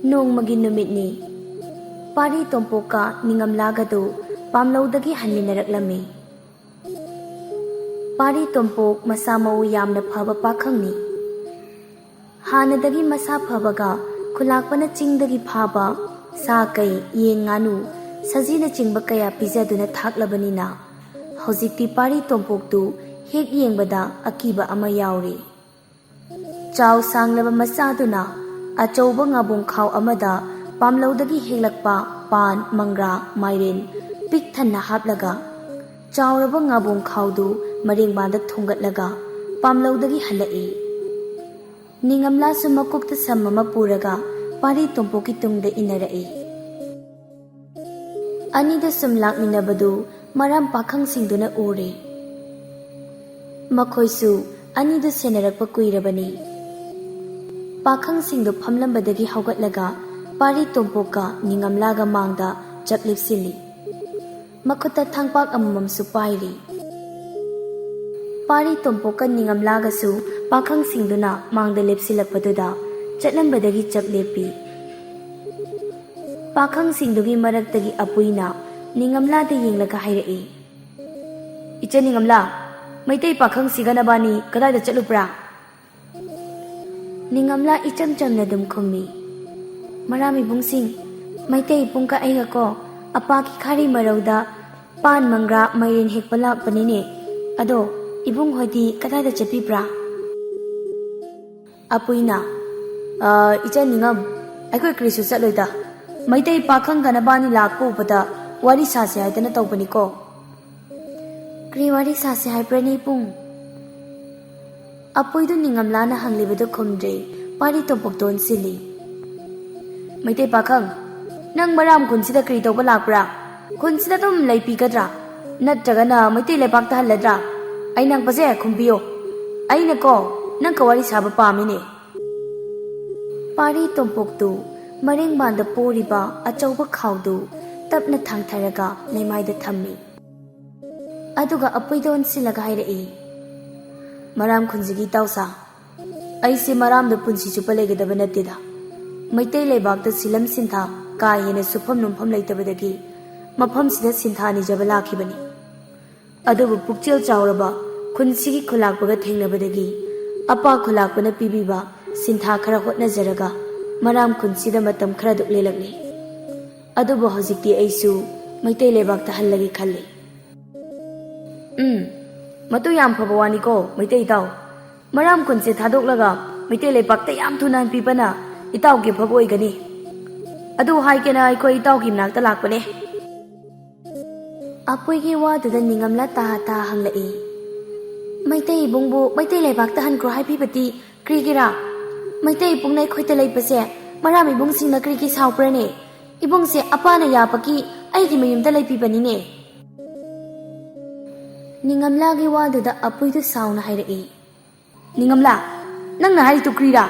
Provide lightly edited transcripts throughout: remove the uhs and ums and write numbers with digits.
Nongmagi numitni Pari Tompoka Ningamlagadu Pamlaudagi Hanminaraklami Pari Tompok Masamau Yamna Phaba Pakhangni Hanadagi Masa Phabaga Kulakpana Chingdagi Phaba Sa Kai Yen Nganu Sajina Chingba Kaya Pizaduna Thaklabanina Hojikti Pari Tompoktu Hek Yengbada Akiba Ama Yauri Chau Sanglaba Masaduna Achouba Ngabung Khau Amada Pamlaudagi Helakpa Pan Mangra Mairin Pik Thanna Haplaga Chauraba Ngabung Khaudu Maringbanda Thungatlaga Pamlaudagi Halai Ningamla Sumakukta Samama Puraga Pari Tompoki Tungda Inarai Anida Sumlak Minabadu Maram Pakhang Singduna Uri Makoisu Anida Senarakpa Kuirabani Pakhang Singdu Pamlambadagi Haugatlaga Pari Tompoka Ningamlaga Mangda Jaklip Sili Makuta Thangpak Amam Supairi Pari Tompoka Ningamlaga Su Pakhang Singduna Mangda Lipsilakpaduda Chatlambadagi Jaklepi Pakhang Singdugi Maraktagi Apuina Ningamla de Yinglaga Hairai Icha Ningamla Maitai Pakhang Siganabani Kada da Chalupra Ningamla Icham Chamnadum Kumi Marami Bungsing Maitai Punka Aigako Apaki Khari Marauda Pan Mangra Mairin Hekpala Panine Ado Ibung Hodi Kada da Chapibra Apuina Icha Ningam Aikoi Krisu Satloida Maitai Pakhang Ganabani Lakpo Pada Wari Sase Haidana Taupaniko Kri Wari Sase Haiprani Pung Apuidu Ningamlana Hanglibadu Kumdre Pari Tompokton Sili Maitai Pakhang Nang Maram Kunsida Kri Taupa Lakpra Kunsida Tum Laipi Kadra Natragana Maitai Lepakta Haladra Ainang Pase Kumbio Aina Ko Nang Kawari Saba Pamine Pari Tompoktu Maring Banda Poriba Achauba Khaudu Tapna Thangtharaga Lemaida Thammi Aduga Apuidon Silaga Hairai Maram Kunjigi Tausa Aisi Maram the Punsi Chupalegada Vanatida Maitai Lebak the Silam Sintha Kai in a Supam Numpam later with the Gi Mapam Sida Sinthani Jabalaki Bani Adu Pukchil Chauraba Kunsigi Kulakbaga Tingnabadagi Apa Kulakbana Pibiba Sintha Karakot Nazaraga Maram Kunsida Matam Kraduk Lelagni Adubu Hozikti Aisu Maitai Lebak the Hallagi Kali Matu Yam Pabawani ko Maitai Tau Maram Kunse Thadok Laga Maitai Lebak the Yam Tunan Pipana Itau Gi Paboi Gani Adu Haikena Iko Itau Kim Nakta Lakpane Apuigi Wadu the Ningamla Tahata Hanglai Maitai Bungbu Maitai Lebak the Han Krohai Pipati Krigira Maitai Pungnai Koita Lepase Marami Bungsing na Kriki Sauprane Ibung se Apana Yapaki Aiki Mayum the Lepipanine Ningamlagi Wadu Apuidu Sound Hairai Ningamla Nang Hari to Krida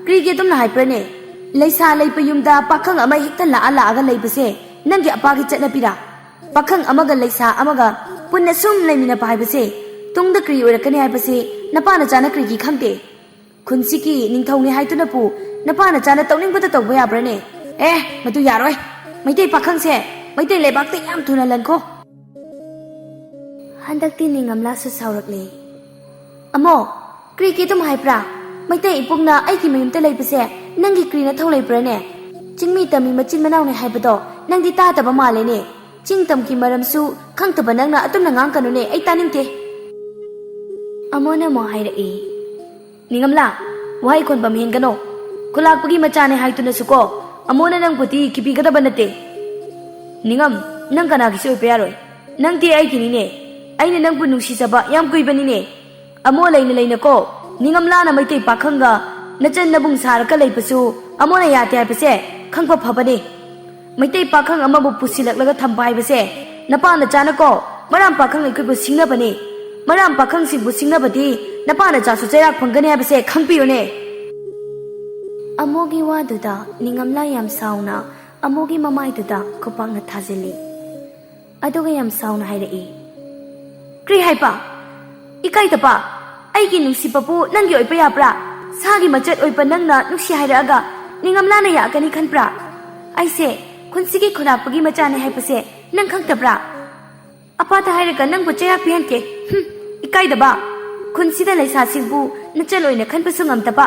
Krigetum Hyprene Laisa Lepayumda Pakang Ama Hitala Ala Aga Lepase Nangi Apaki Chatapira Pakang Amaga Laisa Amaga Punasum Lemina Pibase Tung the Kri or Kani Hypase Napana Jana Kriki Kante Kunsiki Nintoni Haitunapu Napana Jana Toning Potato Boya Brene Matu Yaroi Maitai Pakang se Maitai Lebak the Yam Tuna Lanko Handakti Ningamla Saurakli Amo Krikitum Hypra Maitai Pugna Aiki Mayumta Lepase Nangi Krina Tole Brene Chingmi Tami Machin Manau Hypado Nangi Tata Bamalene Ching Tam Kimaramsu Kantabananga Atunangang Kanune Aitaninte Amona Mo Hairai Ningamla Why Kon Bamhingano Kulakpagi Machane Haituna Suko Amona Nang Puti Kipigata Banate Ningam Nankanaki Supero Nangti Aikinine Aina Nang Punusi Saba Yam Kuibanine Amola in Lena Ko Ningamlana Maitai Pakanga Najan Nabung Saraka Lepasu Amona Yate Pase Kangpa Papane Maitai Pakang Amabu Pusilak Laga Tampai Pase Napana Janako Maram Pakang Equipu Singapane Maram Pakang Sibu Singapati Napana Jasu Jayak Pangane Pase Kampione Amogi Waduda Ningamla Yam Sauna Amogi Mamai Duda Kupang Tazili Adoga Yam Sauna Hairai Kri Haipa Ikai Tapa Aiki Nusi Papu Nangi Oipayapra Sagi Machet Oipananga Nusi Hairaga ꯅꯤꯡꯉꯝꯂꯥꯅ ꯌꯥꯒꯅꯤ ꯈꯟꯕ꯭ꯔꯥ? ꯑꯩꯁꯦ ꯈꯨꯟꯁꯤꯒꯤ ꯈꯨꯂꯥꯛꯄꯒꯤ ꯃꯆꯥꯅꯦ ꯍꯥꯏꯕꯁꯦ ꯅꯪ ꯈꯪꯗꯕ꯭ꯔꯥ? ꯑꯄꯥꯗ ꯍꯥꯏꯔꯒ ꯅꯪꯕꯨ ꯆꯩꯔꯥꯛ ꯄꯤꯍꯟꯒꯦ. ꯏꯀꯥꯏꯗꯕ. ꯈꯨꯟꯁꯤꯗ ꯂꯩꯁꯥꯁꯤꯡꯕꯨ ꯅꯆꯜ ꯑꯣꯏꯅ ꯈꯟꯕꯁꯨ ꯉꯝꯗꯕ.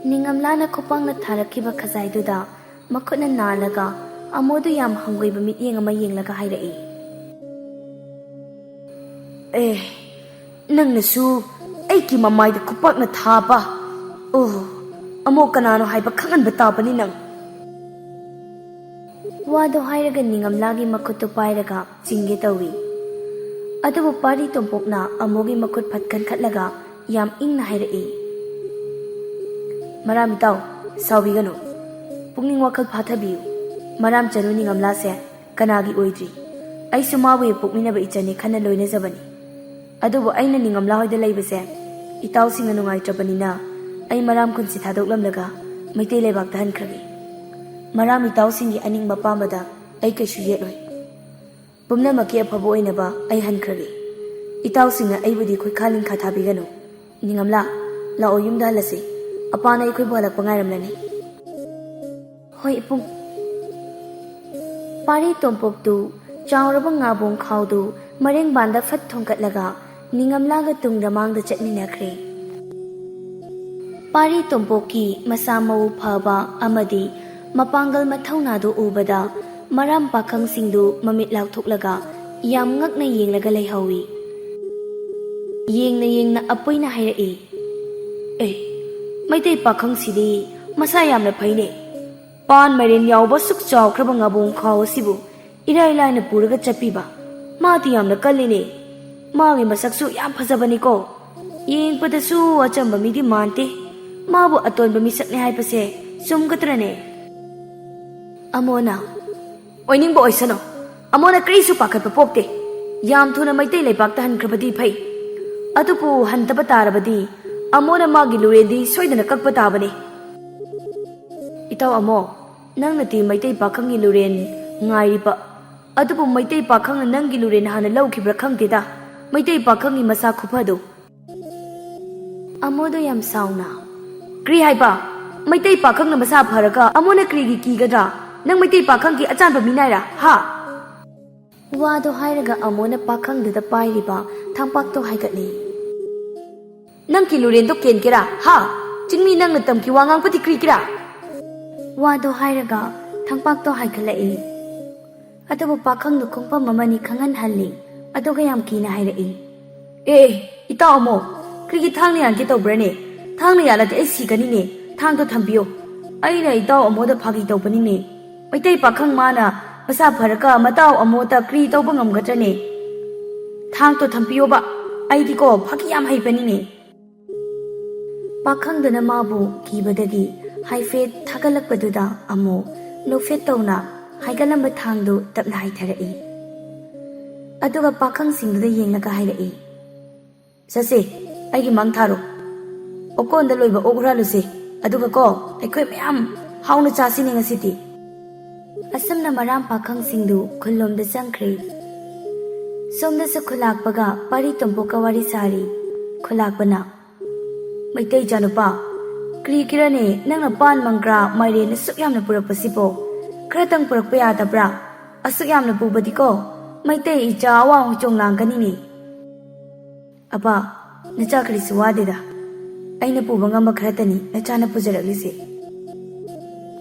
ꯅꯤꯡꯉꯝꯂꯥꯅ ꯈꯨꯄꯥꯡꯅ ꯊꯥꯔꯛꯈꯤꯕ ꯈꯖꯥꯏꯗꯨꯗ ꯃꯈꯨꯠꯅ ꯅꯥꯜꯂꯒ ꯑꯃꯣꯗꯨ ꯌꯥꯝ ꯍꯪꯒꯣꯏꯕ ꯃꯤꯠꯌꯦꯡ ꯑꯃ ꯌꯦꯡꯂꯒ ꯍꯥꯏꯔꯛꯏ. ꯅꯪꯅꯁꯨ ꯑꯩꯒꯤ ꯃꯃꯥꯏꯗ ꯈꯨꯄꯥꯛꯅ ꯊꯥꯕ. ꯑꯃꯣ ꯀꯅꯥꯅꯣ ꯍꯥꯏꯕ ꯈꯪꯍꯟꯕ ꯇꯥꯕꯅꯤ ꯅꯪ. ꯋꯥꯗꯣ ꯍꯥꯏꯔꯒ ꯅꯤꯡꯉꯝꯂꯥꯒꯤ ꯃꯈꯨꯠꯇꯨ ꯄꯥꯏꯔꯒ ꯆꯤꯡꯒꯦ ꯇꯧꯏ. ꯑꯗꯨꯕꯨ ꯄꯥꯔꯤ ꯇꯣꯝꯄꯣꯛꯅ ꯑꯃꯣꯒꯤ ꯃꯈꯨꯠ ꯐꯠ ꯀꯟꯈꯠꯂꯒ ꯌꯥꯝ ꯏꯪꯅ ꯍꯥꯏꯔꯛꯏ. ꯃꯔꯥꯝ ꯏꯇꯥꯎ, ꯁꯥꯎꯕꯤꯒꯅꯨ. ꯄꯨꯛꯅꯤꯡ ꯋꯥꯈꯜ ꯐꯥꯊꯕꯤꯌꯨ. ꯃꯔꯥꯝ ꯆꯅꯨ ꯅꯤꯡꯉꯝꯂꯥꯁꯦ ꯀꯅꯥꯒꯤ ꯑꯣꯏꯗ꯭ꯔꯤ. ꯑꯩꯁꯨ ꯃꯥꯕꯨ ꯍꯦꯛ ꯄꯣꯛꯃꯤꯟꯅꯕ ꯏꯆꯟꯅꯤ ꯈꯟꯅ ꯂꯣꯏꯅꯖꯕꯅꯤ. ꯑꯗꯨꯕꯨ ꯑꯩꯅ ꯅꯤꯡꯉꯝꯂꯥ ꯍꯣꯏꯗ ꯂꯩꯕꯁꯦ ꯏꯇꯥꯎꯁꯤꯡꯅ ꯅꯨꯡꯉꯥꯏꯇ꯭ꯔꯕꯅꯤꯅ ꯑꯩ ꯃꯔꯥꯝ ꯈꯨꯟꯁꯤ ꯊꯥꯗꯣꯛꯂꯝꯂꯒ ꯃꯩꯇꯩ ꯂꯩꯕꯥꯛꯇ ꯍꯟꯈ꯭ꯔꯒꯦ. ꯃꯔꯥꯝ ꯏꯇꯥꯎꯁꯤꯡꯒꯤ ꯑꯅꯤꯡꯕ ꯄꯥꯝꯕꯗ ꯑꯩ ꯀꯩꯁꯨ ꯌꯦꯠꯂꯣꯏ. ꯄꯨꯝꯅꯃꯛꯀꯤ ꯑꯐꯕ ꯑꯣꯏꯅꯕ ꯑꯩ ꯍꯟꯈ꯭ꯔꯒꯦ. ꯏꯇꯥꯎꯁꯤꯡꯅ ꯑꯩꯕꯨꯗꯤ ꯈꯨꯠꯈꯥ ꯂꯤꯡꯈꯥ ꯊꯥꯕꯤꯒꯅꯨ. ꯅꯤꯡꯉꯝꯂꯥ, ꯂꯥꯛꯑꯣ ꯌꯨꯝꯗ ꯍꯜꯂꯁꯤ. ꯑꯄꯥꯅ ꯑꯩꯈꯣꯏꯕꯨ ꯍꯜꯂꯛꯄ ꯉꯥꯏꯔꯝꯂꯅꯤ. ꯍꯣꯏ ꯏꯄꯨꯡ. ꯄꯥꯔꯤ ꯇꯣꯝꯄꯣꯛꯇꯨ ꯆꯥꯎꯔꯕ ꯉꯥꯕꯣꯡ ꯈꯥꯎꯗꯨ ꯃꯔꯦꯡꯕꯥꯟꯗ ꯐꯠ ꯊꯣꯡꯀꯠꯂꯒ ꯅꯤꯡꯉꯝꯂꯥꯒ ꯇꯨꯡꯗ ꯃꯥꯡꯗ ꯆꯠꯃꯤꯟꯅꯈ꯭ꯔꯦ. ꯄꯥꯔꯤ ꯇꯣꯝꯄꯣꯛꯀꯤ ꯃꯁꯥ ꯃꯎ ꯐꯕ ꯑꯃꯗꯤ ꯃꯄꯥꯡꯒꯜ ꯃꯊꯧꯅꯥꯗꯨ ꯎꯕꯗ ꯃꯔꯥꯝ ꯄꯥꯈꯪꯁꯤꯡꯗꯨ ꯃꯃꯤꯠ ꯂꯥꯎꯊꯣꯛꯂꯒ ꯌꯥꯝ ꯉꯛꯅ ꯌꯦꯡꯂꯒ ꯂꯩꯍꯧꯏ. ꯌꯦꯡꯅ ꯑꯄꯨꯏꯅ ꯍꯥꯏꯔꯛꯏ. ꯃꯩꯇꯩ ꯄꯥꯈꯪꯁꯤꯗꯤ ꯃꯁꯥ ꯌꯥꯝꯅ ꯐꯩꯅꯦ. ꯄꯥꯟ ꯃꯩꯔꯦꯟ ꯌꯥꯎꯕ ꯁꯨꯛ ꯆꯥꯎꯈ꯭ꯔꯕ ꯉꯥꯕꯣꯡ ꯈꯥꯎ ꯑꯁꯤꯕꯨ ꯏꯔꯥꯏ ꯂꯥꯏꯅ ꯄꯨꯔꯒ ꯆꯠꯄꯤꯕ. ꯃꯥꯗꯤ ꯌꯥꯝꯅ ꯀꯜꯂꯤꯅꯦ. ꯃꯥꯒꯤ ꯃꯁꯛꯁꯨ ꯌꯥꯝ ꯐꯖꯕꯅꯤꯀꯣ. ꯌꯦꯡꯕꯗꯁꯨ ꯑꯆꯝꯕ ꯃꯤꯗꯤ ꯃꯥꯟꯗꯦ. ꯃꯥꯕꯨ ꯑꯇꯣꯟꯕ ꯃꯤꯁꯛꯅꯦ ꯍꯥꯏꯕꯁꯦ ꯆꯨꯝꯒꯗ꯭ꯔꯅꯦ? ꯑꯃꯣꯅ, ꯑꯣꯏꯅꯤꯡꯕ ꯑꯣꯏꯁꯅꯨ. ꯑꯃꯣꯅ ꯀꯔꯤꯁꯨ ꯄꯥꯈꯠꯄ ꯄꯣꯛꯇꯦ. ꯌꯥꯝ ꯊꯨꯅ ꯃꯩꯇꯩ ꯂꯩꯕꯥꯛꯇ ꯍꯟꯈ꯭ꯔꯕꯗꯤ ꯐꯩ. ꯑꯗꯨꯕꯨ ꯍꯟꯗꯕ ꯇꯥꯔꯕꯗꯤ ꯑꯃꯣꯅ ꯃꯥꯒꯤ ꯂꯨꯔꯦꯟꯗꯤ ꯁꯣꯏꯗꯅ ꯀꯛꯄ ꯇꯥꯕꯅꯤ. ꯏꯇꯥꯎ ꯑꯃꯣ, ꯅꯪꯅꯗꯤ ꯃꯩꯇꯩ ꯄꯥꯈꯪꯒꯤ ꯂꯨꯔꯦꯟ ꯉꯥꯏꯔꯤꯕ. ꯑꯗꯨꯕꯨ ꯃꯩꯇꯩ ꯄꯥꯈꯪꯅ ꯅꯪꯒꯤ ꯂꯨꯔꯦꯟ ꯍꯥꯟꯅ ꯂꯧꯈꯤꯕ꯭ꯔꯥ ꯈꯪꯗꯦꯗ. ꯃꯩꯇꯩ ꯄꯥꯈꯪꯒꯤ ꯃꯁꯥ ꯈꯨꯐꯗꯨ. ꯑꯃꯣꯗꯣ ꯌꯥꯝ ꯁꯥꯎꯅ, ꯀꯔꯤ ꯍꯥꯏꯕ? ꯃꯩꯇꯩ ꯄꯥꯈꯪꯅ ꯃꯁꯥ ꯐꯔꯒ ꯑꯃꯣꯅ ꯀꯔꯤꯒꯤ ꯀꯤꯒꯗ꯭ꯔꯥ? ꯅꯪ ꯃꯩꯇꯩ ꯄꯥꯈꯪꯒꯤ ꯑꯆꯥꯟꯕ ꯃꯤꯅꯥꯏꯔꯥ? ꯍꯥ? ꯋꯥꯗꯣ ꯍꯥꯏꯔꯒ ꯑꯃꯣꯅ ꯄꯥꯈꯪꯗꯨꯗ ꯄꯥꯏꯔꯤꯕ ꯊꯥꯡꯄꯥꯛꯇꯣ ꯍꯥꯏꯒꯠꯂꯤ. ꯅꯪꯒꯤ ꯂꯨꯔꯦꯟꯗꯣ ꯀꯦꯟꯒꯦꯔꯥ? ꯍꯥ? ꯆꯤꯡꯃꯤ ꯅꯪꯅ ꯇꯝꯈꯤ ꯋꯥ ꯉꯥꯡꯕꯗꯤ ꯀꯔꯤꯒꯤꯔꯥ? ꯋꯥꯗꯣ ꯍꯥꯏꯔꯒ ꯊꯥꯡꯄꯥꯛꯇꯣ ꯍꯥꯏꯒꯠꯂꯛꯏ. ꯑꯗꯨꯕꯨ ꯄꯥꯈꯪꯗꯨ ꯈꯣꯡꯐꯝ ꯑꯃꯅꯤ ꯈꯪꯍꯟꯍꯜꯂꯤ. ꯑꯗꯨꯒ ꯌꯥꯝ ꯀꯤꯅ ꯍꯥꯏꯔꯛꯏ. ꯏꯇꯥꯎ ꯑꯃꯣ, ꯀꯔꯤꯒꯤ ꯊꯥꯡꯅ ꯌꯥꯟꯒꯦ ꯇꯧꯕ꯭ꯔꯅꯦ? ꯊꯥꯡꯅ ꯌꯥꯜꯂꯗꯤ ꯑꯩ ꯁꯤꯒꯅꯤꯅꯦ. ꯊꯥꯡꯗꯣ ꯊꯝꯕꯤꯌꯣ. ꯑꯩꯅ ꯏꯇꯥꯎ ꯑꯃꯣꯗ ꯐꯥꯒꯤ ꯇꯧꯕꯅꯤꯅꯦ. ꯃꯩꯇꯩ ꯄꯥꯈꯪ ꯃꯥꯅ ꯃꯁꯥ ꯐꯔꯒ ꯃꯇꯥꯎ ꯑꯃꯣꯗ ꯀꯔꯤ ꯇꯧꯕ ꯉꯝꯒꯗ꯭ꯔꯅꯦ? ꯊꯥꯡꯗꯣ ꯊꯝꯕꯤꯌꯣꯕ. ꯑꯩꯗꯤꯀꯣ ꯐꯥꯒꯤ ꯌꯥꯝ ꯍꯩꯕꯅꯤꯅꯦ. ꯄꯥꯈꯪꯗꯨꯅ ꯃꯥꯕꯨ ꯀꯤꯕꯗꯒꯤ ꯍꯥꯏꯐꯦꯠ ꯊꯥꯒꯠꯂꯛꯄꯗꯨꯗ ꯑꯃꯨꯛ ꯅꯣꯛꯐꯦꯠ ꯇꯧꯅ ꯍꯥꯏꯒꯠꯂꯝꯕ ꯊꯥꯡꯗꯨ ꯇꯞꯅ ꯍꯥꯏꯊꯔꯛꯏ. ꯑꯗꯨꯒ ꯄꯥꯈꯪꯁꯤꯡꯗꯨꯗ ꯌꯦꯡꯂꯒ ꯍꯥꯏꯔꯛꯏ. ꯆꯠꯁꯦ, ꯑꯩꯒꯤ ꯃꯪ ꯊꯥꯔꯣ. ꯑꯣꯀꯣꯟꯗ ꯂꯣꯏꯕ ꯑꯣꯛ ꯍꯨꯔꯥꯜꯂꯨꯁꯦ. ꯑꯗꯨꯒ ꯑꯩꯈꯣꯏ ꯃꯌꯥꯝ ꯍꯥꯎꯅ ꯆꯥꯁꯤꯅꯦ ꯉꯁꯤꯗꯤ. ꯑꯁꯨꯝꯅ ꯃꯔꯥꯝ ꯄꯥꯈꯪꯁꯤꯡꯗꯨ ꯈꯨꯜꯂꯣꯝꯗ ꯆꯪꯈ꯭ꯔꯦ. ꯁꯣꯝꯗꯁꯨ ꯈꯨꯜꯂꯥꯛꯄꯒ ꯄꯥꯔꯤ ꯇꯣꯝꯄꯣꯛꯀ ꯋꯥꯔꯤ ꯁꯥꯔꯤ. ꯈꯨꯜꯂꯥꯛꯄꯅ, ꯃꯩꯇꯩ ꯏꯆꯥꯅꯨꯄꯥ, ꯀꯔꯤꯒꯤꯔꯅꯦ ꯅꯪꯅ ꯄꯥꯟ ꯃꯪꯒ꯭ꯔꯥ ꯃꯥꯏꯔꯦꯟ ꯑꯁꯨꯛ ꯌꯥꯝꯅ ꯄꯨꯔꯛꯄꯁꯤꯕꯣ? ꯈꯔꯇꯪ ꯄꯨꯔꯛꯄ ꯌꯥꯗꯕ꯭ꯔꯥ? ꯑꯁꯨꯛ ꯌꯥꯝꯅ ꯄꯨꯕꯗꯤꯀꯣ ꯃꯩꯇꯩ ꯏꯆꯥ ꯑꯋꯥꯡ ꯍꯣꯏꯆꯣꯡ ꯂꯥꯡꯒꯅꯤꯅꯦ. ꯑꯄꯥ, ꯅꯆꯥ ꯀꯔꯤꯁꯨ ꯋꯥꯗꯦꯗ. ꯑꯩꯅ ꯄꯨꯕ ꯉꯝꯕ ꯈꯔꯇꯅꯤ ꯅꯆꯥꯅ ꯄꯨꯖꯔꯛꯂꯤꯁꯦ.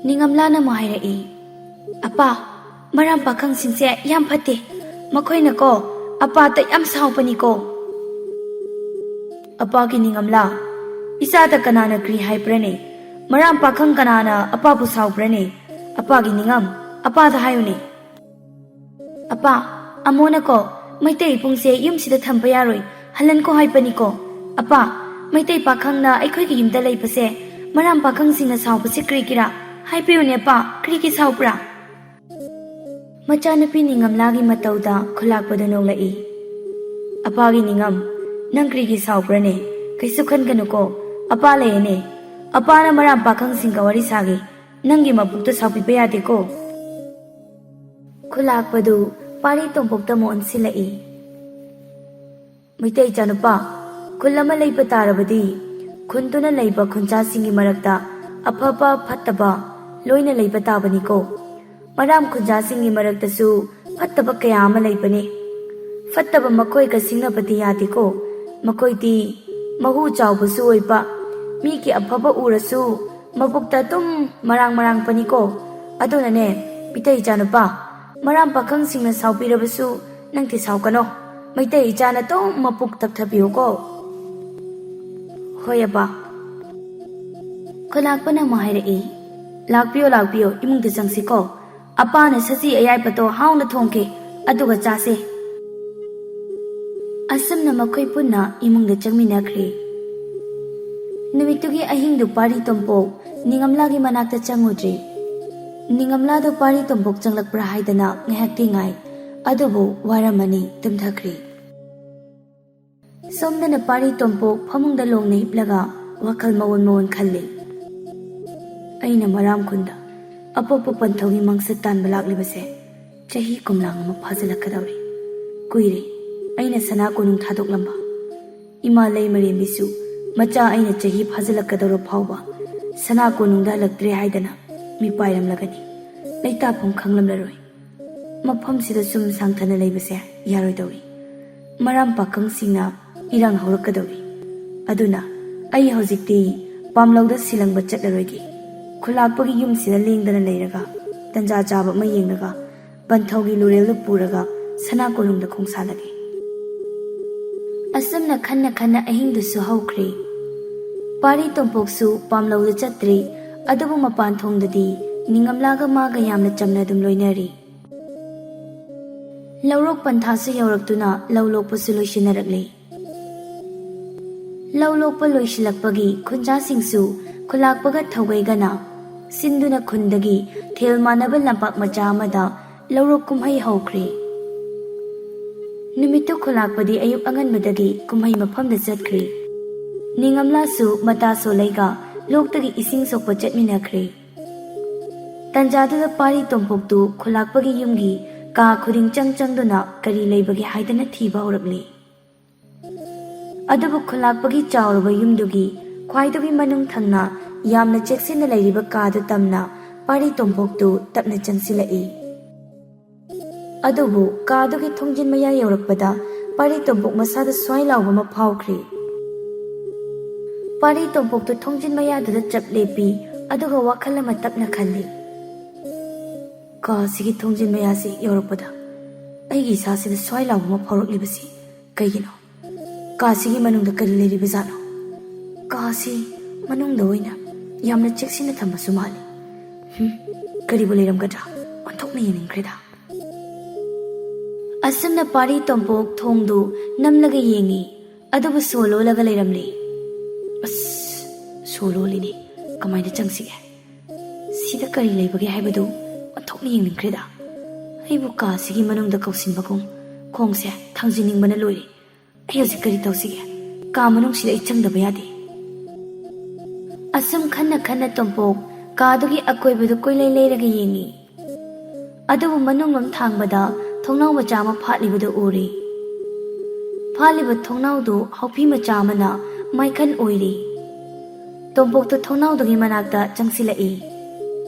ꯅꯤꯡꯉꯝꯂꯥꯅ ꯑꯃꯨꯛ ꯍꯥꯏꯔꯛꯏ. ꯑꯄꯥ, ꯃꯔꯥꯝ ꯄꯥꯈꯪꯁꯤꯡꯁꯦ ꯌꯥꯝ ꯐꯠꯇꯦ. ꯃꯈꯣꯏꯅꯀꯣ ꯑꯄꯥꯗ ꯌꯥꯝ ꯁꯥꯎꯕꯅꯤꯀꯣ. ꯑꯄꯥꯒꯤ ꯅꯤꯡꯉꯝꯂꯥ, ꯏꯆꯥꯗ ꯀꯅꯥꯅ ꯀꯔꯤ ꯍꯥꯏꯕ꯭ꯔꯅꯦ? ꯃꯔꯥꯝ ꯄꯥꯈꯪ ꯀꯅꯥꯅ ꯑꯄꯥꯕꯨ ꯁꯥꯎꯕ꯭ꯔꯅꯦ? ꯑꯄꯥꯒꯤ ꯅꯤꯡꯉꯝ ꯑꯄꯥꯗ ꯍꯥꯏꯌꯨꯅꯦ. ꯑꯄꯥ, ꯑꯃꯣꯅꯀꯣ ꯃꯩꯇꯩ ꯏꯄꯨꯡꯁꯦ ꯌꯨꯝꯁꯤꯗ ꯊꯝꯕ ꯌꯥꯔꯣꯏ, ꯍꯜꯂꯟꯀꯣ ꯍꯥꯏꯕꯅꯤꯀꯣ. ꯑꯄꯥ, ꯃꯩꯇꯩ ꯄꯥꯈꯪꯅ ꯑꯩꯈꯣꯏꯒꯤ ꯌꯨꯝꯗ ꯂꯩꯕꯁꯦ ꯃꯔꯥꯝ ꯄꯥꯈꯪꯁꯤꯡꯅ ꯁꯥꯎꯕꯁꯦ ꯀꯔꯤꯒꯤꯔꯥ? ꯍꯥꯏꯕꯤꯌꯨꯅꯦ ꯑꯄꯥ, ꯀꯔꯤꯒꯤ ꯁꯥꯎꯕ꯭ꯔꯥ? ꯃꯆꯥꯅꯨꯄꯤ ꯅꯤꯡꯉꯝꯂꯥꯒꯤ ꯃꯇꯧꯗ ꯈꯨꯜꯂꯥꯛꯄꯗ ꯅꯣꯛꯂꯛꯏ. ꯑꯄꯥꯒꯤ ꯅꯤꯡꯉꯝ, ꯅꯪ ꯀꯔꯤꯒꯤ ꯁꯥꯎꯕ꯭ꯔꯅꯦ? ꯀꯩꯁꯨ ꯈꯟꯒꯅꯨꯀꯣ. ꯑꯄꯥ ꯂꯩꯌꯦꯅꯦ. ꯑꯄꯥꯅ ꯃꯔꯥꯝ ꯄꯥꯈꯪꯁꯤꯡꯒ ꯋꯥꯔꯤ ꯁꯥꯒꯦ. ꯅꯪꯒꯤ ꯃꯕꯨꯛꯇ ꯁꯥꯎꯕꯤꯕ ꯌꯥꯗꯦꯀꯣ. ꯈꯨꯜꯂꯥꯛꯄꯗꯨ ꯄꯥꯔꯤ ꯇꯣꯝꯄꯣꯛꯇ ꯑꯃꯨꯛ ꯑꯣꯟꯁꯤꯜꯂꯛꯏ. ꯃꯩꯇꯩ ꯏꯆꯥꯅꯨꯄꯥ, ꯈꯨꯜ ꯑꯃ ꯂꯩꯕ ꯇꯥꯔꯕꯗꯤ ꯈꯨꯟꯗꯨꯅ ꯂꯩꯕ ꯈꯨꯟꯖꯥꯁꯤꯡꯒꯤ ꯃꯔꯛꯇ ꯑꯐꯕ ꯐꯠꯇꯕ ꯂꯣꯏꯅ ꯂꯩꯕ ꯇꯥꯕꯅꯤꯀꯣ ꯃꯔꯥꯝ ꯈꯨꯟꯖꯥꯁꯤꯡꯒꯤ ꯃꯔꯛꯇꯁꯨ ꯐꯠꯇꯕ ꯀꯌꯥ ꯑꯃ ꯂꯩꯕꯅꯤ ꯐꯠꯇꯕ ꯃꯈꯣꯏꯒ ꯁꯤꯡꯅꯕꯗꯤ ꯌꯥꯗꯦꯀꯣ ꯃꯈꯣꯏꯗꯤ ꯃꯍꯨ ꯆꯥꯎꯕꯁꯨ ꯑꯣꯏꯕ ꯃꯤꯒꯤ ꯑꯐꯕ ꯎꯔꯁꯨ ꯃꯕꯨꯛꯇ ꯑꯗꯨꯝ ꯃꯔꯥꯡꯄꯅꯤꯀꯣ ꯑꯗꯨꯅꯅꯦ ꯃꯤꯇꯩ ꯏꯆꯥꯅꯨꯄꯥ ꯃꯔꯥꯝ ꯄꯥꯈꯪꯁꯤꯡꯅ ꯁꯥꯎꯕꯤꯔꯕꯁꯨ ꯅꯪꯗꯤ ꯁꯥꯎꯒꯅꯣ ꯃꯩꯇꯩ ꯏꯆꯥꯅ ꯑꯗꯨꯝ ꯃꯄꯨꯛ ꯇꯞꯊꯕꯤꯌꯨꯀꯣ ꯍꯣꯏ ꯑꯕꯥ ꯈꯨꯂꯥꯛꯄꯅ ꯑꯃꯨꯛ ꯍꯥꯏꯔꯛꯏ ꯂꯥꯛꯄꯤꯌꯣ ꯏꯃꯨꯡꯗ ꯆꯪꯁꯤꯀꯣ ꯑꯄꯥꯅ ꯁꯖꯤ ꯑꯌꯥꯏꯕꯗꯣ ꯍꯥꯎꯅ ꯊꯣꯡꯈꯤ ꯑꯗꯨꯒ ꯆꯥꯁꯦ ꯑꯁꯨꯝꯅ ꯃꯈꯣꯏ ꯄꯨꯟꯅ ꯏꯃꯨꯡꯗ ꯆꯪꯃꯤꯟꯅꯈ꯭ꯔꯦ ꯅꯨꯃꯤꯠꯇꯨꯒꯤ ꯑꯍꯤꯡꯗꯨ ꯄꯥꯔꯤ ꯇꯣꯝꯄꯣꯛ ꯅꯤꯡꯉꯝꯂꯥꯒꯤ ꯃꯅꯥꯛꯇ ꯆꯪꯉꯨꯗ꯭ꯔꯤ ꯅꯤꯡꯉꯝꯂꯥꯗꯣ ꯄꯥꯔꯤ ꯇꯣꯝꯄꯣꯛ ꯆꯪꯂꯛꯄ꯭ꯔꯥ ꯍꯥꯏꯗꯅ ꯉꯥꯏꯍꯥꯛꯇꯤ ꯉꯥꯏ ꯑꯗꯨꯕꯨ ꯋꯥꯔꯝꯃꯅꯤ ꯇꯨꯝꯊꯈ꯭ꯔꯦ ꯁꯣꯝꯗꯅ ꯄꯥꯔꯤ ꯇꯣꯝꯄꯣꯛ ꯐꯃꯨꯡꯗ ꯂꯣꯡꯅ ꯍꯤꯞꯂꯒ ꯋꯥꯈꯜ ꯃꯑꯣꯟ ꯈꯜꯂꯤ ꯑꯩꯅ ꯃꯔꯥꯝ ꯈꯨꯟꯗ ꯑꯄꯣꯛꯄ ꯄꯟꯊꯧꯒꯤ ꯃꯪꯁꯠ ꯇꯥꯟꯕ ꯂꯥꯛꯂꯤꯕꯁꯦ ꯆꯍꯤ ꯀꯨꯝꯂꯥꯡ ꯑꯃ ꯐꯥꯖꯤꯜꯂꯛꯀꯗꯧꯔꯤ ꯀꯨꯏꯔꯦ ꯑꯩꯅ ꯁꯅꯥ ꯀꯣꯅꯨꯡ ꯊꯥꯗꯣꯛꯂꯝꯕ ꯏꯃꯥ ꯂꯩꯃꯔꯦꯝꯕꯤꯁꯨ ꯃꯆꯥ ꯑꯩꯅ ꯆꯍꯤ ꯐꯥꯖꯤꯜꯂꯛꯀꯗꯧꯔ ꯐꯥꯎꯕ ꯁꯅꯥ ꯀꯣꯅꯨꯡꯗ ꯍꯜꯂꯛꯇ꯭ꯔꯦ ꯍꯥꯏꯗꯅ ꯃꯤꯄꯥꯏꯔꯝꯂꯒꯅꯤ ꯂꯩꯇꯥꯐꯝ ꯈꯪꯂꯝꯂꯔꯣꯏ ꯃꯐꯝꯁꯤꯗ ꯁꯨꯝ ꯁꯥꯡꯊꯅ ꯂꯩꯕꯁꯦ ꯌꯥꯔꯣꯏꯗꯧꯔꯤ ꯃꯔꯥꯝ ꯄꯥꯈꯪꯁꯤꯡꯅ ꯏꯔꯥꯡ ꯍꯧꯔꯛꯀꯗꯧꯔꯤ ꯑꯗꯨꯅ ꯑꯩ ꯍꯧꯖꯤꯛꯇꯤ ꯄꯥꯝꯂꯧꯗ ꯁꯤꯂꯪꯕ ꯆꯠꯂꯔꯣꯏꯒꯦ ꯈꯨꯂꯥꯛꯄꯒꯤ ꯌꯨꯝꯁꯤꯗ ꯂꯦꯡꯗꯅ ꯂꯩꯔꯒ ꯇꯟꯖꯥ ꯆꯥꯕ ꯑꯃ ꯌꯦꯡꯂꯒ ꯄꯟꯊꯧꯒꯤ ꯂꯨꯔꯦꯜꯗꯨ ꯄꯨꯔꯒ ꯁꯅꯥ ꯀꯣꯅꯨꯡꯗ ꯈꯣꯡꯁꯥꯜꯂꯒꯦ ꯑꯁꯨꯝꯅ ꯈꯟꯅ ꯑꯍꯤꯡꯗꯨꯁꯨ ꯍꯧꯈ꯭ꯔꯦ ꯄꯥꯔꯤ ꯇꯣꯝꯄꯣꯛꯁꯨ ꯄꯥꯝꯂꯧꯗ ꯆꯠꯇ꯭ꯔꯤ ꯑꯗꯨꯕꯨ ꯃꯄꯥꯟ ꯊꯣꯡꯗꯗꯤ ꯅꯤꯡꯉꯝꯂꯥꯒ ꯃꯥꯒ ꯌꯥꯝꯅ ꯆꯝꯅ ꯑꯗꯨꯝ ꯂꯣꯏꯅꯔꯤ ꯂꯧꯔꯣꯛ ꯄꯟꯊꯥꯁꯨ ꯌꯧꯔꯛꯇꯨꯅ ꯂꯧ ꯂꯣꯛꯄꯁꯨ ꯂꯣꯏꯁꯤꯟꯅꯔꯛꯂꯤ ꯂꯧ ꯂꯣꯛꯄ ꯂꯣꯏꯁꯤꯜꯂꯛꯄꯒꯤ ꯈꯨꯟꯖꯥꯁꯤꯡꯁꯨ ꯈꯨꯂꯥꯛꯄꯒ ꯊꯧꯒꯩꯒꯅ ꯁꯤꯟꯗꯨꯅ ꯈꯨꯟꯗꯒꯤ ꯊꯦꯜ ꯃꯥꯟꯅꯕ ꯂꯝꯄꯥꯛ ꯃꯆꯥ ꯑꯃꯗ ꯂꯧꯔꯣꯛ ꯀꯨꯝꯍꯩ ꯍꯧꯈ꯭ꯔꯦ ꯅꯨꯃꯤꯠꯇꯨ ꯈꯨꯂꯥꯛꯄꯗꯤ ꯑꯌꯨꯛ ꯑꯉꯟꯕꯗꯒꯤ ꯀꯨꯝꯍꯩ ꯃꯐꯝꯗ ꯆꯠꯈ꯭ꯔꯦ ꯅꯤꯡꯉꯝꯂꯥꯁꯨ ꯃꯇꯥ ꯁꯣꯂꯩꯒ ꯂꯣꯛꯇꯒꯤ ꯏꯁꯤꯡ ꯁꯣꯛꯄ ꯆꯠꯃꯤꯟꯅꯈ꯭ꯔꯦ ꯇꯟꯖꯥꯗꯨꯗ ꯄꯥꯔꯤ ꯇꯣꯝꯄꯣꯛꯇꯨ ꯈꯨꯂꯥꯛꯄꯒꯤ ꯌꯨꯝꯒꯤ ꯀꯥ ꯈꯨꯗꯤꯡ ꯆꯪꯗꯨꯅ ꯀꯔꯤ ꯂꯩꯕꯒꯦ ꯍꯥꯏꯗꯅ ꯊꯤꯕ ꯍꯧꯔꯛꯂꯤ ꯑꯗꯨꯕꯨ ꯈꯨꯂꯥꯛꯄꯒꯤ ꯆꯥꯎꯔꯕ ꯌꯨꯝꯗꯨꯒꯤ ꯈ꯭ꯋꯥꯏꯗꯒꯤ ꯃꯅꯨꯡ ꯊꯪꯅ ꯌꯥꯝꯅ ꯆꯦꯛꯁꯤꯟꯅ ꯂꯩꯔꯤꯕ ꯀꯥꯗꯨ ꯇꯝꯅ ꯄꯥꯔꯤ ꯇꯣꯝꯄꯣꯛꯇꯨ ꯇꯞꯅ ꯆꯪꯁꯤꯜꯂꯛꯏ ꯑꯗꯨꯕꯨ ꯀꯥꯗꯨꯒꯤ ꯊꯣꯡꯖꯤꯟ ꯃꯌꯥ ꯌꯧꯔꯛꯄꯗ ꯄꯥꯔꯤ ꯇꯣꯝꯄꯣꯛ ꯃꯁꯥꯗ ꯁ꯭ꯋꯥꯏ ꯂꯥꯎꯕ ꯑꯃ ꯐꯥꯎꯈ꯭ꯔꯦ ꯄꯥꯔꯤ ꯇꯣꯝꯄꯣꯛꯇꯨ ꯊꯣꯡꯖꯤꯟ ꯃꯌꯥꯗꯨꯗ ꯆꯞ ꯂꯦꯞꯄꯤ ꯑꯗꯨꯒ ꯋꯥꯈꯜ ꯑꯃ ꯇꯞꯅ ꯈꯜꯂꯤ ꯀꯥꯁꯤꯒꯤ ꯊꯣꯡꯖꯤꯟ ꯃꯌꯥꯁꯤ ꯌꯧꯔꯛꯄꯗ ꯑꯩꯒꯤ ꯏꯁꯥꯁꯤꯗ ꯁ꯭ꯋꯥꯏ ꯂꯥꯎꯕ ꯑꯃ ꯐꯥꯎꯔꯛꯂꯤꯕꯁꯤ ꯀꯩꯒꯤꯅꯣ ꯀꯥꯁꯤꯒꯤ ꯃꯅꯨꯡꯗ ꯀꯔꯤ ꯂꯩꯔꯤꯕꯖꯥꯠꯅꯣ ꯀꯥꯁꯤ ꯃꯅꯨꯡꯗ ꯑꯣꯏꯅ ꯌꯥꯝꯅ ꯆꯦꯛꯁꯤꯟꯅ ꯊꯝꯕꯁꯨ ꯃꯥꯜꯂꯤ ꯀꯔꯤꯕꯨ ꯂꯩꯔꯝꯒꯗ꯭ꯔꯥ ꯑꯣꯟꯊꯣꯛꯅ ꯌꯦꯡꯅꯤꯡꯈ꯭ꯔꯦꯗ ꯑꯁꯨꯝꯅ ꯄꯥꯔꯤ ꯇꯣꯝꯄꯣꯛ ꯊꯣꯡꯗꯨ ꯅꯝꯂꯒ ꯌꯦꯡꯉꯤ ꯑꯗꯨꯕꯨ ꯁꯣ ꯂꯣꯜꯂꯒ ꯂꯩꯔꯝꯂꯤ ꯑꯁ ꯁꯣ ꯂꯣꯜꯂꯤꯅꯤ ꯀꯃꯥꯏꯅ ꯆꯪꯁꯤꯒꯦ ꯁꯤꯗ ꯀꯔꯤ ꯂꯩꯕꯒꯦ ꯍꯥꯏꯕꯗꯨ ꯑꯣꯟꯊꯣꯛꯅ ꯌꯦꯡꯅꯤꯡꯈ꯭ꯔꯦꯗ ꯑꯩꯕꯨ ꯀꯥꯁꯤꯒꯤ ꯃꯅꯨꯡꯗ ꯀꯧꯁꯤꯟꯕꯒꯨꯝ ꯈꯣꯡꯁꯦ ꯊꯥꯡꯖꯤꯟꯅꯤꯡꯕꯅ ꯂꯣꯏꯔꯦ ꯑꯩ ꯍꯧꯖꯤꯛ ꯀꯔꯤ ꯇꯧꯁꯤꯒꯦ ꯀꯥ ꯃꯅꯨꯡꯁꯤꯗ ꯑꯩ ꯆꯪꯗꯕ ꯌꯥꯗꯦ ꯑꯁꯨꯝ ꯈꯟꯅ ꯇꯣꯝꯄꯣꯛ ꯀꯥꯗꯨꯒꯤ ꯑꯀꯣꯏꯕꯗꯨ ꯀꯣꯏꯂꯩ ꯂꯩꯔꯒ ꯌꯦꯡꯉꯤ ꯑꯗꯨꯕꯨ ꯃꯅꯨꯡꯂꯣꯝ ꯊꯥꯡꯕꯗ ꯊꯣꯡꯅꯥꯎ ꯃꯆꯥ ꯑꯃ ꯐꯥꯠꯂꯤꯕꯗꯨ ꯎꯔꯤ ꯐꯥꯠꯂꯤꯕ ꯊꯣꯡꯅꯥꯎꯗꯨ ꯍꯧꯐꯤ ꯃꯆꯥ ꯑꯃꯅ ꯃꯥꯏꯈꯟ ꯑꯣꯏꯔꯤ ꯇꯣꯝꯄꯣꯛꯇꯨ ꯊꯣꯡꯅꯥꯎꯗꯨꯒꯤ ꯃꯅꯥꯛꯇ ꯆꯪꯁꯤꯜꯂꯛꯏ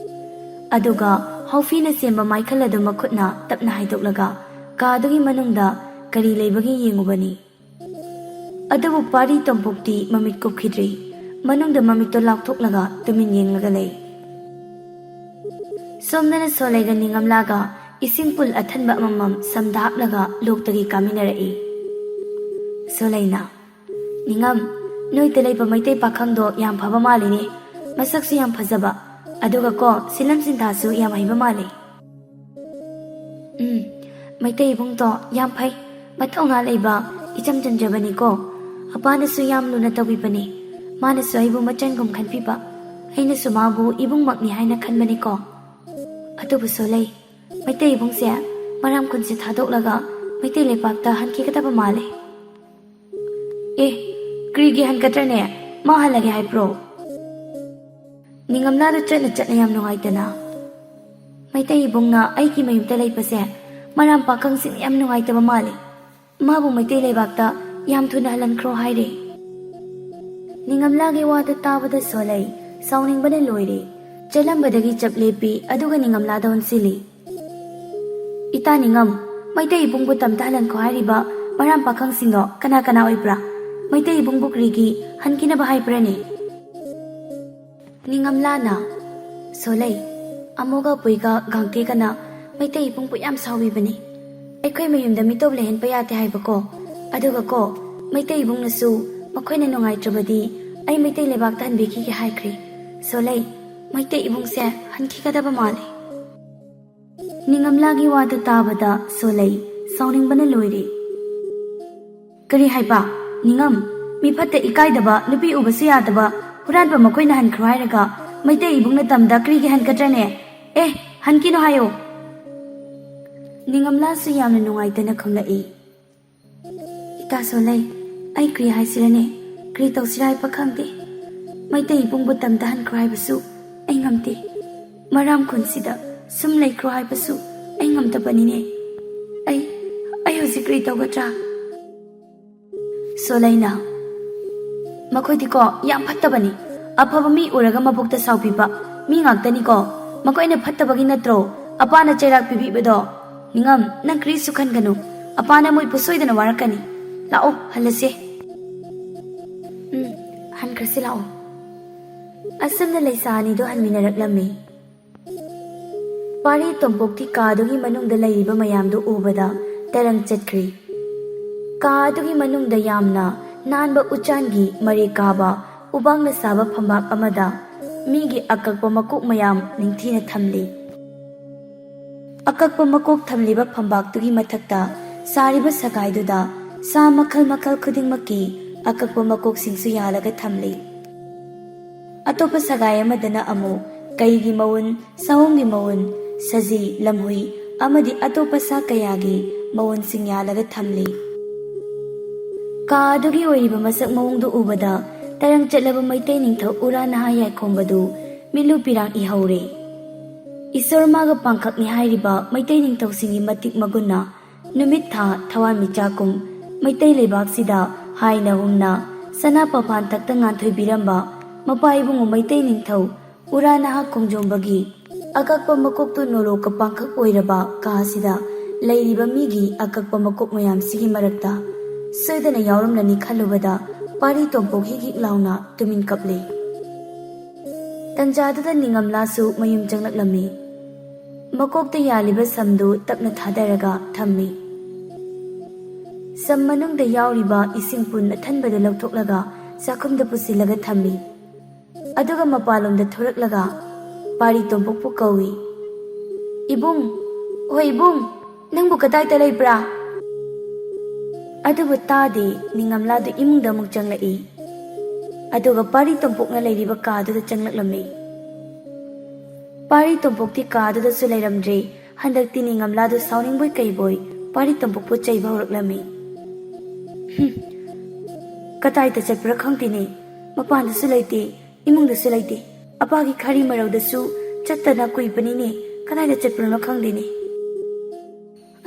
ꯑꯗꯨꯒ ꯍꯧꯐꯤꯅ ꯁꯦꯝꯕ ꯃꯥꯏꯈꯜ ꯑꯗꯨ ꯃꯈꯨꯠꯅ ꯇꯞꯅ ꯍꯥꯏꯗꯣꯛꯂꯒ ꯀꯥꯗꯨꯒꯤ ꯃꯅꯨꯡꯗ ꯀꯔꯤ ꯂꯩꯕꯒꯦ ꯌꯦꯡꯉꯨꯕꯅꯤ ꯑꯗꯨꯕꯨ ꯄꯥꯔꯤ ꯇꯣꯝꯄꯣꯛꯇꯤ ꯃꯃꯤꯠ ꯀꯨꯞꯈꯤꯗ꯭ꯔꯤ ꯃꯅꯨꯡꯗ ꯃꯃꯤꯠꯇꯣ ꯂꯥꯎꯊꯣꯛꯂꯒ ꯇꯨꯃꯤꯟ ꯌꯦꯡꯂꯒ ꯂꯩ ꯁꯣꯝꯗꯅ ꯁꯣꯂꯩꯒ ꯅꯤꯡꯉꯝꯂꯥꯒ ꯏꯁꯤꯡ ꯄꯨꯜ ꯑꯊꯟꯕ ꯑꯃꯃꯝ ꯁꯝꯗ ꯍꯥꯞꯂꯒ ꯂꯣꯛꯇꯒꯤ ꯀꯥꯃꯤꯟꯅꯔꯛꯏ ꯁꯣꯂꯩꯅ ꯅꯤꯡꯉꯝ ꯅꯣꯏꯗ ꯂꯩꯕ ꯃꯩꯇꯩ ꯄꯥꯈꯪꯗꯣ ꯌꯥꯝ ꯐꯕ ꯃꯥꯜꯂꯤꯅꯦ ꯃꯁꯛꯁꯨ ꯌꯥꯝ ꯐꯖꯕ ꯑꯗꯨꯒ ꯀꯣ ꯁꯤꯂꯝ ꯁꯤꯟꯊꯥꯁꯨ ꯌꯥꯝ ꯍꯩꯕ ꯃꯥꯜꯂꯤ ꯃꯩꯇꯩ ꯏꯕꯨꯡꯗꯣ ꯌꯥꯝ ꯐꯩ ꯃꯊꯧꯅꯥ ꯂꯩꯕ ꯏꯆꯝ ꯆꯝꯖꯕꯅꯤꯀꯣ ꯑꯄꯥꯅꯁꯨ ꯌꯥꯝ ꯂꯨꯅ ꯇꯧꯕꯤꯕꯅꯤ ꯃꯥꯅꯁꯨ ꯑꯩꯕꯨ ꯃꯆꯟꯒꯨꯝ ꯈꯟꯕꯤꯕ ꯑꯩꯅꯁꯨ ꯃꯥꯕꯨ ꯏꯕꯨꯡꯃꯛꯅꯤ ꯍꯥꯏꯅ ꯈꯟꯕꯅꯤꯀꯣ ꯑꯗꯨꯕꯨ ꯁꯣꯂꯩ ꯃꯩꯇꯩ ꯏꯕꯨꯡꯁꯦ ꯃꯔꯥꯝ ꯈꯨꯟꯁꯦ ꯊꯥꯗꯣꯛꯂꯒ ꯃꯩꯇꯩ ꯂꯩꯄꯥꯛꯇ ꯍꯟꯈꯤꯒꯗꯕ ꯃꯥꯜꯂꯦ ꯀꯔꯤꯒꯤ ꯍꯟꯒꯗ꯭ꯔꯅꯦ ꯃꯥ ꯍꯜꯂꯒꯦ ꯍꯥꯏꯕ꯭ꯔꯣ ꯅꯤꯡꯉꯝꯂꯥꯗꯨ ꯆꯠꯅ ꯌꯥꯝ ꯅꯨꯡꯉꯥꯏꯇꯅ ꯃꯩꯇꯩ ꯏꯕꯨꯡꯅ ꯑꯩꯒꯤ ꯃꯌꯨꯝꯗ ꯂꯩꯕꯁꯦ ꯃꯔꯥꯝ ꯄꯥꯈꯪꯁꯤꯡ ꯌꯥꯝ ꯅꯨꯡꯉꯥꯏꯇꯕ ꯃꯥꯜꯂꯤ ꯃꯥꯕꯨ ꯃꯩꯇꯩ ꯂꯩꯕꯥꯛꯇ ꯌꯥꯝ ꯊꯨꯅ ꯍꯜꯍꯟꯈ꯭ꯔꯣ ꯍꯥꯏꯔꯦ ꯅꯤꯡꯉꯝꯂꯥꯒꯤ ꯋꯥꯗꯨ ꯇꯥꯕꯗ ꯁꯣꯂꯩ ꯁꯥꯎꯅꯤꯡꯕꯅ ꯂꯣꯏꯔꯦ꯫ ꯆꯠꯂꯝꯕꯗꯒꯤ ꯆꯞ ꯂꯦꯞꯄꯤ ꯑꯗꯨꯒ ꯅꯤꯡꯉꯝꯂꯥꯗ ꯑꯣꯟꯁꯤꯜꯂꯤ꯫ ꯏꯇꯥ ꯅꯤꯡꯉꯝ, ꯃꯩꯇꯩ ꯏꯕꯨꯡꯕꯨ ꯇꯝꯊꯍꯜꯂꯟꯈꯣ ꯍꯥꯏꯔꯤꯕ ꯃꯔꯥꯝ ꯄꯥꯈꯪꯁꯤꯡꯗꯣ ꯀꯅꯥ ꯀꯅꯥ ꯑꯣꯏꯕ꯭ꯔꯥ? ꯃꯩꯇꯩ ꯏꯕꯨꯡꯕꯨ ꯀꯔꯤꯒꯤ ꯍꯟꯈꯤꯅꯕ ꯍꯥꯏꯕ꯭ꯔꯅꯦ? ꯅꯤꯡꯉꯝꯂꯥꯅ ꯁꯣꯂꯩ, ꯑꯃꯣꯒ ꯄꯨꯏꯒ ꯒꯥꯡꯇꯦꯒꯅ ꯃꯩꯇꯩ ꯏꯕꯨꯡꯕꯨ ꯌꯥꯝ ꯁꯥꯎꯕꯤꯕꯅꯤ꯫ ꯑꯩꯈꯣꯏ ꯃꯌꯨꯝꯗ ꯃꯤꯇꯣꯞ ꯂꯩꯍꯟꯕ ꯌꯥꯗꯦ ꯍꯥꯏꯕꯀꯣ꯫ ꯑꯗꯨꯒ ꯃꯩꯇꯩ ꯏꯕꯨꯡꯅꯁꯨ ꯃꯈꯣꯏꯅ ꯅꯨꯡꯉꯥꯏꯇ꯭ꯔꯕꯗꯤ ꯑꯩ ꯃꯩꯇꯩ ꯂꯩꯕꯥꯛꯇ ꯍꯟꯕꯤꯈꯤꯒꯦ ꯍꯥꯏꯈ꯭ꯔꯦ꯫ ꯁꯣꯂꯩ, ꯃꯩꯇꯩ ꯏꯕꯨꯡꯁꯦ ꯍꯟꯈꯤꯒꯗꯕ ꯃꯥꯜꯂꯦ꯫ ꯅꯤꯡꯉꯝꯂꯥꯒꯤ ꯋꯥꯗꯨ ꯇꯥꯕꯗ ꯁꯣꯂꯩ ꯁꯥꯎꯅꯤꯡꯕꯅ ꯂꯣꯏꯔꯦ꯫ ꯀꯔꯤ ꯍꯥꯏꯕ? ꯅꯤꯡꯉꯝ, ꯃꯤ ꯐꯠꯇ ꯏꯀꯥꯏꯗꯕ, ꯅꯨꯄꯤ ꯎꯕꯁꯨ ꯌꯥꯗꯕ ꯍꯨꯔꯥꯟꯕ ꯃꯈꯣꯏꯅ ꯍꯟꯈ꯭ꯔꯣ ꯍꯥꯏꯔꯒ ꯃꯩꯇꯩ ꯏꯕꯨꯡꯅ ꯇꯝꯗ ꯀꯔꯤꯒꯤ ꯍꯟꯒꯗ꯭ꯔꯅꯦ? ꯍꯟꯈꯤꯅꯣ ꯍꯥꯏꯌꯣ꯫ ꯅꯤꯡꯉꯝꯂꯥꯁꯨ ꯌꯥꯝꯅ ꯅꯨꯡꯉꯥꯏꯇꯅ ꯈꯨꯝꯂꯛꯏ꯫ ꯏꯇꯥ ꯁꯣꯂꯩ, ꯑꯩ ꯀꯔꯤ ꯍꯥꯏꯁꯤꯔꯅꯦ? ꯀꯔꯤ ꯇꯧꯁꯤꯔ ꯍꯥꯏꯕ ꯈꯪꯗꯦ꯫ ꯃꯩꯇꯩ ꯏꯕꯨꯡꯕꯨ ꯇꯝꯗ ꯍꯟꯈ꯭ꯔꯣ ꯍꯥꯏꯕꯁꯨ ꯑꯩ ꯉꯝꯗꯦ꯫ ꯃꯔꯥꯝ ꯈꯨꯟꯁꯤꯗ ꯁꯨꯝ ꯂꯩꯈ꯭ꯔꯣ ꯍꯥꯏꯕꯁꯨ ꯑꯩ ꯉꯝꯗꯕꯅꯤꯅꯦ꯫ ꯑꯩ ꯍꯧꯖꯤꯛ ꯀꯔꯤ ꯇꯧꯒꯗ꯭ꯔꯥ? ꯁꯣꯂꯩꯅ ꯃꯈꯣꯏꯗꯤꯀꯣ ꯌꯥꯝ ꯐꯠꯇꯕꯅꯤ꯫ ꯑꯐꯕ ꯃꯤ ꯎꯔꯒ ꯃꯕꯨꯛꯇ ꯁꯥꯎꯕꯤꯕ ꯃꯤ ꯉꯥꯛꯇꯅꯤꯀꯣ꯫ ꯃꯈꯣꯏꯅ ꯐꯠꯇꯕꯒꯤ ꯅꯠꯇ꯭ꯔꯣ ꯑꯄꯥꯅ ꯆꯩꯔꯥꯛ ꯄꯤꯕꯤꯕꯗꯣ? ꯅꯤꯡꯉꯝ, ꯅꯪ ꯀꯔꯤꯁꯨ ꯈꯟꯒꯅꯨ꯫ ꯑꯄꯥꯅ ꯃꯣꯏꯕꯨ ꯁꯣꯏꯗꯅ ꯋꯥꯔꯛꯀꯅꯤ꯫ ꯂꯥꯛꯑꯣ ꯍꯜꯂꯁꯦ꯫ ꯍꯟꯈ꯭ꯔꯁꯤ ꯂꯥꯛꯑꯣ꯫ ꯑꯁꯨꯝꯅ ꯂꯩꯁꯥ ꯑꯅꯤꯗꯣ ꯍꯟꯃꯤꯟꯅꯔꯛꯂꯝꯃꯤ꯫ ꯄꯥꯔꯤ ꯇꯣꯝꯄꯣꯛꯇꯤ ꯀꯥꯗꯨꯒꯤ ꯃꯅꯨꯡꯗ ꯂꯩꯔꯤꯕ ꯃꯌꯥꯝꯗꯨ ꯎꯕꯗ ꯇꯔꯪ ꯆꯠꯈ꯭ꯔꯤ꯫ ꯀꯥ ꯑꯗꯨꯒꯤ ꯃꯅꯨꯡꯗ ꯌꯥꯝꯅ ꯅꯥꯟꯕ ꯎꯆꯥꯟꯒꯤ ꯃꯔꯦ ꯀꯥꯕ ꯎꯕꯥꯡꯅ ꯁꯥꯕ ꯐꯝꯕꯥꯛ ꯑꯃꯗ ꯃꯤꯒꯤ ꯑꯀꯛꯄ ꯃꯀꯣꯛ ꯃꯌꯥꯝ ꯅꯤꯡꯊꯤꯅ ꯊꯝꯂꯤ꯫ ꯑꯀꯛꯄ ꯃꯀꯣꯛ ꯊꯝꯂꯤꯕ ꯐꯝꯕꯥꯛꯇꯨꯒꯤ ꯃꯊꯛꯇ ꯁꯥꯔꯤꯕ ꯁꯒꯥꯏꯗꯨꯗ ꯁꯥ ꯃꯈꯜ ꯃꯈꯜ ꯈꯨꯗꯤꯡꯃꯛꯀꯤ ꯑꯀꯛꯄ ꯃꯀꯣꯛꯁꯤꯡꯁꯨ ꯌꯥꯜꯂꯒ ꯊꯝꯂꯤ꯫ ꯑꯇꯣꯞꯄ ꯁꯒꯥꯏ ꯑꯃꯗꯅ ꯑꯃꯨꯛ ꯀꯩꯒꯤ ꯃꯋꯨꯟ, ꯁꯑꯣꯝꯒꯤ ꯃꯋꯨꯟ, ꯁꯖꯤ, ꯂꯝꯍꯨꯏ ꯑꯃꯗꯤ ꯑꯇꯣꯞꯄ ꯁꯥ ꯀꯌꯥꯒꯤ ꯃꯋꯨꯟꯁꯤꯡ ꯌꯥꯜꯂꯒ ꯊꯝꯂꯤ꯫ ꯀꯥ ꯑꯗꯨꯒꯤ ꯑꯣꯏꯔꯤꯕ ꯃꯁꯛ ꯃꯑꯣꯡꯗꯨ ꯎꯕꯗ ꯇꯔꯪ ꯆꯠꯂꯕ ꯃꯩꯇꯩ ꯅꯤꯡꯊꯧ ꯎꯔꯥ ꯅꯍꯥ ꯌꯥꯏꯈꯣꯝꯕꯗꯨ ꯃꯤꯠꯂꯨ ꯄꯤꯔꯥꯡ ꯏꯍꯧꯔꯦ꯫ ꯏꯁꯣꯔꯃꯥꯒ ꯄꯥꯡꯈꯛꯅꯤ ꯍꯥꯏꯔꯤꯕ ꯃꯩꯇꯩ ꯅꯤꯡꯊꯧꯁꯤꯡꯒꯤ ꯃꯇꯤꯛ ꯃꯒꯨꯟꯅ ꯅꯨꯃꯤꯠ ꯊꯥ ꯊꯋꯥꯟꯃꯤꯆꯥꯛꯀꯨꯝ ꯃꯩꯇꯩ ꯂꯩꯕꯥꯛꯁꯤꯗ ꯍꯥꯏꯅ ꯍꯨꯝꯅ ꯁꯅꯥ ꯄꯥꯐꯥꯟ ꯊꯛꯇ ꯉꯥꯟꯊꯣꯏꯕꯤꯔꯝꯕ ꯃꯄꯥ ꯏꯕꯨꯡꯉꯣ ꯃꯩꯇꯩ ꯅꯤꯡꯊꯧ ꯎꯔꯥ ꯅꯍꯥ ꯈꯣꯡꯖꯣꯝꯕꯒꯤ ꯑꯀꯛꯄ ꯃꯀꯣꯛꯇꯨ ꯅꯣꯔꯣꯛꯀ ꯄꯥꯡꯈꯛ ꯑꯣꯏꯔꯕ ꯀꯥꯁꯤꯗ ꯂꯩꯔꯤꯕ ꯃꯤꯒꯤ ꯑꯀꯛꯄ ꯃꯀꯣꯛ ꯃꯌꯥꯝꯁꯤꯒꯤ ꯃꯔꯛꯇ ꯁꯣꯏꯗꯅ ꯌꯥꯎꯔꯝꯂꯅꯤ ꯈꯜꯂꯨꯕꯗ ꯄꯥꯔꯤ ꯇꯣꯝꯄꯣꯛ ꯍꯤꯛ ꯍꯤꯛ ꯂꯥꯎꯅ ꯇꯨꯃꯤꯟ ꯀꯞꯂꯦ꯫ ꯇꯟꯖꯥꯗꯨꯗ ꯅꯤꯡꯉꯝꯂꯥꯁꯨ ꯃꯌꯨꯝ ꯆꯪꯂꯛꯂꯝꯃꯤ꯫ ꯃꯀꯣꯛꯇ ꯌꯥꯜꯂꯤꯕ ꯁꯝꯗꯨ ꯇꯞꯅ ꯊꯥꯗꯔꯒ ꯊꯝꯃꯤ꯫ ꯁꯝ ꯃꯅꯨꯡꯗ ꯌꯥꯎꯔꯤꯕ ꯏꯁꯤꯡ ꯄꯨꯟ ꯑꯊꯟꯕꯗꯨ ꯂꯧꯊꯣꯛꯂꯒ ꯆꯥꯛꯈꯨꯝꯗ ꯄꯨꯁꯤꯜꯂꯒ ꯊꯝꯃꯤ꯫ ꯑꯗꯨꯒ ꯃꯄꯥꯟꯂꯣꯝꯗ ꯊꯣꯔꯛꯂꯒ ꯄꯥꯔꯤ ꯇꯣꯝꯄꯣꯛꯄꯨ ꯀꯧꯏ꯫ ꯏꯕꯨꯡ, ꯍꯣꯏ ꯏꯕꯨꯡ, ꯅꯪꯕꯨ ꯀꯗꯥꯏꯗ ꯂꯩꯕ꯭ꯔꯥ? ꯑꯗꯨꯕꯨ ꯇꯥꯗꯦ ꯅꯤꯡꯉꯝꯂꯥꯗꯨ ꯏꯃꯨꯡꯗ ꯑꯃꯨꯛ ꯆꯪꯂꯛꯏ꯫ ꯑꯗꯨꯒ ꯄꯥꯔꯤ ꯇꯣꯝꯄꯣꯛꯅ ꯂꯩꯔꯤꯕ ꯀꯥꯗꯨꯗ ꯆꯪꯂꯛꯂꯝꯃꯤ꯫ ꯄꯥꯔꯤ ꯇꯣꯝꯄꯣꯛꯇꯤ ꯀꯥꯗꯨꯗꯁꯨ ꯂꯩꯔꯝꯗ꯭ꯔꯦ꯫ ꯍꯟꯗꯛꯇꯤ ꯅꯤꯡꯉꯝꯂꯥꯗꯨ ꯁꯥꯎꯅꯤꯡꯕꯣꯏ ꯀꯩꯕꯣꯏ ꯄꯥꯔꯤ ꯇꯣꯝꯄꯣꯛꯄꯨ ꯆꯩꯕ ꯍꯧꯔꯛꯂꯝꯃꯤ꯫ ꯀꯗꯥꯏꯗ ꯆꯠꯄ꯭ꯔꯥ ꯈꯪꯗꯦꯅꯦ, ꯃꯄꯥꯟꯗꯁꯨ ꯂꯩꯇꯦ, ꯏꯃꯨꯡꯗꯁꯨ ꯂꯩꯇꯦ, ꯑꯄꯥꯒꯤ ꯈꯥꯔꯤ ꯃꯔꯧꯗꯁꯨ ꯆꯠꯇꯅ ꯀꯨꯏꯕꯅꯤꯅꯦ, ꯀꯗꯥꯏꯗ ꯆꯠꯄ꯭ꯔꯅꯣ ꯈꯪꯗꯦꯅꯦ꯫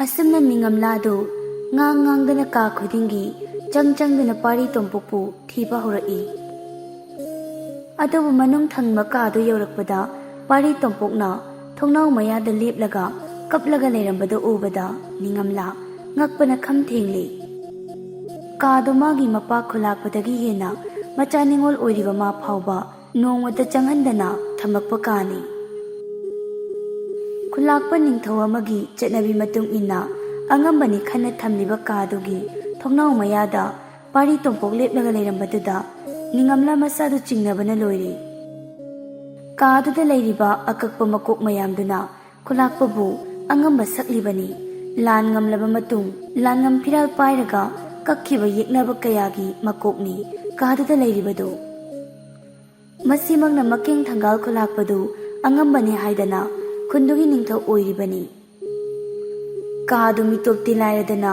ꯑꯁꯨꯝꯅ ꯅꯤꯡꯉꯝꯂꯥꯗꯨ ꯉꯥꯡꯗꯅ ꯀꯥ ꯈꯨꯗꯤꯡꯒꯤ ꯆꯪꯗꯨꯅ ꯄꯥꯔꯤ ꯇꯣꯝꯄꯣꯛꯄꯨ ꯊꯤꯕ ꯍꯧꯔꯛꯏ꯫ ꯑꯗꯨꯕꯨ ꯃꯅꯨꯡ ꯊꯪꯕ ꯀꯥꯗꯨ ꯌꯧꯔꯛꯄꯗ ꯄꯥꯔꯤ ꯇꯣꯝꯄꯣꯛꯅ ꯊꯣꯡꯅꯥꯎ ꯃꯌꯥꯗ ꯂꯦꯞꯂꯒ ꯀꯞꯂꯒ ꯂꯩꯔꯝꯕꯗꯨ ꯎꯕꯗ ꯅꯤꯡꯉꯝꯂꯥ ꯉꯛꯄꯅ ꯈꯝ ꯊꯦꯡꯂꯦ꯫ ꯀꯥꯗꯨ ꯃꯥꯒꯤ ꯃꯄꯥ ꯈꯨꯜꯂꯥꯛꯄꯗꯒꯤ ꯍꯦꯟꯅ ꯃꯆꯥ ꯅꯤꯡꯉꯣꯜ ꯑꯣꯏꯔꯤꯕ ꯃꯥ ꯐꯥꯎꯕ ꯅꯣꯡꯃꯇ ꯆꯪꯍꯟꯗꯅ ꯊꯝꯃꯛꯄ ꯀꯥꯅꯤ꯫ ꯈꯨꯜꯂꯥꯛꯄ ꯅꯤꯡꯊꯧ ꯑꯃꯒꯤ ꯆꯠꯅꯕꯤ ꯃꯇꯨꯡ ꯏꯟꯅ ꯑꯉꯝꯕꯅꯤ ꯈꯟꯅ ꯊꯝꯂꯤꯕ ꯀꯥꯗꯨꯒꯤ ꯊꯣꯡꯅꯥꯎ ꯃꯌꯥꯗ ꯄꯥꯔꯤ ꯇꯣꯝꯄꯣꯛ ꯂꯦꯞꯂꯒ ꯂꯩꯔꯝꯕꯗꯨꯗ ꯅꯤꯡꯉꯝꯂꯥ ꯃꯁꯥꯗꯨ ꯆꯤꯡꯅꯕꯅ ꯂꯣꯏꯔꯦ꯫ ꯀꯥꯗꯨꯗ ꯂꯩꯔꯤꯕ ꯑꯀꯛꯄ ꯃꯀꯣꯛ ꯃꯌꯥꯝꯗꯨꯅ ꯈꯨꯜꯂꯥꯛꯄꯕꯨ ꯑꯉꯝꯕ ꯁꯛꯂꯤꯕꯅꯤ꯫ ꯂꯥꯟ ꯉꯝꯂꯕ ꯃꯇꯨꯡ ꯂꯥꯟꯉꯝ ꯐꯤꯔꯥꯜ ꯄꯥꯏꯔꯒ ꯀꯛꯈꯤꯕ ꯌꯦꯛꯅꯕ ꯀꯌꯥꯒꯤ ꯃꯀꯣꯛꯅꯤ ꯀꯥꯗꯨꯗ ꯂꯩꯔꯤꯕꯗꯨ꯫ ꯃꯁꯤꯃꯛꯅ ꯃꯀꯦꯡ ꯊꯪꯒꯥꯜ ꯈꯨꯜꯂꯥꯛꯄꯗꯨ ꯑꯉꯝꯕꯅꯤ ꯍꯥꯏꯗꯅ ꯈꯨꯟꯗꯨꯒꯤ ꯅꯤꯡꯊꯧ ꯑꯣꯏꯔꯤꯕꯅꯤ꯫ ꯀꯥꯗꯨ ꯃꯤꯇꯣꯞꯇꯤ ꯂꯥꯏꯔꯗꯅ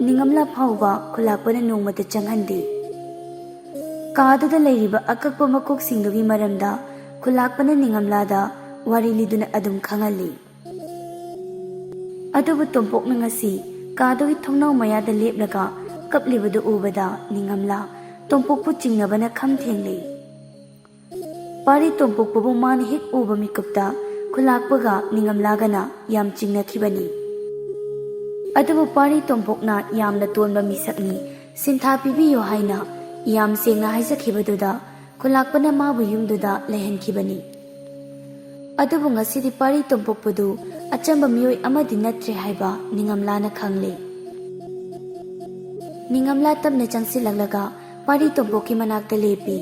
ꯅꯤꯡꯉꯝꯂꯥ ꯐꯥꯎꯕ ꯈꯨꯜꯂꯥꯛꯄꯅ ꯅꯣꯡꯃꯇ ꯆꯪꯍꯟꯗꯦ꯫ ꯀꯥꯗꯨꯗ ꯂꯩꯔꯤꯕ ꯑꯀꯛꯄ ꯃꯀꯣꯛꯁꯤꯡꯗꯨꯒꯤ ꯃꯔꯝꯗ ꯈꯨꯜꯂꯥꯛꯄꯅ ꯅꯤꯡꯉꯝꯂꯥꯗ ꯋꯥꯔꯤ ꯂꯤꯗꯨꯅ ꯑꯗꯨꯝ ꯈꯪꯍꯜꯂꯤ꯫ ꯑꯗꯨꯕꯨ ꯇꯣꯝꯄꯣꯛꯅ ꯉꯁꯤ ꯀꯥꯗꯨꯒꯤ ꯊꯣꯡꯅꯥꯎ ꯃꯌꯥꯗ ꯂꯦꯞꯂꯒ ꯀꯞꯂꯤꯕꯗꯨ ꯎꯕꯗ ꯅꯤꯡꯉꯝꯂꯥ ꯇꯣꯝꯄꯣꯛꯄꯨ ꯆꯤꯡꯅꯕꯅ ꯈꯝ ꯊꯦꯡꯂꯦ꯫ ꯄꯥꯔꯤ ꯇꯣꯝꯄꯣꯛꯄꯕꯨ ꯃꯥꯅ ꯍꯦꯛ ꯎꯕ ꯃꯤꯀꯨꯞꯇ ꯈꯨꯂꯥꯛꯄꯒ ꯅꯤꯡꯉꯝꯂꯥꯒꯅ ꯌꯥꯝ ꯆꯤꯡꯅꯈꯤꯕꯅꯤ꯫ ꯑꯗꯨꯕꯨ ꯄꯥꯔꯤ ꯇꯣꯝꯄꯣꯛꯅ ꯌꯥꯝꯅ ꯇꯣꯟꯕ ꯃꯤꯁꯛꯅꯤ, ꯁꯤꯟꯊꯥ ꯄꯤꯕꯤꯌꯨ ꯍꯥꯏꯅ ꯌꯥꯝ ꯁꯦꯡꯅ ꯍꯥꯏꯖꯈꯤꯕꯗꯨꯗ ꯈꯨꯂꯥꯛꯄꯅ ꯃꯥꯕꯨ ꯌꯨꯝꯗꯨꯗ ꯂꯩꯍꯟꯈꯤꯕꯅꯤ꯫ ꯑꯗꯨꯕꯨ ꯉꯁꯤꯗꯤ ꯄꯥꯔꯤ ꯇꯣꯝꯄꯣꯛꯄꯗꯨ ꯑꯆꯝꯕ ꯃꯤꯑꯣꯏ ꯑꯃꯗꯤ ꯅꯠꯇ꯭ꯔꯦ ꯍꯥꯏꯕ ꯅꯤꯡꯉꯝꯂꯥꯅ ꯈꯪꯂꯦ꯫ ꯅꯤꯡꯉꯝꯂꯥ ꯇꯞꯅ ꯆꯪꯁꯤꯜꯂꯛꯂꯒ ꯄꯥꯔꯤ ꯇꯣꯝꯄꯣꯛꯀꯤ ꯃꯅꯥꯛꯇ ꯂꯦꯞꯄꯤ꯫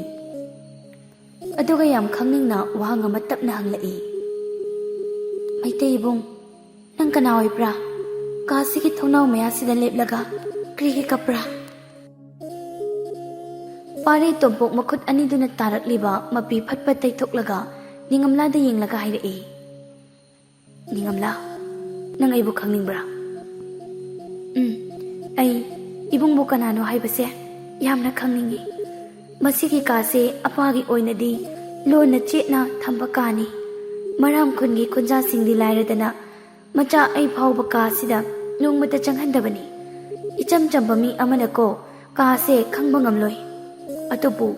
ꯑꯗꯨꯒ ꯌꯥꯝ ꯈꯪꯅꯤꯡꯅ ꯋꯥꯍꯪ ꯑꯃ ꯇꯞꯅ ꯍꯪꯂꯛꯏ꯫ ꯃꯩꯇꯩ ꯏꯕꯨꯡ, ꯅꯪ ꯀꯅꯥ ꯑꯣꯏꯕ꯭ꯔꯥ? ꯀꯥꯁꯤꯒꯤ ꯊꯣꯡꯅꯥꯎ ꯃꯌꯥꯁꯤꯗ ꯂꯦꯞꯂꯒ ꯀꯔꯤꯒꯤ ꯀꯞꯄ꯭ꯔꯥ? ꯄꯥꯔꯤ ꯇꯣꯝꯄꯣꯛ ꯃꯈꯨꯠ ꯑꯅꯤꯗꯨꯅ ꯇꯥꯔꯛꯂꯤꯕ ꯃꯄꯤ ꯐꯠ ꯇꯩꯊꯣꯛꯂꯒ ꯅꯤꯡꯉꯝꯂꯥꯗ ꯌꯦꯡꯂꯒ ꯍꯥꯏꯔꯛꯏ꯫ ꯅꯤꯡꯉꯝꯂꯥ, ꯅꯪ ꯑꯩꯕꯨ ꯈꯪꯅꯤꯡꯕ꯭ꯔꯥ? ꯑꯩ ꯏꯕꯨꯡꯕꯨ ꯀꯅꯥꯅꯣ ꯍꯥꯏꯕꯁꯦ ꯌꯥꯝꯅ ꯈꯪꯅꯤꯡꯏ꯫ ꯃꯁꯤꯒꯤ ꯀꯥꯁꯦ ꯑꯄꯥꯒꯤ ꯑꯣꯏꯅꯗꯤ ꯂꯣꯟꯅ ꯆꯦꯠꯅ ꯊꯝꯕ ꯀꯥꯅꯤ꯫ ꯃꯔꯥꯝ ꯈꯨꯟꯒꯤ ꯈꯨꯟꯖꯥꯁꯤꯡꯗꯤ ꯂꯥꯏꯔꯗꯅ ꯃꯆꯥ ꯑꯩ ꯐꯥꯎꯕ ꯀꯥꯁꯤꯗ ꯅꯣꯡꯃꯇ ꯆꯪꯍꯟꯗꯕꯅꯤ꯫ ꯏꯆꯝ ꯆꯝꯕ ꯃꯤ ꯑꯃꯅꯀꯣ ꯀꯥꯁꯦ ꯈꯪꯕ ꯉꯝꯂꯣꯏ꯫ ꯑꯗꯨꯕꯨ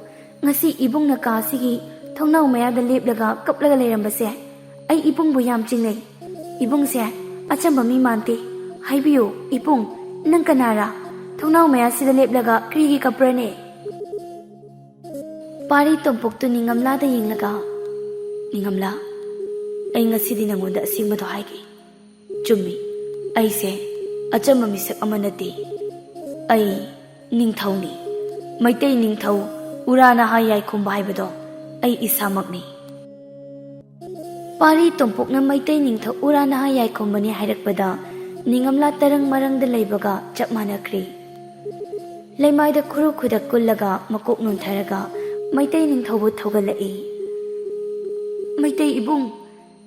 ꯉꯁꯤ ꯏꯕꯨꯡꯅ ꯀꯥꯁꯤꯒꯤ ꯊꯣꯡꯅꯥꯎ ꯃꯌꯥꯗ ꯂꯦꯞꯂꯒ ꯀꯞꯂꯒ ꯂꯩꯔꯝꯕꯁꯦ ꯑꯩ ꯏꯕꯨꯡꯕꯨ ꯌꯥꯝ ꯆꯤꯡꯅꯩ꯫ ꯏꯕꯨꯡꯁꯦ ꯑꯆꯝꯕ ꯃꯤ ꯃꯥꯟꯗꯦ꯫ ꯍꯥꯏꯕꯤꯌꯨ ꯏꯕꯨꯡ, ꯅꯪ ꯀꯅꯥꯔꯥ? ꯊꯣꯡꯅꯥꯎ ꯃꯌꯥꯁꯤꯗ ꯂꯦꯞꯂꯒ ꯀꯔꯤꯒꯤ ꯀꯞꯄ꯭ꯔꯅꯦ? ꯄꯥꯔꯤ ꯇꯣꯝꯄꯣꯛꯇꯨ ꯅꯤꯡꯉꯝꯂꯥꯗ ꯌꯦꯡꯂꯒ, ꯅꯤꯡꯉꯝꯂꯥ, ꯑꯩ ꯉꯁꯤꯗꯤ ꯅꯉꯣꯟꯗ ꯑꯁꯦꯡꯕꯗꯣ ꯍꯥꯏꯒꯦ꯫ ꯆꯨꯝꯃꯤ, ꯑꯩꯁꯦ ꯑꯆꯝꯕ ꯃꯤꯁꯛ ꯑꯃ ꯅꯠꯇꯦ꯫ ꯑꯩ ꯅꯤꯡꯊꯧꯅꯤ꯫ ꯃꯩꯇꯩ ꯅꯤꯡꯊꯧ ꯎꯔꯥ ꯅꯍꯥ ꯌꯥꯏꯈꯣꯝꯕ ꯍꯥꯏꯕꯗꯣ ꯑꯩ ꯏꯁꯥꯃꯛꯅꯤ꯫ ꯄꯥꯔꯤ ꯇꯣꯝꯄꯣꯛꯅ ꯃꯩꯇꯩ ꯅꯤꯡꯊꯧ ꯎꯔꯥ ꯅꯍꯥ ꯌꯥꯏꯈꯣꯝꯕꯅꯤ ꯍꯥꯏꯔꯛꯄꯗ ꯅꯤꯡꯉꯝꯂꯥ ꯇꯔꯪ ꯃꯔꯪꯗ ꯂꯩꯕꯒ ꯆꯞ ꯃꯥꯟꯅꯈ꯭ꯔꯦ꯫ ꯂꯩꯃꯥꯏꯗ ꯈꯨꯔꯨ ꯈꯨꯗꯛ ꯀꯨꯜꯂꯒ ꯃꯀꯣꯛ ꯅꯣꯟꯊꯔꯒ ꯃꯩꯇꯩ ꯅꯤꯡꯊꯧꯕꯨ ꯊꯧꯒꯠꯂꯛꯏ꯫ ꯃꯩꯇꯩ ꯏꯕꯨꯡ,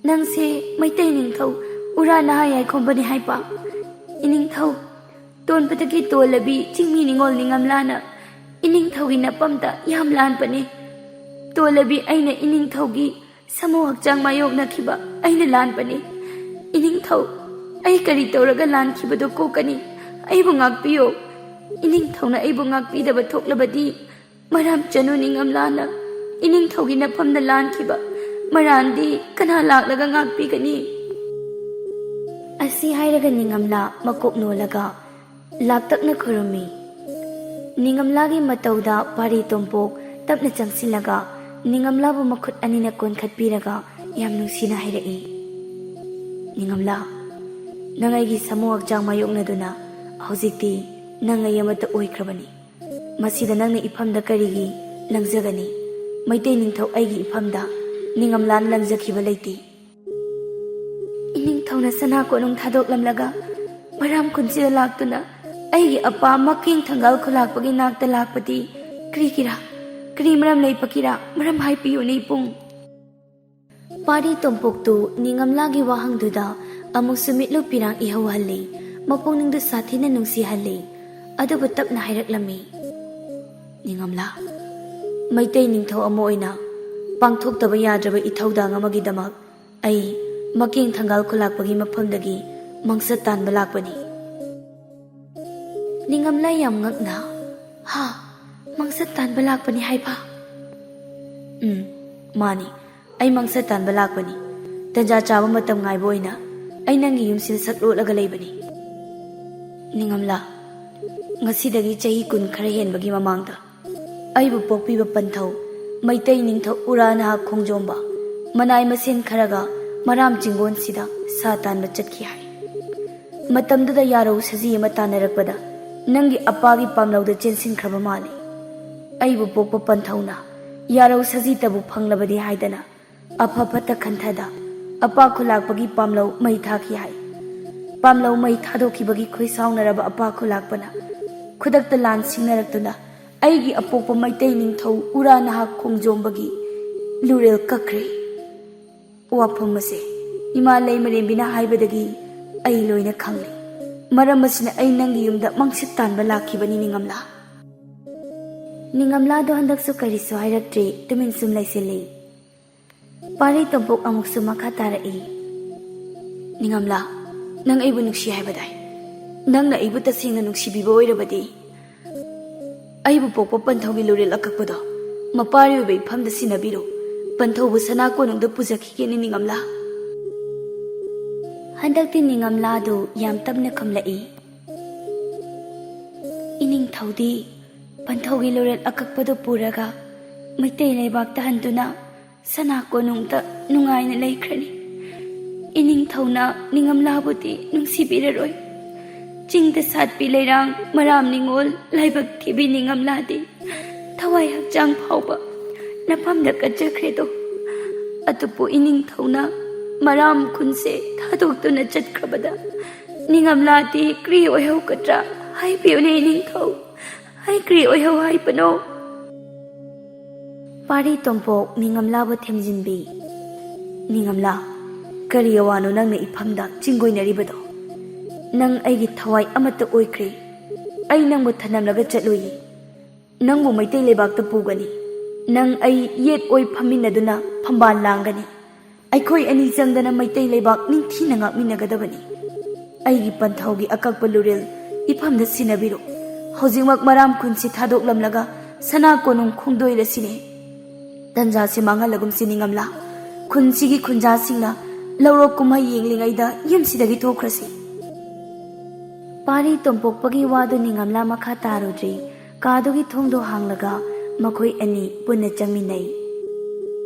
ꯅꯪꯁꯦ ꯃꯩꯇꯩ ꯅꯤꯡꯊꯧ ꯎꯔꯥ ꯅꯍꯥ ꯌꯥꯏꯈꯣꯝꯕꯅꯤ ꯍꯥꯏꯕ? ꯏꯅꯤꯡꯊꯧ, ꯇꯣꯟꯕꯗꯒꯤ ꯇꯣꯜꯂꯕꯤ ꯆꯤꯡꯃꯤ ꯅꯤꯡꯉꯣꯜ ꯅꯤꯡꯉꯝꯂꯥꯅ ꯏꯅꯤꯡꯊꯧꯒꯤ ꯅꯄꯝꯗ ꯌꯥꯝ ꯂꯥꯟꯕꯅꯤ꯫ ꯇꯣꯜꯂꯕꯤ ꯑꯩꯅ ꯏꯅꯤꯡꯊꯧꯒꯤ ꯁꯃꯨ ꯍꯛꯆꯥꯡ ꯃꯥꯌꯣꯛꯅꯈꯤꯕ ꯑꯩꯅ ꯂꯥꯟꯕꯅꯤ꯫ ꯏꯅꯤꯡꯊꯧ, ꯑꯩ ꯀꯔꯤ ꯇꯧꯔꯒ ꯂꯥꯟꯈꯤꯕꯗꯨ ꯀꯣꯛꯀꯅꯤ? ꯑꯩꯕꯨ ꯉꯥꯛꯄꯤꯌꯨ꯫ ꯏꯅꯤꯡꯊꯧꯅ ꯑꯩꯕꯨ ꯉꯥꯛꯄꯤꯗꯕ ꯊꯣꯛꯂꯕꯗꯤ ꯃꯔꯥꯝ ꯆꯅꯨ ꯅꯤꯡꯉꯝꯂꯥꯅ ꯏꯅꯤꯡꯊꯧꯒꯤ ꯅꯐꯝꯗ ꯂꯥꯟꯈꯤꯕ ꯃꯔꯥꯟꯗꯤ ꯀꯅꯥ ꯂꯥꯛꯂꯒ ꯉꯥꯛꯄꯤꯒꯅꯤ? ꯑꯁꯤ ꯍꯥꯏꯔꯒ ꯅꯤꯡꯉꯝꯂꯥ ꯃꯀꯣꯛ ꯅꯣꯜꯂꯒ ꯂꯥꯛꯇꯛꯅ ꯈꯨꯔꯨꯝꯃꯤ꯫ ꯅꯤꯡꯉꯝꯂꯥꯒꯤ ꯃꯇꯧꯗ ꯄꯥꯔꯤ ꯇꯣꯝꯄꯣꯛ ꯇꯞꯅ ꯆꯪꯁꯤꯜꯂꯒ ꯅꯤꯡꯉꯝꯂꯥꯕꯨ ꯃꯈꯨꯠ ꯑꯅꯤꯅ ꯀꯣꯟꯈꯠꯄꯤꯔꯒ ꯌꯥꯝ ꯅꯨꯡꯁꯤꯅ ꯍꯥꯏꯔꯛꯏ꯫ ꯅꯤꯡꯉꯝꯂꯥ, ꯅꯪ ꯑꯩꯒꯤ ꯁꯃꯨ ꯍꯛꯆꯥꯡ ꯃꯥꯌꯣꯛꯅꯗꯨꯅ ꯍꯧꯖꯤꯛꯇꯤ ꯅꯪ ꯑꯩ ꯑꯃꯠꯇ ꯑꯣꯏꯈ꯭ꯔꯕꯅꯤ꯫ ꯃꯁꯤꯗ ꯅꯪꯅ ꯏꯐꯝꯗ ꯀꯔꯤꯒꯤ ꯂꯪꯖꯒꯅꯤ? ꯃꯩꯇꯩ ꯅꯤꯡꯊꯧ ꯑꯩꯒꯤ ꯏꯐꯝꯗ ꯅꯤꯡꯉꯝꯂꯥꯅ ꯂꯪꯖꯈꯤꯕ ꯂꯩꯇꯦ꯫ ꯏꯅꯤꯡꯊꯧꯅ ꯁꯅꯥ ꯀꯣꯅꯨꯡ ꯊꯥꯗꯣꯛꯂꯝꯂꯒ ꯃꯔꯥꯝ ꯈꯨꯟꯁꯤꯗ ꯂꯥꯛꯇꯨꯅ ꯑꯩꯒꯤ ꯑꯄꯥ ꯃꯀꯦꯡ ꯊꯪꯒꯥꯜ ꯈꯨꯂꯥꯛꯄꯒꯤ ꯅꯥꯛꯇ ꯂꯥꯛꯄꯗꯤ ꯀꯔꯤꯒꯤꯔꯥ? ꯀꯔꯤ ꯃꯔꯝ ꯂꯩꯕꯒꯤꯔꯥ? ꯃꯔꯝ ꯍꯥꯏꯕꯤꯌꯨꯅꯦ ꯏꯕꯨꯡ꯫ ꯄꯥꯔꯤ ꯇꯣꯝꯄꯣꯛꯇꯨ ꯅꯤꯡꯉꯝꯂꯥꯒꯤ ꯋꯥꯍꯪꯗꯨꯗ ꯑꯃꯨꯛꯁꯨ ꯃꯤꯠꯂꯨ ꯄꯤꯔꯥꯡ ꯏꯍꯧꯍꯜꯂꯤ, ꯃꯄꯨꯛꯅꯤꯡꯗꯨ ꯁꯥꯊꯤꯅ ꯅꯨꯡꯁꯤꯍꯜꯂꯤ꯫ ꯑꯗꯨꯕꯨ ꯇꯞꯅ ꯍꯥꯏꯔꯛꯂꯝꯃꯤ꯫ ꯅꯤꯡꯉꯝꯂꯥ, ꯃꯩꯇꯩ ꯅꯤꯡꯊꯧ ꯑꯃ ꯑꯣꯏꯅ ꯄꯥꯡꯊꯣꯛꯇꯕ ꯌꯥꯗ꯭ꯔꯕ ꯏꯊꯧꯗꯥꯡ ꯑꯃꯒꯤꯗꯃꯛ ꯑꯩ ꯃꯀꯦꯡ ꯊꯪꯒꯥꯜ ꯈꯨꯂꯥꯛꯄꯒꯤ ꯃꯐꯝꯗꯒꯤ ꯃꯪꯁꯠ ꯇꯥꯟꯕ ꯂꯥꯛꯄꯅꯤ꯫ ꯅꯤꯡꯉꯝꯂꯥ ꯌꯥꯝ ꯉꯛꯅ, ꯍꯥ, ꯃꯪꯁꯠ ꯇꯥꯟꯕ ꯂꯥꯛꯄꯅꯤ ꯍꯥꯏꯕ? ꯃꯥꯅꯤ, ꯑꯩ ꯃꯪꯁꯠ ꯇꯥꯟꯕ ꯂꯥꯛꯄꯅꯤ꯫ ꯇꯟꯖꯥ ꯆꯥꯕ ꯃꯇꯝ ꯉꯥꯏꯕ ꯑꯣꯏꯅ ꯑꯩ ꯅꯪꯒꯤ ꯌꯨꯝꯁꯤꯗ ꯁꯛꯂꯣꯠꯂꯒ ꯂꯩꯕꯅꯤ꯫ ꯅꯤꯡꯉꯝꯂꯥ, ꯉꯁꯤꯗꯒꯤ ꯆꯍꯤ 10 ꯈꯔ ꯍꯦꯟꯕꯒꯤ ꯃꯃꯥꯡꯗ ꯑꯩꯕꯨ ꯄꯣꯛꯄꯤꯕ ꯄꯟꯊꯧ ꯃꯩꯇꯩ ꯅꯤꯡꯊꯧ ꯎꯔꯥ ꯅꯍꯥ ꯈꯣꯡꯖꯣꯝꯕ ꯃꯅꯥꯏ ꯃꯁꯦꯟ ꯈꯔꯒ ꯃꯔꯥꯝ ꯆꯤꯡꯒꯣꯟꯁꯤꯗ ꯁꯥ ꯇꯥꯟꯕ ꯆꯠꯈꯤ ꯍꯥꯏ꯫ ꯃꯇꯝꯗꯨꯗ ꯌꯥꯔꯧ ꯁꯖꯤ ꯑꯃ ꯇꯥꯟꯅꯔꯛꯄꯗ ꯅꯪꯒꯤ ꯑꯄꯥꯒꯤ ꯄꯥꯝꯂꯧꯗ ꯆꯦꯟꯁꯤꯟꯈ꯭ꯔꯕ ꯃꯥꯜꯂꯤ꯫ ꯑꯩꯕꯨ ꯄꯣꯛꯄ ꯄꯟꯊꯧꯅ ꯌꯥꯔꯧ ꯁꯖꯤꯇꯕꯨ ꯐꯪꯂꯕꯗꯤ ꯍꯥꯏꯗꯅ ꯑꯐ ꯐꯠꯇ ꯈꯟꯊꯗ ꯑꯄꯥ ꯈꯨꯂꯥꯛꯄꯒꯤ ꯄꯥꯝꯂꯧ ꯃꯩ ꯊꯥꯈꯤ ꯍꯥꯏ꯫ ꯄꯥꯝꯂꯧ ꯃꯩ ꯊꯥꯗꯣꯛꯈꯤꯕꯒꯤ ꯈꯣꯏꯁꯥꯎꯅꯔꯕ ꯑꯄꯥ ꯈꯨꯂꯥꯛꯄꯅ ꯈꯨꯗꯛꯇ ꯂꯥꯟ ꯁꯤꯡꯅꯔꯛꯇꯨꯅ ꯑꯩꯒꯤ ꯑꯄꯣꯛꯄ ꯃꯩꯇꯩ ꯅꯤꯡꯊꯧ ꯎꯔꯥ ꯅꯍꯥ ꯈꯣꯡꯖꯣꯝꯕꯒꯤ ꯂꯨꯔꯦꯜ ꯀꯛꯈ꯭ꯔꯦ꯫ ꯋꯥꯐꯝ ꯑꯁꯦ ꯏꯃꯥ ꯂꯩꯃꯔꯦꯝꯕꯤꯅ ꯍꯥꯏꯕꯗꯒꯤ ꯑꯩ ꯂꯣꯏꯅ ꯈꯪꯂꯦ꯫ ꯃꯔꯝ ꯑꯁꯤꯅ ꯑꯩ ꯅꯪꯒꯤ ꯌꯨꯝꯗ ꯃꯪꯁꯤꯠ ꯇꯥꯟꯕ ꯂꯥꯛꯈꯤꯕꯅꯤ ꯅꯤꯡꯉꯝꯂꯥ꯫ ꯅꯤꯡꯉꯝꯂꯥꯗꯣ ꯍꯟꯗꯛꯁꯨ ꯀꯔꯤꯁꯨ ꯍꯥꯏꯔꯛꯇ꯭ꯔꯦ, ꯇꯨꯃꯤꯟ ꯁꯨꯝ ꯂꯩꯁꯤꯜꯂꯤ꯫ ꯄꯥꯔꯤ ꯇꯣꯝꯄꯣꯛ ꯑꯃꯨꯛꯁꯨ ꯃꯈꯥ ꯇꯥꯔꯛꯏ꯫ ꯅꯤꯡꯉꯝꯂꯥ, ꯅꯪ ꯑꯩꯕꯨ ꯅꯨꯡꯁꯤ ꯍꯥꯏꯕꯗꯥꯏ? ꯅꯪꯅ ꯑꯩꯕꯨ ꯇꯁꯦꯡꯅ ꯅꯨꯡꯁꯤꯕꯤꯕ ꯑꯣꯏꯔꯕꯗꯤ ꯑꯩꯕꯨ ꯄꯣꯛꯄ ꯄꯟꯊꯧꯒꯤ ꯂꯨꯔꯦꯜ ꯑꯀꯛꯄꯗꯣ ꯃꯄꯥꯔꯤ ꯑꯣꯏꯕ ꯏꯐꯝꯗ ꯁꯤꯟꯅꯕꯤꯔꯣ꯫ ꯄꯟꯊꯧꯕꯨ ꯁꯅꯥ ꯀꯣꯅꯨꯡꯗ ꯄꯨꯖꯈꯤꯒꯦꯅꯤ ꯅꯤꯡꯉꯝꯂꯥ꯫ ꯍꯟꯗꯛꯇꯤ ꯅꯤꯡꯉꯝꯂꯥꯗꯨ ꯌꯥꯝ ꯇꯞꯅ ꯈꯨꯝꯂꯛꯏ꯫ ꯏꯅꯤꯡꯊꯧꯗꯤ ꯄꯟꯊꯧꯒꯤ ꯂꯣꯔꯦꯜ ꯑꯀꯛꯄꯗꯨ ꯄꯨꯔꯒ ꯃꯩꯇꯩ ꯂꯩꯕꯥꯛꯇ ꯍꯟꯗꯨꯅ ꯁꯅꯥ ꯀꯣꯅꯨꯡꯗ ꯅꯨꯡꯉꯥꯏꯅ ꯂꯩꯈ꯭ꯔꯅꯤ꯫ ꯏꯅꯤꯡꯊꯧꯅ ꯅꯤꯡꯉꯝꯂꯥꯕꯨꯗꯤ ꯅꯨꯡꯁꯤꯕꯤꯔꯔꯣꯏ꯫ ꯆꯤꯡꯗ ꯁꯥꯠꯄꯤ ꯂꯩꯔꯥꯡ ꯃꯔꯥꯝ ꯅꯤꯉꯣꯜ ꯂꯥꯏꯕꯛ ꯊꯤꯕꯤ ꯅꯤꯡꯉꯝꯂꯥꯗꯤ ꯊꯋꯥꯏ ꯍꯛꯆꯥꯡ ꯐꯥꯎꯕ ꯅꯐꯝꯗ ꯀꯠꯆꯈ꯭ꯔꯦꯗꯣ꯫ ꯑꯗꯨꯕꯨ ꯏꯅꯤꯡꯊꯧꯅ ꯃꯔꯥꯝ ꯈꯨꯟꯁꯦ ꯊꯥꯗꯣꯛꯇꯨꯅ ꯆꯠꯈ꯭ꯔꯕꯗ ꯅꯤꯡꯉꯝꯂꯥꯗꯤ ꯀ꯭ꯔꯤ ꯑꯣꯏꯍꯧꯒꯗ꯭ꯔꯥ ꯍꯥꯏꯕꯤꯌꯨꯅꯦ ꯏꯅꯤꯡꯊꯧ, ꯑꯩ ꯀ꯭ꯔꯤ ꯑꯣꯏꯍꯧ ꯍꯥꯏꯕꯅꯣ? ꯄꯥꯔꯤ ꯇꯣꯝꯄꯣꯛ ꯅꯤꯡꯉꯝꯂꯥꯕꯨ ꯊꯦꯝꯖꯤꯟꯕꯤ꯫ ꯅꯤꯡꯉꯝꯂꯥ, ꯀꯔꯤ ꯑꯋꯥꯅꯣ ꯅꯪꯅ ꯏꯐꯝꯗ ꯆꯤꯡꯒꯣꯏꯅꯔꯤꯕꯗꯣ? ꯅꯪ ꯑꯩꯒꯤ ꯊꯋꯥꯏ ꯑꯃꯠꯇ ꯑꯣꯏꯈ꯭ꯔꯦ꯫ ꯑꯩ ꯅꯪꯕꯨ ꯊꯅꯝꯂꯒ ꯆꯠꯂꯨꯏ꯫ ꯅꯪꯕꯨ ꯃꯩꯇꯩ ꯂꯩꯕꯥꯛꯇ ꯄꯨꯒꯅꯤ꯫ ꯅꯪ ꯑꯩ ꯌꯦꯠ ꯑꯣꯏ ꯐꯝꯃꯤꯟꯅꯗꯨꯅ ꯐꯝꯕꯥꯜ ꯂꯥꯡꯒꯅꯤ꯫ ꯑꯩꯈꯣꯏ ꯑꯅꯤ ꯆꯪꯗꯅ ꯃꯩꯇꯩ ꯂꯩꯕꯥꯛ ꯅꯤꯡꯊꯤꯅ ꯉꯥꯛꯃꯤꯟꯅꯒꯗꯕꯅꯤ꯫ ꯑꯩꯒꯤ ꯄꯟꯊꯧꯒꯤ ꯑꯀꯛꯄ ꯂꯨꯔꯦꯜ ꯏꯐꯝꯗ ꯁꯤꯟꯅꯕꯤꯔꯣ꯫ ꯍꯧꯖꯤꯛꯃꯛ ꯃꯔꯥꯝ ꯈꯨꯟꯁꯤ ꯊꯥꯗꯣꯛꯂꯝꯂꯒ ꯁꯅꯥ ꯀꯣꯅꯨꯡ ꯈꯣꯡꯗꯣꯏꯔꯁꯤꯅꯦ꯫ ꯇꯟꯖꯥꯁꯤ ꯃꯥꯡꯍꯜꯂꯒꯨꯝꯁꯤ ꯅꯤꯡꯉꯝꯂꯥ꯫ ꯈꯨꯟꯁꯤꯒꯤ ꯈꯨꯟꯖꯥꯁꯤꯡꯅ ꯂꯧꯔꯣꯛ ꯀꯨꯝꯍꯩ ꯌꯦꯡꯂꯤꯉꯩꯗ ꯌꯨꯝꯁꯤꯗꯒꯤ ꯊꯣꯛꯈ꯭ꯔꯁꯤ꯫ ꯄꯥꯔꯤ ꯇꯣꯝꯄꯣꯛꯄꯒꯤ ꯋꯥꯗꯨ ꯅꯤꯡꯉꯝꯂꯥ ꯃꯈꯥ ꯇꯥꯔꯨꯗ꯭ꯔꯤ ꯀꯥꯗꯨꯒꯤ ꯊꯣꯡꯗꯣ ꯍꯥꯡꯂꯒ ꯃꯈꯣꯏ ꯑꯅꯤ ꯄꯨꯟꯅ ꯆꯪꯃꯤꯟꯅꯩ꯫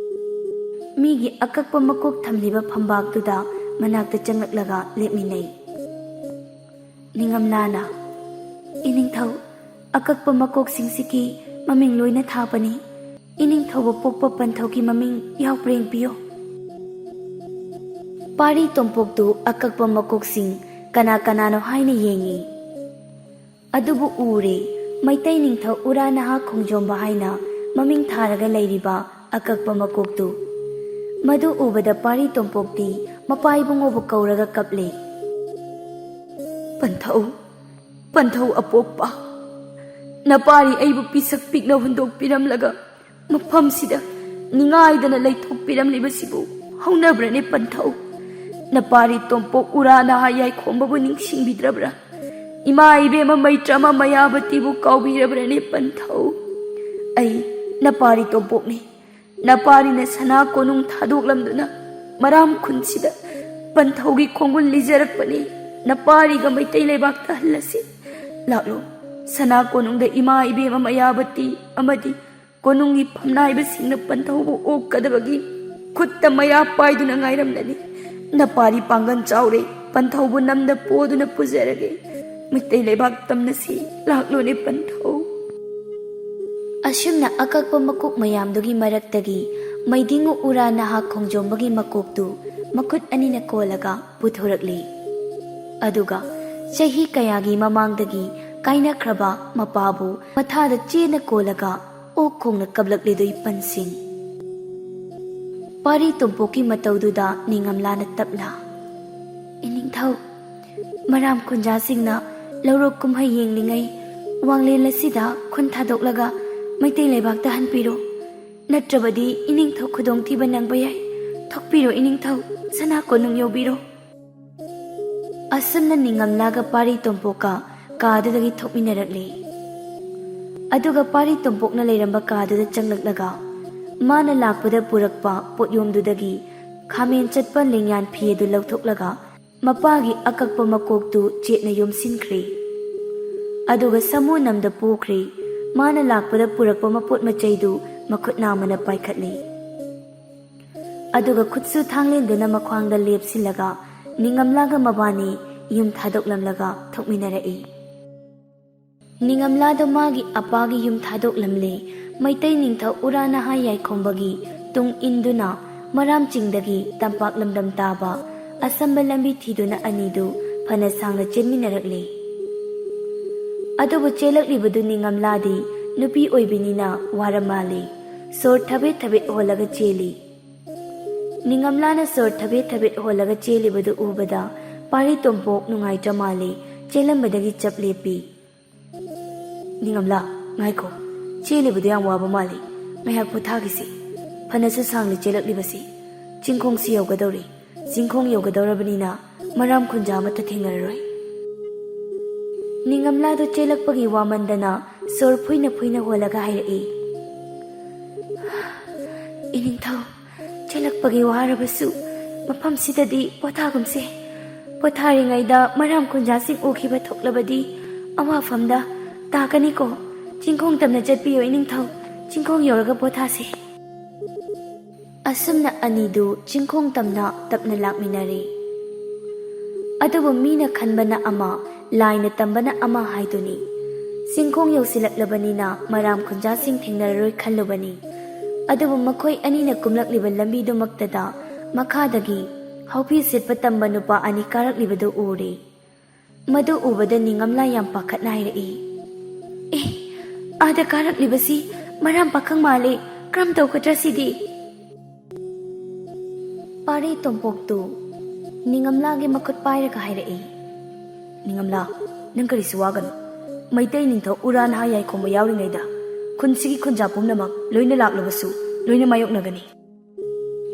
ꯃꯤꯒꯤ ꯑꯀꯛꯄ ꯃꯀꯣꯛ ꯊꯝꯂꯤꯕ ꯐꯝꯕꯥꯛꯇꯨꯗ ꯃꯅꯥꯛꯇ ꯆꯪꯂꯛꯂꯒ ꯂꯦꯞꯃꯤꯟꯅꯩ꯫ ꯅꯤꯡꯉꯝꯂꯥꯅ, ꯏꯅꯤꯡꯊꯧ, ꯑꯀꯛꯄ ꯃꯀꯣꯛꯁꯤꯡꯁꯤꯒꯤ ꯃꯃꯤꯡ ꯂꯣꯏꯅ ꯊꯥꯕꯅꯤ꯫ ꯏꯅꯤꯡꯊꯧꯕꯨ ꯄꯣꯛꯄ ꯄꯟꯊꯧꯒꯤ ꯃꯃꯤꯡ ꯌꯥꯎꯕ꯭ꯔꯥ ꯌꯦꯡꯕꯤꯌꯨ꯫ ꯄꯥꯔꯤ ꯇꯣꯝꯄꯣꯛꯇꯨ ꯑꯀꯛꯄ ꯃꯀꯣꯛꯁꯤꯡ ꯀꯅꯥ ꯀꯅꯥꯅꯣ ꯍꯥꯏꯅ ꯌꯦꯡꯉꯤ꯫ ꯑꯗꯨꯕꯨ ꯎꯔꯦ ꯃꯩꯇꯩ ꯅꯤꯡꯊꯧ ꯎꯔꯥ ꯅꯍꯥ ꯈꯣꯡꯖꯣꯝꯕ ꯍꯥꯏꯅ ꯃꯃꯤꯡ ꯊꯥꯔꯒ ꯂꯩꯔꯤꯕ ꯑꯀꯛꯄ ꯃꯀꯣꯛꯇꯨ꯫ ꯃꯗꯨ ꯎꯕꯗ ꯄꯥꯔꯤ ꯇꯣꯝꯄꯣꯛꯇꯤ ꯃꯄꯥ ꯏꯕꯨꯡꯉꯣꯕꯨ ꯀꯧꯔꯒ ꯀꯞꯂꯦ꯫ ꯄꯟꯊꯧ, ꯄꯟꯊꯧ ꯑꯄꯣꯛꯄ, ꯅꯄꯥꯔꯤ ꯑꯩꯕꯨ ꯄꯤꯁꯛ ꯄꯤꯛꯅ ꯍꯨꯟꯗꯣꯛꯄꯤꯔꯝꯂꯒ ꯃꯐꯝꯁꯤꯗ ꯅꯤꯡꯉꯥꯏꯗꯅ ꯂꯩꯊꯣꯛꯄꯤꯔꯝꯂꯤꯕꯁꯤꯕꯨ ꯍꯧꯅꯕ꯭ꯔꯅꯦ ꯄꯟꯊꯧ? ꯅꯄꯥꯔꯤ ꯇꯣꯝꯄꯣꯛ ꯎꯔꯥ ꯅꯍꯥ ꯌꯥꯏꯈꯣꯝꯕꯕꯨ ꯅꯤꯡꯁꯤꯡꯕꯤꯗ꯭ꯔꯕ꯭ꯔꯥ? ꯏꯃꯥ ꯏꯕꯦꯝꯃ ꯃꯩꯇ꯭ꯔꯃ ꯃꯌꯥꯕꯇꯤꯕꯨ ꯀꯥꯎꯕꯤꯔꯕ꯭ꯔꯅꯦ ꯄꯟꯊꯧ? ꯑꯩ ꯅꯄꯥꯔꯤ ꯇꯣꯝꯄꯣꯛꯅꯤ꯫ ꯅꯄꯥꯔꯤꯅ ꯁꯅꯥ ꯀꯣꯅꯨꯡ ꯊꯥꯗꯣꯛꯂꯝꯗꯨꯅ ꯃꯔꯥꯝ ꯈꯨꯟꯁꯤꯗ ꯄꯟꯊꯧꯒꯤ ꯈꯣꯡꯒꯨꯜ ꯂꯤꯖꯔꯛꯄꯅꯤ꯫ ꯅꯄꯥꯔꯤꯒ ꯃꯩꯇꯩ ꯂꯩꯕꯥꯛꯇ ꯍꯜꯂꯁꯤ꯫ ꯂꯥꯛꯂꯣ, ꯁꯅꯥ ꯀꯣꯅꯨꯡꯗ ꯏꯃꯥ ꯏꯕꯦꯝꯃ ꯃꯌꯥꯕꯇꯤ ꯑꯃꯗꯤ ꯀꯣꯅꯨꯡꯒꯤ ꯐꯝꯅꯥꯏꯕꯁꯤꯡꯅ ꯄꯟꯊꯧꯕꯨ ꯑꯣꯛꯀꯗꯕꯒꯤ ꯈꯨꯠꯇ ꯃꯌꯥ ꯄꯥꯏꯗꯨꯅ ꯉꯥꯏꯔꯝꯂꯅꯤ꯫ ꯅꯄꯥꯔꯤ ꯄꯥꯡꯒꯜ ꯆꯥꯎꯔꯦ, ꯄꯟꯊꯧꯕꯨ ꯅꯝꯗ ꯄꯣꯗꯨꯅ ꯄꯨꯖꯔꯒꯦ꯫ ꯃꯩꯇꯩ ꯂꯩꯕꯥꯛ ꯇꯝꯅꯁꯤ, ꯂꯥꯛꯂꯣꯅꯦ ꯄꯟꯊꯧ꯫ ꯑꯁꯨꯝꯅ ꯑꯀꯛꯄ ꯃꯀꯣꯛ ꯃꯌꯥꯝꯗꯨꯒꯤ ꯃꯔꯛꯇꯒꯤ ꯃꯩꯗꯤꯡꯉꯨ ꯎꯔꯥ ꯅꯍꯥ ꯈꯣꯡꯖꯣꯝꯕꯒꯤ ꯃꯀꯣꯛꯇꯨ ꯃꯈꯨꯠ ꯑꯅꯤꯅ ꯀꯣꯜꯂꯒ ꯄꯨꯊꯣꯔꯛꯂꯤ꯫ ꯑꯗꯨꯒ ꯆꯍꯤ ꯀꯌꯥꯒꯤ ꯃꯃꯥꯡꯗꯒꯤ ꯀꯥꯏꯅꯈ꯭ꯔꯕ ꯃꯄꯥꯕꯨ ꯃꯊꯥꯗ ꯆꯦꯅ ꯀꯣꯜꯂꯒ ꯑꯣꯛ ꯈꯣꯡꯅ ꯀꯞꯂꯛꯂꯤꯗꯣ ꯄꯟꯁꯤꯡ꯫ ꯄꯥꯔꯤ ꯇꯣꯝꯄꯣꯛꯀꯤ ꯃꯇꯧꯗꯨꯗ ꯅꯤꯡꯉꯝꯂꯥꯅ ꯇꯞꯅ, ꯏꯅꯤꯡꯊꯧ, ꯃꯔꯥꯝ ꯈꯨꯟꯖꯥꯁꯤꯡꯅ ꯂꯧꯔꯣꯛ ꯀꯨꯝꯍꯩ ꯌꯦꯡꯂꯤꯉꯩ ꯋꯥꯡꯂꯦꯟ ꯑꯁꯤꯗ ꯈꯨꯟ ꯊꯥꯗꯣꯛꯂꯒ ꯃꯩꯇꯩ ꯂꯩꯕꯥꯛꯇ ꯍꯟꯄꯤꯔꯣ꯫ ꯅꯠꯇ꯭ꯔꯕꯗꯤ ꯏꯅꯤꯡꯊꯧ ꯈꯨꯗꯣꯡꯊꯤꯕ ꯅꯪꯕ ꯌꯥꯏ꯫ ꯊꯣꯛꯄꯤꯔꯣ ꯏꯅꯤꯡꯊꯧ, ꯁꯅꯥ ꯀꯣꯅꯨꯡ ꯌꯧꯕꯤꯔꯣ꯫ ꯑꯁꯨꯝꯅ ꯅꯤꯡꯉꯝꯂꯥꯒ ꯄꯥꯔꯤ ꯇꯣꯝꯄꯣꯛꯀ ꯀꯥꯗꯨꯗꯒꯤ ꯊꯣꯛꯃꯤꯟꯅꯔꯛꯂꯤ꯫ ꯑꯗꯨꯒ ꯄꯥꯔꯤ ꯇꯣꯝꯄꯣꯛꯅ ꯂꯩꯔꯝꯕ ꯀꯥꯗꯨꯗ ꯆꯪꯂꯛꯂꯒ ꯃꯥꯅ ꯂꯥꯛꯄꯗ ꯄꯨꯔꯛꯄ ꯄꯣꯠꯌꯣꯝꯗꯨꯗꯒꯤ ꯈꯥꯃꯦꯟ ꯆꯠꯄ ꯂꯦꯡꯌꯥꯟ ꯐꯤ ꯑꯗꯨ ꯂꯧꯊꯣꯛꯂꯒ ꯃꯄꯥꯒꯤ ꯑꯀꯛꯄ ꯃꯀꯣꯛꯇꯨ ꯆꯦꯠꯅ ꯌꯣꯝꯁꯤꯟꯈ꯭ꯔꯦ꯫ ꯑꯗꯨꯒ ꯁꯃꯨꯅꯝꯗ ꯄꯨꯈ꯭ꯔꯦ꯫ ꯃꯥꯅ ꯂꯥꯛꯄꯗ ꯄꯨꯔꯛꯄ ꯃꯄꯣꯠ ꯃꯆꯩꯗꯨ ꯃꯈꯨꯠ ꯅꯥꯝꯃꯅ ꯄꯥꯏꯈꯠꯂꯤ꯫ ꯑꯗꯨꯒ ꯈꯨꯠꯁꯨ ꯊꯥꯡꯂꯦꯟꯗꯨꯅ ꯃꯈ꯭ꯋꯥꯡꯗ ꯂꯦꯞꯁꯤꯜꯂꯒ ꯅꯤꯡꯉꯝꯂꯥꯒ ꯃꯕꯥꯅꯤ ꯌꯨꯝ ꯊꯥꯗꯣꯛꯂꯝꯂꯒ ꯊꯣꯛꯃꯤꯟꯅꯔꯛꯏ꯫ ꯅꯤꯡꯉꯝꯂꯥꯗꯣ ꯃꯥꯒꯤ ꯑꯄꯥꯒꯤ ꯌꯨꯝ ꯊꯥꯗꯣꯛꯂꯝꯂꯦ ꯃꯩꯇꯩ ꯅꯤꯡꯊꯧ ꯎꯔꯥ ꯅꯍꯥ ꯌꯥꯏꯈꯣꯝꯕꯒꯤ ꯇꯨꯡ ꯏꯟꯗꯨꯅ ꯃꯔꯥꯝ ꯆꯤꯡꯗꯒꯤ ꯇꯝꯄꯥꯛ ꯂꯝꯗꯝ ꯇꯥꯕ ꯑꯁꯝꯕ ꯂꯝꯕꯤ ꯊꯤꯗꯨꯅ ꯑꯅꯤꯗꯨ ꯐꯅ ꯁꯥꯡꯅ ꯆꯦꯟꯃꯤꯟꯅꯔꯛꯂꯦ꯫ ꯑꯗꯨꯕꯨ ꯆꯦꯜꯂꯛꯂꯤꯕꯗꯨ ꯅꯤꯡꯉꯝꯂꯥꯗꯤ ꯅꯨꯄꯤ ꯑꯣꯏꯕꯤꯅꯤꯅ ꯋꯥꯔ ꯃꯥꯜꯂꯦ꯫ ꯁꯣꯔ ꯊꯕꯦꯠ ꯊꯕꯦꯠ ꯍꯣꯜꯂꯒ ꯆꯦꯜꯂꯤ꯫ ꯅꯤꯡꯉꯝꯂꯥꯅ ꯁꯣꯔ ꯊꯕꯦꯠ ꯊꯕꯦꯠ ꯍꯣꯜꯂꯒ ꯆꯦꯜꯂꯤꯕꯗꯨ ꯎꯕꯗ ꯄꯥꯔꯤ ꯇꯣꯝꯄꯣꯛ ꯅꯨꯡꯉꯥꯏꯇ꯭ꯔ ꯃꯥꯜꯂꯦ ꯆꯦꯜꯂꯝꯕꯗꯒꯤ ꯆꯞ ꯂꯦꯞꯄꯤ꯫ ꯅꯤꯡꯉꯝꯂꯥ, ꯉꯥꯏꯈꯣ, ꯆꯦꯜꯂꯤꯕꯗꯨ ꯌꯥꯝ ꯋꯥꯕ ꯃꯥꯜꯂꯤ꯫ ꯉꯥꯏꯍꯥꯛ ꯄꯣꯊꯥꯈꯤꯁꯤ꯫ ꯐꯅꯁꯨ ꯁꯥꯡꯅ ꯆꯦꯜꯂꯛꯂꯤꯕꯁꯤ ꯆꯤꯡꯈꯣꯡꯁꯤ ꯌꯧꯒꯗꯧꯔꯤ꯫ ꯆꯤꯡꯈꯣꯡ ꯌꯧꯒꯗꯧꯔꯕꯅꯤꯅ ꯃꯔꯥꯝ ꯈꯨꯟꯖꯥ ꯑꯃꯠꯇ ꯊꯦꯡꯅꯔꯔꯣꯏ꯫ ꯅꯤꯡꯉꯝꯂꯥꯗꯨ ꯆꯦꯜꯂꯛꯄꯒꯤ ꯋꯥꯃꯟꯗꯅ ꯁꯣꯔ ꯐꯨꯏꯅ ꯐꯨꯏꯅ ꯍꯣꯜꯂꯒ ꯍꯥꯏꯔꯛꯏ꯫ ꯏꯅꯤꯡꯊꯧ, ꯆꯦꯜꯂꯛꯄꯒꯤ ꯋꯥꯔꯕꯁꯨ ꯃꯐꯝꯁꯤꯗꯗꯤ ꯄꯣꯊꯥꯒꯨꯝꯁꯦ ꯄꯣꯊꯥꯔꯤꯉꯩꯗ ꯃꯔꯥꯝ ꯈꯨꯟꯖꯥꯁꯤꯡ ꯎꯈꯤꯕ ꯊꯣꯛꯂꯕꯗꯤ ꯑꯋꯥꯐꯝꯗ ꯇꯥꯀꯅꯤꯀꯣ ꯆꯤꯡꯈꯣꯡ ꯇꯝꯅ ꯆꯠꯄꯤꯌꯣ ꯏꯅꯤꯡꯊꯧ ꯆꯤꯡꯈꯣꯡ ꯌꯧꯔꯒ ꯄꯣꯊꯥꯁꯦ ꯑꯁꯨꯝꯅ ꯑꯅꯤꯗꯨ ꯆꯤꯡꯈꯣꯡ ꯇꯝꯅ ꯇꯞꯅ ꯂꯥꯛꯃꯤꯟꯅꯔꯦ ꯑꯗꯨꯕꯨ ꯃꯤꯅ ꯈꯟꯕꯅ ꯑꯃ ꯂꯥꯏꯅ ꯇꯝꯕꯅ ꯑꯃ ꯍꯥꯏꯗꯨꯅꯤ ꯆꯤꯡꯈꯣꯡ ꯌꯧꯁꯤꯜꯂꯛꯂꯕꯅꯤꯅ ꯃꯔꯥꯝ ꯈꯨꯟꯖꯥꯁꯤꯡ ꯊꯦꯡꯅꯔꯔꯣꯏ ꯈꯜꯂꯨꯕꯅꯤ ꯑꯗꯨꯕꯨ ꯃꯈꯣꯏ ꯑꯅꯤꯅ ꯀꯨꯝꯂꯛꯂꯤꯕ ꯂꯝꯕꯤꯗꯨꯃꯛꯇꯗ ꯃꯈꯥꯗꯒꯤ ꯍꯧꯐꯤ ꯁꯤꯠꯄ ꯇꯝꯕ ꯅꯨꯄꯥ ꯑꯅꯤ ꯀꯥꯔꯛꯂꯤꯕꯗꯨ ꯎꯔꯦ ꯃꯗꯨ ꯎꯕꯗ ꯅꯤꯡꯉꯝꯂꯥ ꯌꯥꯝ ꯄꯥꯈꯠꯅ ꯍꯥꯏꯔꯛꯏ ꯑꯦ ꯑꯥꯗ ꯀꯥꯔꯛꯂꯤꯕꯁꯤ ꯃꯔꯥꯝ ꯄꯥꯈꯪ ꯃꯥꯜꯂꯦ ꯀꯔꯝ ꯇꯧꯒꯗ꯭ꯔꯥ ꯁꯤꯗꯤ ꯄꯥꯔꯤ ꯇꯣꯝꯄꯣꯛꯇꯨ ꯅꯤꯡꯉꯝꯂꯥꯒꯤ ꯃꯈꯨꯠ ꯄꯥꯏꯔꯒ ꯍꯥꯏꯔꯛꯏ ꯅꯤꯡꯉꯝꯂꯥ ꯅꯪ ꯀꯔꯤꯁꯨ ꯋꯥꯒꯅꯨ ꯃꯩꯇꯩ ꯅꯤꯡꯊꯧ ꯎꯔꯥ ꯅꯍꯥ ꯌꯥꯏꯈꯣꯝꯕ ꯌꯥꯎꯔꯤꯉꯩꯗ ꯈꯨꯟꯁꯤꯒꯤ ꯈꯨꯟꯖꯥ ꯄꯨꯝꯅꯃꯛ ꯂꯣꯏꯅ ꯂꯥꯛꯂꯕꯁꯨ ꯂꯣꯏꯅ ꯃꯥꯌꯣꯛꯅꯒꯅꯤ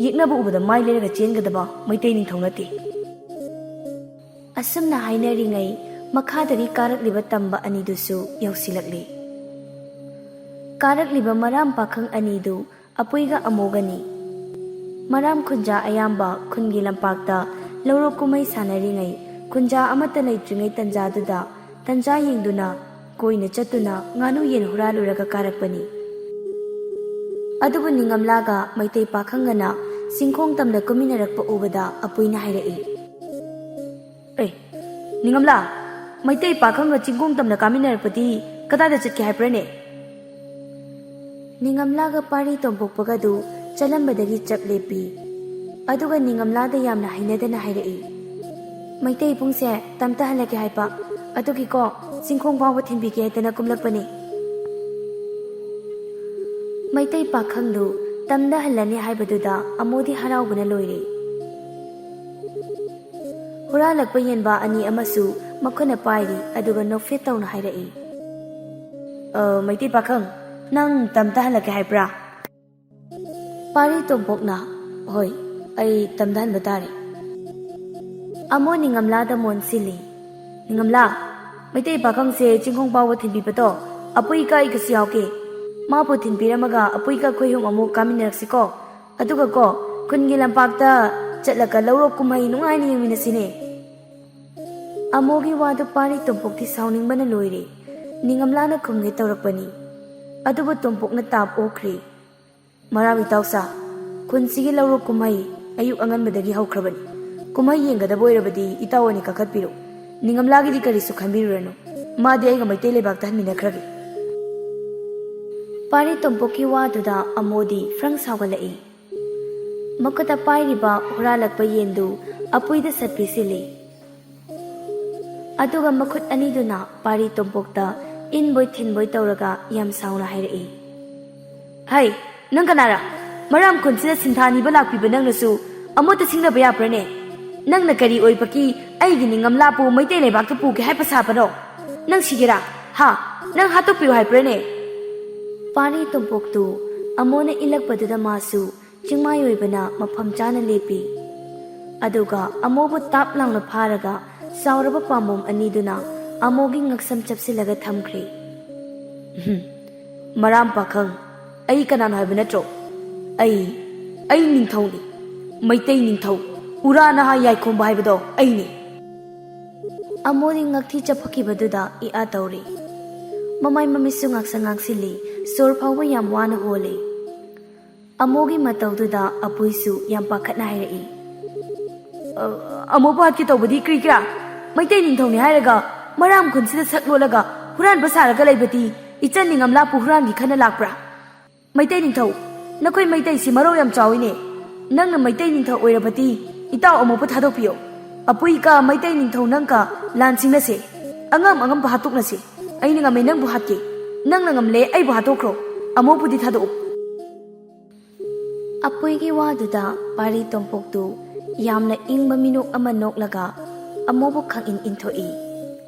ꯌꯦꯛꯅꯕ ꯎꯕꯗ ꯃꯥꯏ ꯂꯩꯔꯒ ꯆꯦꯟꯒꯗꯕ ꯃꯩꯇꯩ ꯅꯤꯡꯊꯧ ꯅꯠꯇꯦ ꯑꯁꯨꯝꯅ ꯍꯥꯏꯅꯔꯤꯉꯩ ꯃꯈꯥꯗꯒꯤ ꯀꯥꯔꯛꯂꯤꯕ ꯇꯝꯕ ꯑꯅꯤꯗꯨꯁꯨ ꯌꯧꯁꯤꯜꯂꯛꯂꯤ ꯀꯥꯔꯛꯂꯤꯕ ꯃꯔꯥꯝ ꯄꯥꯈꯪ ꯑꯅꯤꯗꯨ ꯑꯄꯨꯏꯒ ꯑꯃꯣꯒꯅꯤ ꯃꯔꯥꯝ ꯈꯨꯟꯖꯥ ꯑꯌꯥꯝꯕ ꯈꯨꯟꯒꯤ ꯂꯝꯄꯥꯛꯇ ꯂꯧꯔꯣꯛ ꯀꯨꯝꯍꯩ ꯁꯥꯟꯅꯔꯤꯉꯩ ꯈꯨꯟꯖꯥ ꯑꯃꯠꯇ ꯂꯩꯇ꯭ꯔꯤꯉꯩ ꯇꯟꯖꯥꯗꯨꯗ ꯇꯟꯖꯥ ꯌꯦꯡꯗꯨꯅ ꯀꯣꯏꯅ ꯆꯠꯇꯨꯅ ꯉꯥꯅꯨ ꯌꯦꯟ ꯍꯨꯔꯥꯜꯂꯨꯔꯒ ꯀꯥꯔꯛꯄꯅꯤ ꯑꯗꯨꯕꯨ ꯅꯤꯡꯉꯝꯂꯥꯒ ꯃꯩꯇꯩ ꯄꯥꯈꯪꯒꯅ ꯆꯤꯡꯈꯣꯡ ꯇꯝꯅ ꯀꯨꯝꯃꯤꯟꯅꯔꯛꯄ ꯎꯕꯗ ꯑꯄꯨꯏꯅ ꯍꯥꯏꯔꯛꯏ ꯑꯦ ꯅꯤꯡꯉꯝꯂꯥ ꯃꯩꯇꯩ ꯄꯥꯈꯪꯒ ꯆꯤꯡꯈꯣꯡ ꯇꯝꯅ ꯀꯥꯃꯤꯟꯅꯔꯛꯄꯗꯤ ꯀꯗꯥꯏꯗ ꯆꯠꯀꯦ ꯍꯥꯏꯕ꯭ꯔꯅꯦ ꯅꯤꯡꯉꯝꯂꯥꯒ ꯄꯥꯔꯤ ꯇꯣꯝꯄꯣꯛꯄꯒꯗꯨ ꯆꯠꯂꯝꯕꯗꯒꯤ ꯆꯞ ꯂꯦꯞꯄꯤ ꯑꯗꯨꯒ ꯅꯤꯡꯉꯝꯂꯥꯗ ꯌꯥꯝꯅ ꯍꯩꯅꯗꯅ ꯍꯥꯏꯔꯛꯏ ꯃꯩꯇꯩ ꯏꯕꯨꯡꯁꯦ ꯇꯝꯇ ꯍꯜꯂꯛꯀꯦ ꯍꯥꯏꯕ ꯑꯗꯨꯒꯤꯀꯣ ꯆꯤꯡꯈꯣꯡ ꯐꯥꯎꯕ ꯊꯤꯟꯕꯤꯒꯦ ꯍꯥꯏꯗꯅ ꯀꯨꯝꯂꯛꯄꯅꯤ ꯃꯩꯇꯩ ꯄꯥꯈꯪꯗꯨ ꯇꯝꯗ ꯍꯜꯂꯅꯤ ꯍꯥꯏꯕꯗꯨꯗ ꯑꯃꯣꯗꯤ ꯍꯔꯥꯎꯕꯅ ꯂꯣꯏꯔꯦ ꯍꯨꯔꯥꯜꯂꯛꯄ ꯌꯦꯟꯕꯥ ꯑꯅꯤ ꯑꯃꯁꯨ ꯃꯈꯨꯠꯅ ꯄꯥꯏꯔꯤ ꯑꯗꯨꯒ ꯅꯣꯛꯐꯦꯠ ꯇꯧꯅ ꯍꯥꯏꯔꯛꯏ ꯃꯩꯇꯩ ꯄꯥꯈꯪ ꯅꯪ ꯇꯝꯗ ꯍꯜꯂꯛꯀꯦ ꯍꯥꯏꯕ꯭ꯔꯥ ꯄꯥꯔꯤ ꯇꯣꯝꯄꯣꯛꯅ ꯍꯣꯏ ꯑꯩ ꯇꯝꯗ ꯍꯟꯕ ꯇꯥꯔꯦ ꯑꯃꯣ ꯅꯤꯡꯉꯝꯂꯥꯗ ꯃꯣꯟ ꯁꯤꯜꯂꯤ ꯅꯤꯡꯉꯝꯂꯥ ꯃꯩꯇꯩ ꯄꯥꯈꯪꯁꯦ ꯆꯤꯡꯈꯣꯡ ꯐꯥꯎꯕ ꯊꯤꯟꯕꯤꯕꯗꯣ ꯑꯄꯨꯏꯒ ꯑꯩꯒꯁꯨ ꯌꯥꯎꯒꯦ ꯃꯥꯕꯨ ꯊꯤꯟꯕꯤꯔꯝꯃꯒ ꯑꯄꯨꯏꯒ ꯑꯩꯈꯣꯏ ꯍꯨꯝ ꯑꯃꯨꯛ ꯀꯥꯃꯤꯟꯅꯔꯛꯁꯤꯀꯣ ꯑꯗꯨꯒ ꯈꯨꯟꯒꯤ ꯂꯝꯄꯥꯛꯇ ꯆꯠꯂꯒ ꯂꯧꯔꯣꯛ ꯀꯨꯝꯍꯩ ꯅꯨꯡꯉꯥꯏꯅ ꯌꯦꯡꯃꯤꯟꯅꯁꯤꯅꯦ ꯑꯃꯣꯒꯤ ꯋꯥꯗꯨ ꯄꯥꯔꯤ ꯇꯣꯝꯄꯣꯛꯇꯤ ꯁꯥꯎꯅꯤꯡꯕꯅ ꯂꯣꯏꯔꯦ ꯅꯤꯡꯉꯝꯂꯥꯅ ꯈꯨꯝꯒꯦ ꯇꯧꯔꯛꯄꯅꯤ ꯑꯗꯨꯕꯨ ꯇꯣꯝꯄꯣꯛꯅ ꯇꯥꯞ ꯑꯣꯛꯈ꯭ꯔꯦ ꯃꯔꯥꯝ ꯏꯇꯥꯎꯁꯥ ꯈꯨꯟꯁꯤꯒꯤ ꯂꯧꯔꯣꯛ ꯀꯨꯝꯍꯩ ꯑꯌꯨꯛ ꯑꯉꯟꯕꯗꯒꯤ ꯍꯧꯈ꯭ꯔꯕꯅꯤ ꯀꯨꯝꯍꯩ ꯌꯦꯡꯒꯗꯕ ꯑꯣꯏꯔꯕꯗꯤ ꯏꯇꯥꯎ ꯑꯣꯏꯅ ꯀꯥꯈꯠꯄꯤꯔꯣ ꯅꯤꯡꯉꯝꯂꯥꯒꯤꯗꯤ ꯀꯔꯤꯁꯨ ꯈꯟꯕꯤꯔꯨꯔꯅꯨ ꯃꯥꯗꯤ ꯑꯩꯒ ꯃꯩꯇꯩ ꯂꯩꯕꯥꯛꯇ ꯍꯟꯃꯤꯟꯅꯈ꯭ꯔꯒꯦ ꯄꯥꯔꯤ ꯇꯣꯝꯄꯣꯛꯀꯤ ꯋꯥꯗꯨꯗ ꯑꯃꯣꯗꯤ ꯐ꯭ꯔꯪ ꯁꯥꯎꯒꯠꯂꯛꯏ ꯃꯈꯨꯠꯇ ꯄꯥꯏꯔꯤꯕ ꯍꯨꯔꯥꯜꯂꯛꯄ ꯌꯦꯟꯗꯨ ꯑꯄꯨꯏꯗ ꯁꯠ ꯄꯤꯁꯤꯜꯂꯤ ꯑꯗꯨꯒ ꯃꯈꯨꯠ ꯑꯅꯤꯗꯨꯅ ꯄꯥꯔꯤ ꯇꯣꯝꯄꯣꯛꯇ ꯏꯟꯕꯣꯏ ꯊꯤꯟꯕꯣꯏ ꯇꯧꯔꯒ ꯌꯥꯝ ꯁꯥꯎꯅ ꯍꯥꯏꯔꯛꯏ ꯍꯩ ꯅꯪ ꯀꯅꯥꯔꯥ ꯃꯔꯥꯝ ꯈꯨꯟꯁꯤꯗ ꯁꯤꯟꯊꯥ ꯅꯤꯕ ꯂꯥꯛꯄꯤꯕ ꯅꯪꯅꯁꯨ ꯑꯃꯣꯠꯇ ꯁꯤꯡꯅꯕ ꯌꯥꯕ꯭ꯔꯅꯦ ꯅꯪꯅ ꯀꯔꯤ ꯑꯣꯏꯕꯒꯤ ꯑꯩꯒꯤ ꯅꯤꯡꯉꯝꯂꯥꯕꯨ ꯃꯩꯇꯩ ꯂꯩꯕꯥꯛꯇ ꯄꯨꯒꯦ ꯍꯥꯏꯕ ꯁꯥꯕꯅꯣ ꯅꯪ ꯁꯤꯒꯦꯔꯥ ꯍꯥ ꯅꯪ ꯍꯥꯠꯇꯣꯛꯄꯤꯌꯨ ꯍꯥꯏꯕ꯭ꯔꯅꯦ ꯄꯥꯔꯤ ꯇꯣꯝꯄꯣꯛꯇꯨ ꯑꯃꯣꯅ ꯏꯜꯂꯛꯄꯗꯨꯗ ꯃꯥꯁꯨ ꯆꯤꯡꯃꯥꯏ ꯑꯣꯏꯕꯅ ꯃꯐꯝ ꯆꯥꯅ ꯂꯦꯞꯄꯤ ꯑꯗꯨꯒ ꯑꯃꯣꯕꯨ ꯇꯥꯞ ꯂꯥꯎꯅ ꯐꯥꯔꯒ ꯆꯥꯎꯔꯕ ꯄꯥꯝꯕꯣꯝ ꯑꯅꯤꯗꯨꯅ ꯑꯃꯣꯒꯤ ꯉꯛꯁꯝ ꯆꯞꯁꯤꯜꯂꯒ ꯊꯝꯈ꯭ꯔꯦ ꯃꯔꯥꯝ ꯄꯥꯈꯪ ꯑꯩ ꯀꯅꯥꯅꯣ ꯍꯥꯏꯕ ꯅꯠꯇ꯭ꯔꯣ ꯑꯩ ꯅꯤꯡꯊꯧꯅꯤ ꯃꯩꯇꯩ ꯅꯤꯡꯊꯧ ꯎꯔꯥ ꯅꯍꯥ ꯌꯥꯏꯈꯣꯝꯕ ꯍꯥꯏꯕꯗꯣ ꯑꯩꯅꯤ ꯑꯃꯣꯗꯤ ꯉꯛꯊꯤ ꯆꯞꯈꯤꯕꯗꯨꯗ ꯏꯑꯥ ꯇꯧꯔꯦ ꯃꯃꯥꯏ ꯃꯃꯤꯠꯁꯨ ꯉꯥꯛꯁꯪ ꯉꯥꯡꯁꯤꯜꯂꯤ ꯁꯣꯔ ꯐꯥꯎꯕ ꯌꯥꯝ ꯋꯥꯅ ꯍꯣꯜꯂꯤ ꯑꯃꯣꯒꯤ ꯃꯇꯧꯗꯨꯗ ꯑꯄꯨꯏꯁꯨ ꯌꯥꯝ ꯄꯥꯈꯠꯅ ꯍꯥꯏꯔꯛꯏ ꯑꯃꯣꯕꯨ ꯍꯥꯠꯀꯦ ꯇꯧꯕꯗꯤ ꯀꯔꯤꯒꯤꯔꯥ ꯃꯩꯇꯩ ꯅꯤꯡꯊꯧꯅꯤ ꯍꯥꯏꯔꯒ ꯃꯔꯥꯝ ꯈꯨꯟꯁꯤꯗ ꯁꯛ ꯂꯣꯜꯂꯒ ꯍꯨꯔꯥꯟꯕ ꯁꯥꯔꯒ ꯂꯩꯕꯗꯤ ꯏꯆꯟ ꯅꯤꯡꯉꯝꯂꯥꯄꯨ ꯍꯨꯔꯥꯟꯒꯤ ꯈꯟꯅ ꯂꯥꯛꯄ꯭ꯔꯥ ꯃꯩꯇꯩ ꯅꯤꯡꯊꯧ ꯅꯈꯣꯏ ꯃꯩꯇꯩꯁꯤ ꯃꯔꯧ ꯌꯥꯝ ꯆꯥꯎꯏꯅꯦ ꯅꯪꯅ ꯃꯩꯇꯩ ꯅꯤꯡꯊꯧ ꯑꯣꯏꯔꯕꯗꯤ ꯏꯇꯥꯎ ꯑꯃꯣꯕꯨ ꯊꯥꯗꯣꯛꯄꯤꯌꯣ ꯑꯄꯨꯏꯒ ꯃꯩꯇꯩ ꯅꯤꯡꯊꯧ ꯅꯪꯒ ꯂꯥꯟ ꯁꯤꯡꯅꯁꯦ ꯑꯉꯝꯕ ꯍꯥꯠꯇꯣꯛꯅꯁꯦ ꯑꯩꯅ ꯉꯝꯃꯦ ꯅꯪꯕꯨ ꯍꯥꯠꯀꯦ ꯅꯪꯅ ꯉꯝꯂꯦ ꯑꯩꯕꯨ ꯍꯥꯠꯇꯣꯛꯈ꯭ꯔꯣ ꯑꯃꯣꯕꯨꯗꯤ ꯊꯥꯗꯣꯛꯎ ꯑꯄꯨꯏꯒꯤ ꯋꯥꯗꯨꯗ ꯄꯥꯔꯤ ꯇꯣꯝꯄꯣꯛꯇꯨ ꯌꯥꯝꯅ ꯏꯪꯕ ꯃꯤꯅꯣꯛ ꯑꯃ ꯅꯣꯛꯂꯒ ꯑꯃꯣꯕꯨ ꯈꯪꯏꯟ ꯏꯟꯊꯣꯛꯏ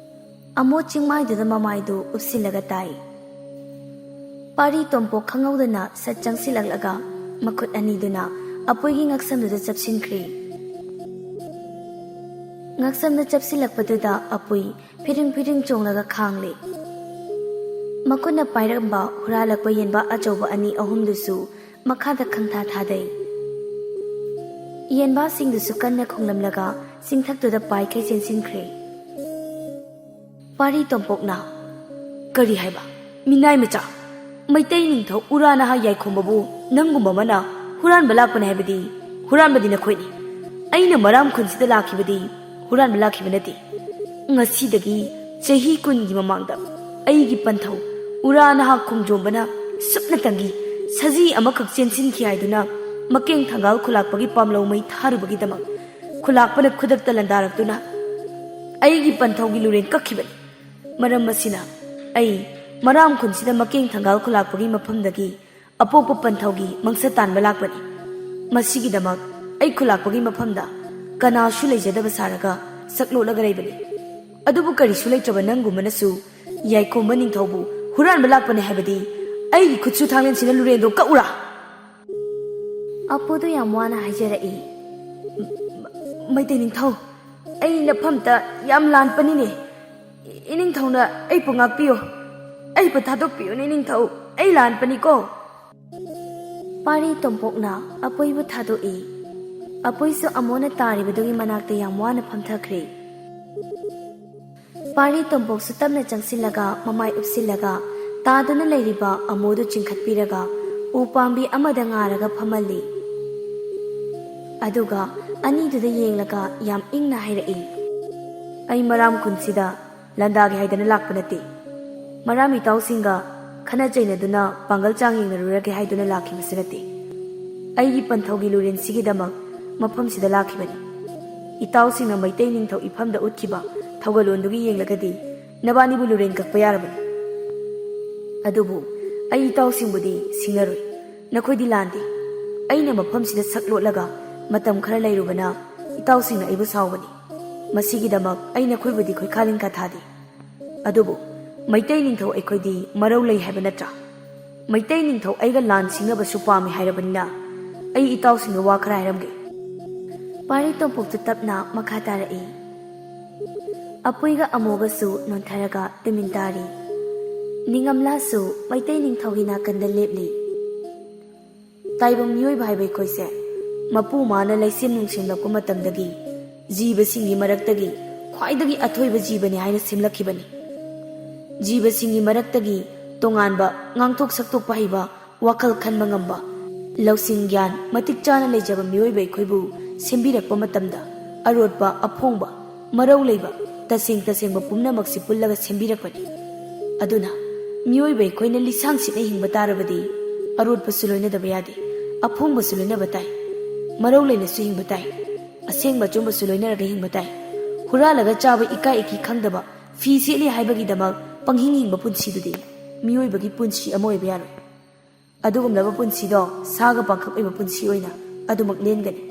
ꯑꯃꯣ ꯆꯤꯡꯃꯥꯏꯗꯨꯗ ꯃꯃꯥꯏꯗꯨ ꯎꯞꯁꯤꯜꯂꯒ ꯇꯥꯏ ꯄꯥꯔꯤ ꯇꯣꯝꯄꯣꯛ ꯈꯪꯍꯧꯗꯅ ꯁꯠ ꯆꯪꯁꯤꯜꯂꯛꯂꯒ ꯃꯈꯨꯠ ꯑꯅꯤꯗꯨꯅ ꯑꯄꯨꯏꯒꯤ ꯉꯛꯁꯝꯗꯨꯗ ꯆꯞꯁꯤꯟꯈ꯭ꯔꯦ ꯉꯛꯁꯝꯗ ꯆꯞꯁꯤꯜꯂꯛꯄꯗꯨꯗ ꯑꯄꯨꯏ ꯐꯤꯔꯤꯡ ꯆꯣꯡꯂꯒ ꯈꯥꯡꯂꯦ ꯃꯈꯨꯠꯅ ꯄꯥꯏꯔꯝꯕ ꯍꯨꯔꯥꯜꯂꯛꯄ ꯌꯦꯟꯕ ꯑꯆꯧꯕ ꯑꯅꯤ ꯑꯍꯨꯝꯗꯨꯁꯨ ꯃꯈꯥꯗ ꯈꯪꯊꯥ ꯊꯥꯗꯩ ꯌꯦꯟꯕꯥꯁꯤꯡꯗꯨꯁꯨ ꯀꯟꯅ ꯈꯣꯡꯂꯝꯂꯒ ꯆꯤꯡꯊꯛꯇꯨꯗ ꯄꯥꯏꯈꯩ ꯆꯦꯟꯁꯤꯟꯈ꯭ꯔꯦ꯫ ꯄꯥꯔꯤ ꯇꯣꯝꯄꯣꯛꯅ "ꯀꯔꯤ ꯍꯥꯏꯕ? ꯃꯤꯅꯥꯏ ꯃꯆꯥ! ꯃꯩꯇꯩ ꯅꯤꯡꯊꯧ ꯎꯔꯥ ꯅꯍꯥ ꯌꯥꯏꯈꯣꯝꯕꯕꯨ ꯅꯪꯒꯨꯝꯕ ꯑꯃꯅ ꯍꯨꯔꯥꯟꯕ ꯂꯥꯛꯄꯅꯤ ꯍꯥꯏꯕꯗꯤ ꯍꯨꯔꯥꯟꯕꯗꯤ ꯅꯈꯣꯏꯅꯤ꯫ ꯑꯩꯅ ꯃꯔꯥꯝ ꯈꯨꯟꯁꯤꯗ ꯂꯥꯛꯈꯤꯕꯗꯤ ꯍꯨꯔꯥꯟꯕ ꯂꯥꯛꯈꯤꯕ ꯅꯠꯇꯦ꯫ ꯉꯁꯤꯗꯒꯤ ꯆꯍꯤ 10ꯒꯤ ꯃꯃꯥꯡꯗ ꯑꯩꯒꯤ ꯄꯟꯊꯧ ꯎꯔꯥ ꯅꯍꯥ ꯈꯣꯡꯖꯣꯝꯕꯅ ꯁꯨꯞꯅꯇꯪꯒꯤ ꯁꯖꯤ ꯑꯃꯈꯛ ꯆꯦꯟꯁꯤꯟꯈꯤ ꯍꯥꯏꯗꯨꯅ ꯃꯀꯦꯡ ꯊꯪꯒꯥꯜ ꯈꯨꯂꯥꯛꯄꯒꯤ ꯄꯥꯝꯂꯧ ꯃꯩ ꯊꯥꯔꯨꯕꯒꯤꯗꯃꯛ ꯈꯨꯂꯥꯛꯄꯅ ꯈꯨꯗꯛꯇ ꯂꯟꯗꯥꯔꯛꯇꯨꯅ ꯑꯩꯒꯤ ꯄꯟꯊꯧꯒꯤ ꯂꯨꯔꯦꯟ ꯀꯛꯈꯤꯕꯅꯤ꯫ ꯃꯔꯝ ꯑꯁꯤꯅ ꯑꯩ ꯃꯔꯥꯝ ꯈꯨꯟꯁꯤꯗ ꯃꯀꯦꯡ ꯊꯪꯒꯥꯜ ꯈꯨꯂꯥꯛꯄꯒꯤ ꯃꯐꯝꯗꯒꯤ ꯑꯄꯣꯛꯄ ꯄꯟꯊꯧꯒꯤ ꯃꯪꯁ ꯇꯥꯟꯕ ꯂꯥꯛꯄꯅꯤ꯫ ꯃꯁꯤꯒꯤꯗꯃꯛ ꯑꯩ ꯈꯨꯂꯥꯛꯄꯒꯤ ꯃꯐꯝꯗ ꯀꯅꯥꯁꯨ ꯂꯩꯖꯗꯕ ꯁꯥꯔꯒ ꯁꯛꯂꯣꯠꯂꯒ ꯂꯩꯕꯅꯤ꯫ ꯑꯗꯨꯕꯨ ꯀꯔꯤꯁꯨ ꯂꯩꯇ꯭ꯔꯕ ꯅꯪꯒꯨꯝꯕꯅꯁꯨ ꯌꯥꯏꯈꯣꯝꯕ ꯅꯤꯡꯊꯧꯕꯨ ꯍꯨꯔꯥꯟꯕ ꯂꯥꯛꯄꯅꯤ ꯍꯥꯏꯕꯗꯤ ꯑꯩꯒꯤ ꯈꯨꯠꯁꯨ ꯊꯥꯡꯂꯦꯟꯁꯤꯅ ꯂꯨꯔꯦꯟꯗꯣ ꯀꯛꯎꯔꯥ?" ꯑꯄꯨꯗꯨ ꯌꯥꯝ ꯋꯥꯅ ꯍꯥꯏꯖꯔꯛꯏ꯫ "ꯃꯩꯇꯩ ꯅꯤꯡꯊꯧ, ꯑꯩ ꯅꯐꯝꯇ ꯌꯥꯝ ꯂꯥꯟꯄꯅꯤꯅꯦ꯫ ꯏꯅꯤꯡꯊꯧꯅ ꯑꯩꯕꯨ ꯉꯥꯛꯄꯤꯌꯨ, ꯑꯩꯕꯨ ꯊꯥꯗꯣꯛꯄꯤꯌꯨꯅꯦ ꯅꯤꯡꯊꯧ, ꯑꯩ ꯂꯥꯟꯄꯅꯤꯀꯣ." ꯄꯥꯔꯤ ꯇꯣꯝꯄꯣꯛꯅ ꯑꯄꯨꯏꯕꯨ ꯊꯥꯗꯣꯛꯏ꯫ ꯑꯄꯨꯏꯁꯨ ꯑꯃꯣꯅ ꯇꯥꯔꯤꯕꯗꯨꯒꯤ ꯃꯅꯥꯛꯇ ꯌꯥꯝ ꯋꯥꯅ ꯐꯝꯊꯈ꯭ꯔꯦ꯫ ꯄꯥꯔꯤ ꯇꯣꯝꯄꯣꯛꯁꯨ ꯇꯞꯅ ꯆꯪꯁꯤꯜꯂꯒ ꯃꯃꯥꯏ ꯎꯞꯁꯤꯜꯂꯒ ꯇꯥꯗꯨꯅ ꯂꯩꯔꯤꯕ ꯑꯃꯣꯗꯨ ꯆꯤꯡꯈꯠꯄꯤꯔꯒ ꯎ ꯄꯥꯝꯕꯤ ꯑꯃꯗ ꯉꯥꯔꯒ ꯐꯝꯍꯜꯂꯤ꯫ ꯑꯗꯨꯒ ꯑꯅꯤꯗꯨꯗ ꯌꯦꯡꯂꯒ ꯌꯥꯝ ꯏꯪꯅ ꯍꯥꯏꯔꯛꯏ꯫ "ꯑꯩ ꯃꯔꯥꯝ ꯈꯨꯟꯁꯤꯗ ꯂꯥꯟꯗꯥꯒꯦ ꯍꯥꯏꯗꯅ ꯂꯥꯛꯄ ꯅꯠꯇꯦ꯫ ꯃꯔꯥꯝ ꯏꯇꯥꯎꯁꯤꯡꯒ ꯈꯟꯅ ꯆꯩꯅꯗꯨꯅ ꯄꯥꯡꯒꯜ ꯆꯥꯡ ꯌꯦꯡꯅꯔꯨꯔꯒꯦ ꯍꯥꯏꯗꯨꯅ ꯂꯥꯛꯈꯤꯕꯁꯨ ꯅꯠꯇꯦ꯫ ꯑꯩꯒꯤ ꯄꯟꯊꯧꯒꯤ ꯂꯨꯔꯦꯟꯁꯤꯒꯤꯗꯃꯛ ꯃꯐꯝꯁꯤꯗ ꯂꯥꯛꯈꯤꯕꯅꯤ꯫ ꯏꯇꯥꯎꯁꯤꯡꯅ ꯃꯩꯇꯩ ꯅꯤꯡꯊꯧ ꯏꯐꯝꯗ ꯎꯠꯈꯤꯕ ꯊꯧꯒꯜꯂꯣꯟꯗꯨꯒꯤ ꯌꯦꯡꯂꯒꯗꯤ ꯅꯕꯥꯅꯤꯕꯨ ꯂꯨꯔꯦꯟ ꯀꯛꯄ ꯌꯥꯔꯕꯅꯤ꯫ ꯑꯗꯨꯕꯨ ꯑꯩ ꯏꯇꯥꯎꯁꯤꯡꯕꯨꯗꯤ ꯁꯤꯡꯅꯔꯣꯏ꯫ ꯅꯈꯣꯏꯗꯤ ꯂꯥꯟꯗꯦ꯫ ꯑꯩꯅ ꯃꯐꯝꯁꯤꯗ ꯁꯛꯂꯣꯠꯂꯒ ꯃꯇꯝ ꯈꯔ ꯂꯩꯔꯨꯕꯅ ꯏꯇꯥꯎꯁꯤꯡꯅ ꯑꯩꯕꯨ ꯁꯥꯎꯕꯅꯤ꯫ ꯃꯁꯤꯒꯤꯗꯃꯛ ꯑꯩ ꯅꯈꯣꯏꯕꯨꯗꯤ ꯈꯣꯏꯈꯥ ꯂꯤꯡꯈꯥ ꯊꯥꯗꯦ꯫ ꯑꯗꯨꯕꯨ ꯃꯩꯇꯩ ꯅꯤꯡꯊꯧ ꯑꯩꯈꯣꯏꯗꯤ ꯃꯔꯧ ꯂꯩ ꯍꯥꯏꯕ ꯅꯠꯇ꯭ꯔꯥ? ꯃꯩꯇꯩ ꯅꯤꯡꯊꯧ ꯑꯩꯒ ꯂꯥꯟ ꯁꯤꯡꯅꯕꯁꯨ ꯄꯥꯝꯃꯤ ꯍꯥꯏꯔꯕꯅꯤꯅ ꯑꯩ ꯏꯇꯥꯎꯁꯤꯡꯒ ꯋꯥ ꯈꯔ ꯍꯥꯏꯔꯝꯒꯦ." ꯄꯥꯔꯤ ꯇꯣꯝꯄꯣꯛꯇꯨ ꯇꯞꯅ ꯃꯈꯥ ꯇꯥꯔꯛꯏ꯫ ꯑꯄꯨꯏꯒ ꯑꯃꯣꯒꯁꯨ ꯅꯣꯟꯊꯔꯒ ꯇꯨꯃꯤꯟ ꯇꯥꯔꯤ꯫ ꯅꯤꯡꯉꯝꯂꯥꯁꯨ ꯃꯩꯇꯩ ꯅꯤꯡꯊꯧꯒꯤ ꯅꯥꯀꯟꯗ ꯂꯦꯞꯂꯤ꯫ "ꯇꯥꯏꯕꯪ ꯃꯤꯑꯣꯏꯕ ꯍꯥꯏꯕ ꯑꯩꯈꯣꯏꯁꯦ ꯃꯄꯨ ꯃꯥꯅ ꯂꯩꯁꯦꯝ ꯅꯨꯡꯁꯦꯝꯂꯛꯄ ꯃꯇꯝꯗꯒꯤ ꯖꯤꯕꯁꯤꯡꯒꯤ ꯃꯔꯛꯇꯒꯤ ꯈ꯭ꯋꯥꯏꯗꯒꯤ ꯑꯊꯣꯏꯕ ꯖꯤꯕꯅꯤ ꯍꯥꯏꯅ ꯁꯦꯝꯂꯛꯈꯤꯕꯅꯤ꯫ ꯖꯤꯕꯁꯤꯡꯒꯤ ꯃꯔꯛꯇꯒꯤ ꯇꯣꯉꯥꯟꯕ ꯉꯥꯡꯊꯣꯛ ꯁꯛꯇꯣꯛꯄ ꯍꯩꯕ, ꯋꯥꯈꯜ ꯈꯟꯕ ꯉꯝꯕ, ꯂꯧꯁꯤꯡ ꯒ꯭ꯌꯥꯟ ꯃꯇꯤꯛ ꯆꯥꯅ ꯂꯩꯖꯕ ꯃꯤꯑꯣꯏꯕ ꯑꯩꯈꯣꯏꯕꯨ ꯁꯦꯝꯕꯤꯔꯛꯄ ꯃꯇꯝꯗ ꯑꯔꯣꯠꯄ, ꯑꯐꯣꯡꯕ, ꯃꯔꯧ ꯂꯩꯕ, ꯇꯁꯦꯡ ꯇꯁꯦꯡꯕ ꯄꯨꯝꯅꯃꯛꯁꯤ ꯄꯨꯜꯂꯒ ꯁꯦꯝꯕꯤꯔꯛꯄꯅꯤ꯫ ꯑꯗꯨꯅ ꯃꯤꯑꯣꯏꯕ ꯑꯩꯈꯣꯏꯅ ꯂꯤꯁꯥꯡ ꯁꯤꯠꯅ ꯍꯤꯡꯕ ꯇꯥꯔꯕꯗꯤ ꯑꯔꯣꯠꯄꯁꯨ ꯂꯣꯏꯅꯗꯕ ꯌꯥꯗꯦ, ꯑꯐꯣꯡꯕꯁꯨ ꯂꯣꯏꯅꯕ ताई, मरौ लेनसु हिंब ताई, असेंग बचुंबसु लोइनरगे हिंब ताई, हुरालगा चाबा इकाई इकी खंगदबा फी सेली हाइबगिदमक पंहिंग हिंब पुंसीदुदि मियोइबगी पुंसी अमा ओइबा यारोइ। अदुगुमलबा पुंसीदो saga पाखक ओइबा पुंसी ओइना अदुमक लेनगनि।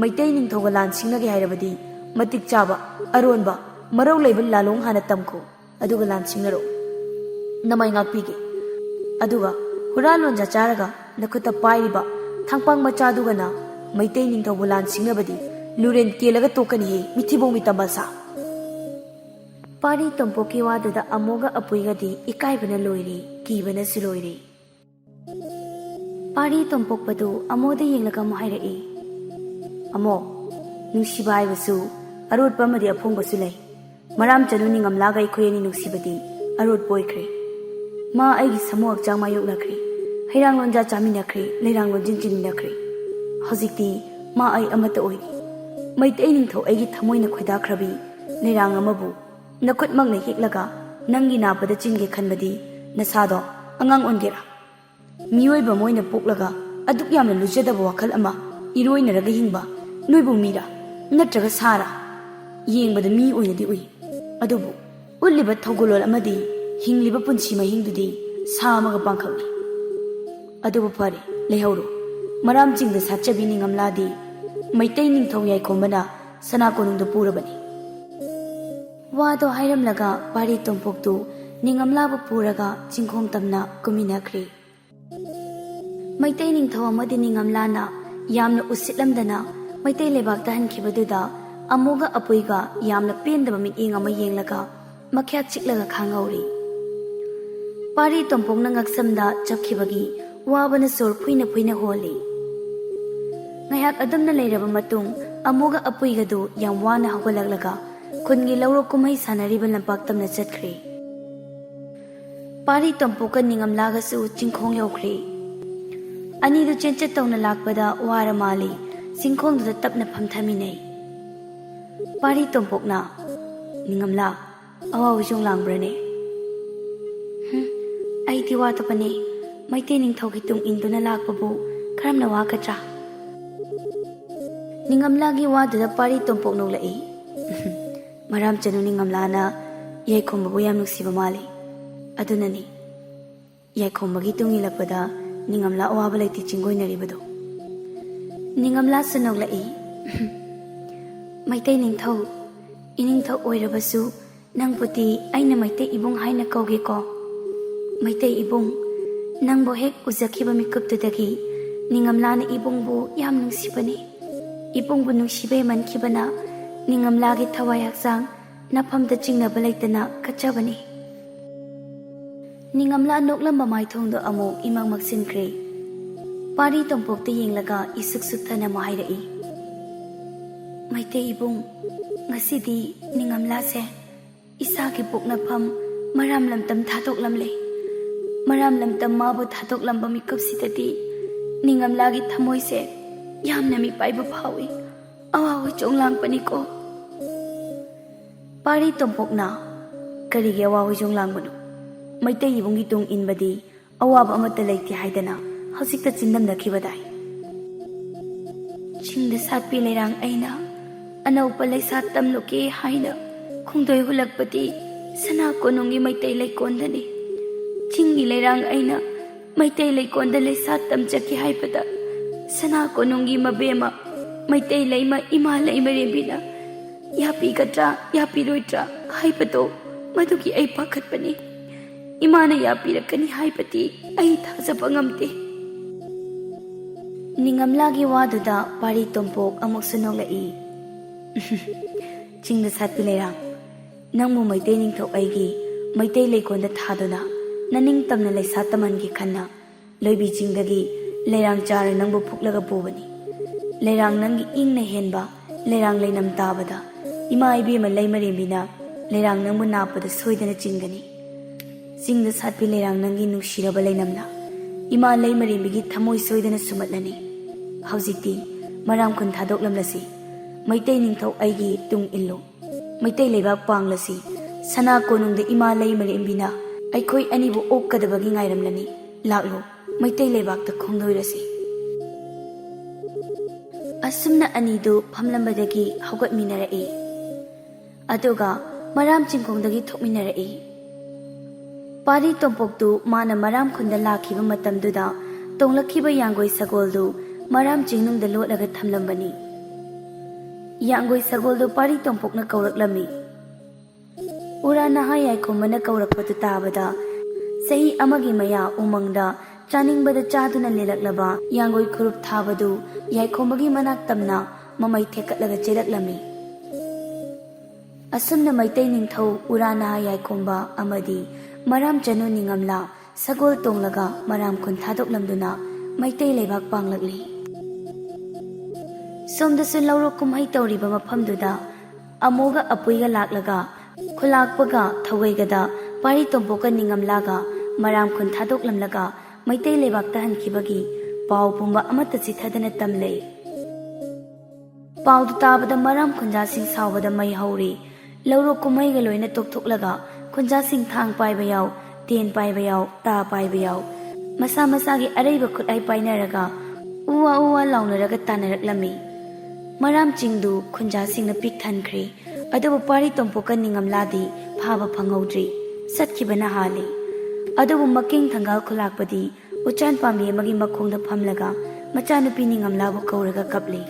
Meitei निंथौगा lawn सिंगनगे हाइरबदि मतिक Chaba अरोनबा मरौ लैबा लालोंग Hana तमखो अदुगा lawn सिंगनरो नमाय ngakpige aduga hural lonja charaga nakuta pairiba thangpang machadugana maitai ningthau lan singnabadi luren kelaga tokani he mithibo mitambasa pari tompoki waduda amoga apuigadi ikaibana loiri kibana siloiri pari tompokpadu amoda yenglaga muhairai amo nungsibai basu arot pamadi aphong basu lei maram chanu ningamlaga ikhoyani nungsibadi arot boikre मा आइगी समूह हक्चांग मायोक नखरी हैरांग लोंजा चामी नखरी लेरांग लोंजिन चिन नखरी हजिक्ति मा आई अमत ओइरी मैतै निंथौ आइगी थमोइना खोइदाख्रबी लेरांग अमबु नखुतमंगना हेक्लगा नंगी नापदा चिनगे खनबदी नसादो अंगांग ओनगेरा मियोइबा Moina पोक्लगा अदुक यामना लुजदबा वाखल अमा इरोइनरगा हिंगबा नोइबु मीरा नत्रगा सारा येंगबदा मी ओइनदी उइ अदुबु उल्लिबा थौगुलोल अमदी हिंगलिबा पुंसी महिंगदुदी सामगा पांखकनि अदुबु फरे लेहौरो मराम चिंगदा साचबी निंगमलादी मैतै निंथौ याइखोमबना सनाकोनुंगदा पुरबनी वादो हाइरमलगा पारी तोंपोक्तु निंगमलाबु पुरगा चिंखोंग तमना कुमिनाख्रे मैतै निंथौ अमदि निंगमलाना यामना उसितलमदना मैतै लेबाकता हनखिबदुदा अमोगा अपुइगा यामना पेंदबा मिटिंग अमा येंगलगा मख्या चिकलगा खांगौरी पारी तोंपोंगना ngaksamda chapkhibagi wabana sor phuina phuina holi Ngayak adamna leiraba matung amuga apuigadu yam wana hawgalaglaga khungi laurok kumhai sanariba lampak tamna chatkhre. Pari tompoka ningamlagasu chingkhong yaukhre. Ani du chenchet tawna lakpada wara mali singkhong du tapna phamthaminei. Pari tompokna ningamla awa ujung langbrane. Ai tiwa tapane maite ningthau ki tung induna lakpabu karamna wa katra. Ningamlagi wadada pari tompok noglai. Maram chanu ningamlana yaikhombabu yam nuksiba mali. Adunani yaikhomagi tungilakpada ningamla awaba laiti chingoinaribado. Ningamla sanoglai. Maite ningthau iningthau oirabasu nangputi aina maite ibung haina kauge ko. Maite ibung nangbo hek uzakiba mikuptudagi ningamlana ibungbu yam nungsibani. Ibungbu nungsibe mankibana ningamlagi thawai haksang nafamda chingnaba laitana kachabani. Ningamla noklamba maithongdo amuk imang magsinkre. Pari tompokta yenglaga isuk suktana mahairai. Maite ibung ngasidi ningamla se isagi poknafam maram lamtam thatoklamle. Maram lamtam mabu thatoklamba mikupsidadi ningamlagi thamoi se yamna mi paiba phawi awawi chonglang ko. Pari tompokna karigi awawi chonglang banu. Maite ibungi tung inbadi awaba amata laiti haidana hausikta chindamnakibadai. Chingda satpi leirang aina anaupa laisat tamnuke haina khungdoi hulakpati sana konongi maite laikondani. Chingi leirang aina maite laikonda laisat tamchaki haibada sana konongi mabema maite laima ima laima rembina yapi gatra yapi roitra haibado maduki ai pakhatpani. Imana yapirakani haibati ai thajaba ngamte. Ningamlagi waduda pari tompok amuk sunoglai. Chingda satpi leirang nangmu maite ningthau aigi maite laikonda thaduna naning tamna laisa tamangi khanna loibi chingdagi leirang chara nangbu phuklaga pubani. Leirang nangi ingna henba leirang leinam tabada ima ibema laimarembina leirang nangbu napada soidana chingani. Chingda satpi leirang nangi nungshiraba leinamna ima laimarembigi thamoi soidana sumatlani. Haujikti maram khun thadoklamlasi maitai ningthau aigi tung illo maitai leibak panglasi sana konungda ima laimarembina aikhoi anibu okkadabagi ngairamlani laklo maitai leibakta khongdoirasi. Asumna anidu phamlambadagi haugatminarai aduga maram chingkhongdagi thokminarai. Pari tompoktu mana maram khunda lakhiba matamduda tonglakhiba yangoi sagoldu maram chingnungda lotlaga thamlambani. Yangoi sagoldu pari tompokna kauraklami. Urana hayaikhomana kaurakpatu tabada sahi amagi maya umangda chaningbada chaduna lelaklaba yangoi khurup thabadu yaikhomagi manak tamna mamai thekatlaga cheraklami. Asumna maitai ningthau urana hayaikhomba amadi maram chanu ningamla sagol tonglaga maram khun thadoklamduna maitai leibak panglakli. Somdasu laurok kumhai tawriba mafamduda amoga apuiga laklaga khulakpaga thawaigada pari tompoka ningamlaga maram khun thadoklamlaga maitai leibak tahankibagi pau pumba amata chithadana tamlei. Paudu tabada maram khunja sing sawbada mai hauri laurok kumhaiga loina tokthoklaga khunja sing thang paiba yaw ten paiba yaw ta paiba yaw masa masagi araiba khutai painaraga uwa uwa launaraga tanaraklami. Maram chingdu khunja singna pik thankre adubu pari tompoka ningamladi phaba phanghodri satkibana hali. Adubu making thangal khulakpadi uchan pambi amagi makhongda phamlaga machanupi ningamlabu kauraga kapli.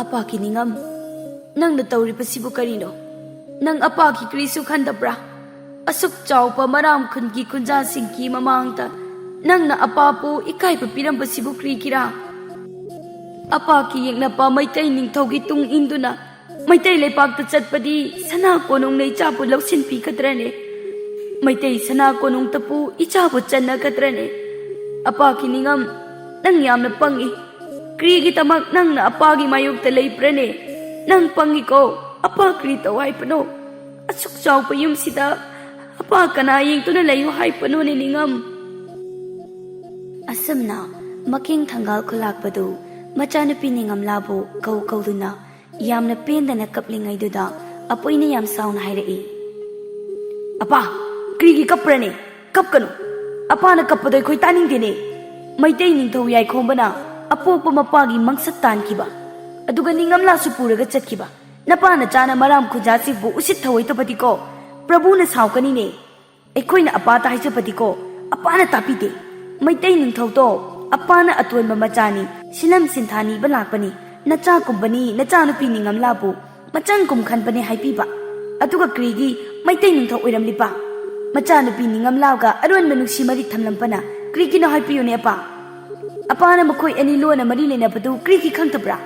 Apa ki ningam nangna tawribasibu karino? Nang apa ki krisu khandabra? Asuk chawpa maram khungi khunja singki mamangta nangna apapu ikaipa pirambasibu krikira? Apa ki yengnapa maitai ningthaugi tung induna maitai leipakta chatpadi sana konong nei chapu lausin pi kadrane maitai sana konong tapu ichapu channa kadrane. Apa ki ningam nang yamna pangi ꯀ꯭ꯔꯤꯒꯤꯗꯃꯛ ꯅꯪꯅ ꯑꯄꯥꯒꯤ ꯃꯥꯌꯣꯛꯇ ꯂꯩꯕ꯭ꯔꯅꯦ? ꯅꯪ ꯄꯪꯉꯤꯀꯣ, ꯑꯄꯥ ꯀ꯭ꯔꯤ ꯇꯧ ꯍꯥꯏꯕꯅꯣ? ꯑꯁꯨꯛ ꯆꯥꯎꯕ ꯌꯨꯝꯁꯤꯗ ꯑꯄꯥ ꯀꯅꯥ ꯌꯦꯡꯗꯨꯅ ꯂꯩꯌꯨ ꯍꯥꯏꯕꯅꯣꯅꯦ ꯅꯤꯡꯉꯝ? ꯑꯁꯨꯝꯅ ꯃꯀꯦꯡ ꯊꯪꯒꯥꯜ ꯈꯨꯂꯥꯛꯄꯗꯨ ꯃꯆꯥꯅꯨꯄꯤ ꯅꯤꯡꯉꯝꯂꯥꯕꯨ ꯀꯧꯗꯨꯅ ꯌꯥꯝꯅ ꯄꯦꯟꯗꯅ ꯀꯞꯂꯤꯉꯩꯗꯨꯗ ꯑꯄꯣꯏꯅ ꯌꯥꯝ ꯁꯥꯎꯅ ꯍꯥꯏꯔꯛꯏ, ꯑꯄꯥ, ꯀ꯭ꯔꯤꯒꯤ ꯀꯞꯄ꯭ꯔꯅꯦ? ꯀꯞꯀꯅꯨ, ꯑꯄꯥꯅ ꯀꯞꯄꯗꯣ ꯑꯩꯈꯣꯏ ꯇꯥꯅꯤꯡꯗꯦꯅꯦ꯫ ꯃꯩꯇꯩ ꯅꯤꯡꯊꯧ ꯌꯥꯏꯈꯣꯝꯕꯅ ꯑꯄꯣꯛꯄ ꯃꯄꯥꯒꯤ ꯃꯪꯁꯠ ꯇꯥꯟꯈꯤꯕ, ꯑꯗꯨꯒ ꯅꯤꯡꯉꯝꯂꯥꯁꯨ ꯄꯨꯔꯒ ꯆꯠꯈꯤꯕ ꯅꯄꯥꯅ ꯆꯥꯅ ꯃꯔꯥꯝ ꯈꯨꯟꯖꯥꯁꯤꯕꯨ ꯎꯁꯤꯠ ꯊꯑꯣꯏꯇꯕꯗꯤꯀꯣ ꯄ꯭ꯔꯚꯨꯅ ꯁꯥꯎꯀꯅꯤꯅꯦ꯫ ꯑꯩꯈꯣꯏꯅ ꯑꯄꯥꯇ ꯍꯥꯏꯖꯕꯗꯤꯀꯣ ꯑꯄꯥꯅ ꯇꯥꯕꯤꯗꯦ꯫ ꯃꯩꯇꯩ ꯅꯤꯡꯊꯧꯗꯣ ꯑꯄꯥꯅ ꯑꯇꯣꯟꯕ ꯃꯆꯥꯅꯤ, ꯁꯤꯂꯝ ꯁꯤꯟꯊꯥ ꯅꯤꯕ ꯂꯥꯛꯄꯅꯤ, ꯅꯆꯥꯒꯨꯝꯕꯅꯤ ꯅꯆꯥꯅꯨꯄꯤ ꯅꯤꯡꯉꯝꯂꯥꯕꯨ ꯃꯆꯪꯒꯨꯝ ꯈꯟꯕꯅꯦ ꯍꯥꯏꯕꯤꯕ, ꯑꯗꯨꯒ ꯀ꯭ꯔꯤꯒꯤ ꯃꯩꯇꯩ ꯅꯤꯡꯊꯧ ꯑꯣꯏꯔꯝꯂꯤꯕ? ꯃꯆꯥꯅꯨꯄꯤ ꯅꯤꯡꯉꯝꯂꯥꯒ ꯑꯔꯣꯟꯕ ꯅꯨꯡꯁꯤ ꯃꯔꯤ ꯊꯝꯂꯝꯕꯅ ꯀ꯭ꯔꯤꯒꯤꯅꯣ ꯍꯥꯏꯕꯤꯌꯨꯅꯦ ꯑꯄꯥ? ꯑꯄꯥꯅ ꯃꯈꯣꯏ ꯑꯅꯤ ꯂꯣꯟꯅ ꯃꯔꯤ ꯂꯩꯅꯕꯗꯨ ꯀ꯭ꯔꯤꯒꯤ ꯈꯪꯗꯕ꯭ꯔꯥ?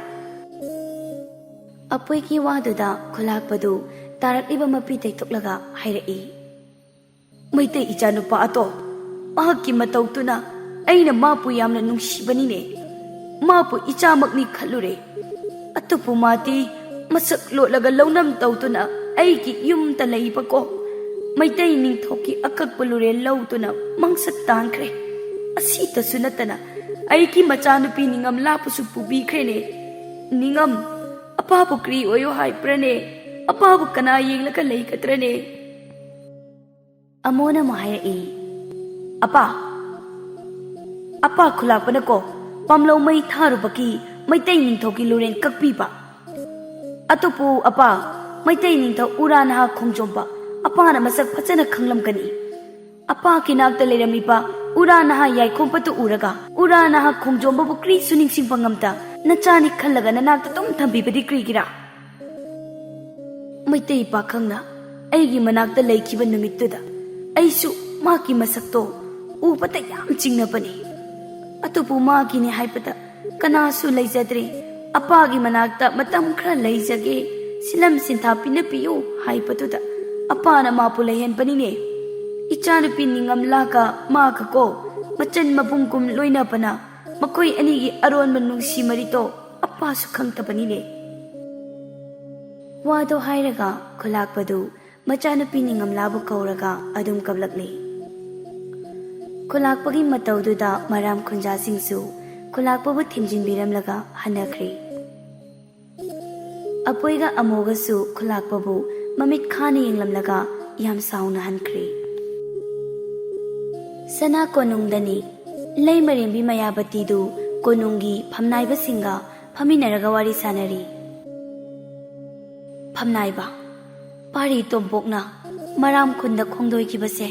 ꯑꯄꯣꯏꯒꯤ ꯋꯥꯗꯨꯗ ꯈꯨꯂꯥꯛꯄꯗꯨ ꯇꯥꯔꯛꯂꯤꯕ ꯃꯄꯤ ꯇꯩꯊꯣꯛꯂꯒ ꯍꯥꯏꯔꯛꯏ, ꯃꯩꯇꯩ ꯏꯆꯥꯅꯨꯄꯥ ꯑꯇꯣ, ꯃꯍꯥꯛꯀꯤ ꯃꯇꯧꯗꯨꯅ ꯑꯩꯅ ꯃꯥꯕꯨ ꯌꯥꯝꯅ ꯅꯨꯡꯁꯤꯕꯅꯤꯅꯦ, ꯃꯥꯕꯨ ꯏꯆꯥꯃꯛꯅꯤ ꯈꯜꯂꯨꯔꯦ, ꯑꯗꯨꯕꯨ ꯃꯥꯗꯤ ꯃꯁꯛ ꯂꯣꯠꯂꯒ ꯂꯧꯅꯝ ꯇꯧꯗꯨꯅ ꯑꯩꯒꯤ ꯌꯨꯝꯗ ꯂꯩꯕꯀꯣ ꯃꯩꯇꯩ ꯅꯤꯡꯊꯧꯒꯤ ꯑꯀꯛꯄ ꯂꯨꯔꯦꯜ ꯂꯧꯗꯨꯅ ꯃꯪꯁꯠ ꯇꯥꯟꯈ꯭ꯔꯦ꯫ ꯑꯁꯤꯇꯁꯨ ꯅꯠꯇꯅ ꯑꯩꯒꯤ ꯃꯆꯥꯅꯨꯄꯤ ꯅꯤꯡꯉꯝꯂꯥꯕꯨꯁꯨ ꯄꯨꯕꯤꯈ꯭ꯔꯦꯅꯦ꯫ ꯅꯤꯡꯉꯝ, ꯑꯄꯥꯕꯨ ꯀ꯭ꯔꯤ ꯑꯣꯏꯌꯣ ꯍꯥꯏꯕ꯭ꯔꯅꯦ? ꯑꯄꯥꯕꯨ ꯀꯅꯥ ꯌꯦꯡꯂꯒ ꯂꯩꯒꯗ꯭ꯔꯅꯦ? ꯑꯃꯣꯅ ꯑꯃꯨꯛ ꯍꯥꯏꯔꯛꯏ, ꯑꯄꯥ ꯈꯨꯂꯥꯛꯄꯅꯀꯣ ꯄꯥꯝꯂꯧ ꯃꯩ ꯊꯥꯔꯨꯕꯒꯤ ꯃꯩꯇꯩ ꯅꯤꯡꯊꯧꯒꯤ ꯂꯨꯔꯦꯟ ꯀꯛꯄꯤꯕ, ꯑꯇꯣꯞꯄꯨ ꯑꯄꯥ ꯃꯩꯇꯩ ꯅꯤꯡꯊꯧ ꯎꯔꯥ ꯅꯍꯥ ꯈꯣꯡꯖꯣꯝꯕ ꯑꯄꯥꯅ ꯃꯁꯛ ꯐꯖꯅ ꯈꯪꯂꯝꯒꯅꯤ꯫ ꯑꯄꯥꯒꯤ ꯅꯥꯛꯇ ꯂꯩꯔꯝꯃꯤꯕ ꯎꯔꯥ ꯅꯍꯥ ꯌꯥꯏꯈꯣꯝꯕꯗꯨ ꯎꯔꯒ ꯎꯔꯥ ꯅꯍꯥ ꯈꯣꯡꯖꯣꯝꯕꯕꯨ ꯀ꯭ꯔꯤꯁꯨ ꯅꯤꯡꯁꯤꯡꯕ ꯉꯝꯗ ꯅꯆꯥꯅꯤ ꯈꯜꯂꯒ ꯅꯅꯥꯛꯇ ꯑꯗꯨꯝ ꯊꯝꯕꯤꯕꯗꯤ ꯀ꯭ꯔꯤꯒꯤꯔꯥ? ꯃꯩꯇꯩ ꯄꯥꯈꯪꯅ ꯑꯩꯒꯤ ꯃꯅꯥꯛꯇ ꯂꯩꯈꯤꯕ ꯅꯨꯃꯤꯠꯇꯨꯗ ꯑꯩꯁꯨ ꯃꯥꯒꯤ ꯃꯁꯛꯇꯣ ꯎꯕꯗ ꯌꯥꯝ ꯆꯤꯡꯅꯕꯅꯤ, ꯑꯗꯨꯕꯨ ꯃꯥꯒꯤꯅꯤ ꯍꯥꯏꯕꯗ ꯀꯅꯥꯁꯨ ꯂꯩꯖꯗ꯭ꯔꯦ꯫ ꯑꯄꯥꯒꯤ ꯃꯅꯥꯛꯇ ꯃꯇꯝ ꯈꯔ ꯂꯩꯖꯒꯦ, ꯁꯤꯂꯝ ꯁꯤꯟꯊꯥ ꯄꯤꯅꯕꯤꯌꯨ ꯍꯥꯏꯕꯗꯨꯗ ꯑꯄꯥꯅ ꯃꯥꯕꯨ ꯂꯩꯍꯟꯕꯅꯤꯅꯦ꯫ ꯏꯆꯥꯅꯨꯄꯤ ꯅꯤꯡꯉꯝꯂꯥꯒ ꯃꯥꯒꯀꯣ ꯃꯆꯟ ꯃꯕꯨꯡꯒꯨꯝ ꯂꯣꯏꯅꯕꯅ ꯃꯈꯣꯏ ꯑꯅꯤꯒꯤ ꯑꯔꯣꯟꯕ ꯅꯨꯡꯁꯤ ꯃꯔꯤꯗꯣ ꯑꯄꯥꯁꯨ ꯈꯪꯗꯕꯅꯤꯅꯦ꯫ ꯋꯥꯗꯣ ꯍꯥꯏꯔꯒ ꯈꯨꯂꯥꯛꯄꯗꯨ ꯃꯆꯥꯅꯨꯄꯤ ꯅꯤꯡꯉꯝꯂꯥꯕꯨ ꯀꯧꯔꯒ ꯑꯗꯨꯝ ꯀꯞꯂꯛꯂꯤ꯫ ꯈꯨꯂꯥꯛꯄꯒꯤ ꯃꯇꯧꯗꯨꯗ ꯃꯔꯥꯝ ꯈꯨꯟꯖꯥꯁꯤꯡꯁꯨ ꯈꯨꯂꯥꯛꯄꯕꯨ ꯊꯦꯝꯖꯤꯟꯕꯤꯔꯝꯂꯒ ꯍꯟꯅꯈ꯭ꯔꯦ꯫ ꯑꯄꯣꯏꯒ ꯑꯃꯣꯒꯁꯨ ꯈꯨꯂꯥꯛꯄꯕꯨ ꯃꯃꯤꯠ ꯈꯥꯅ ꯌꯦꯡꯂꯝꯂꯒ ꯌꯥꯝ ꯁꯥꯎꯅ ꯍꯟꯈ꯭ꯔꯦ꯫ ꯁꯅꯥ ꯀꯣꯅꯨꯡꯗꯅꯤ ꯂꯩꯃꯔꯦꯝꯕꯤ ꯃꯌꯥꯕꯇꯤꯗꯨ ꯀꯣꯅꯨꯡꯒꯤ ꯐꯝꯅꯥꯏꯕꯁꯤꯡꯒ ꯐꯝꯃꯤꯟꯅꯔꯒ ꯋꯥꯔꯤ ꯁꯥꯅꯔꯤ꯫ ꯐꯝꯅꯥꯏꯕ, ꯄꯥꯔꯤ ꯇꯣꯝꯄꯣꯛꯅ ꯃꯔꯥꯝ ꯈꯨꯟꯗ ꯈꯣꯡꯗꯣꯏꯈꯤꯕꯁꯦ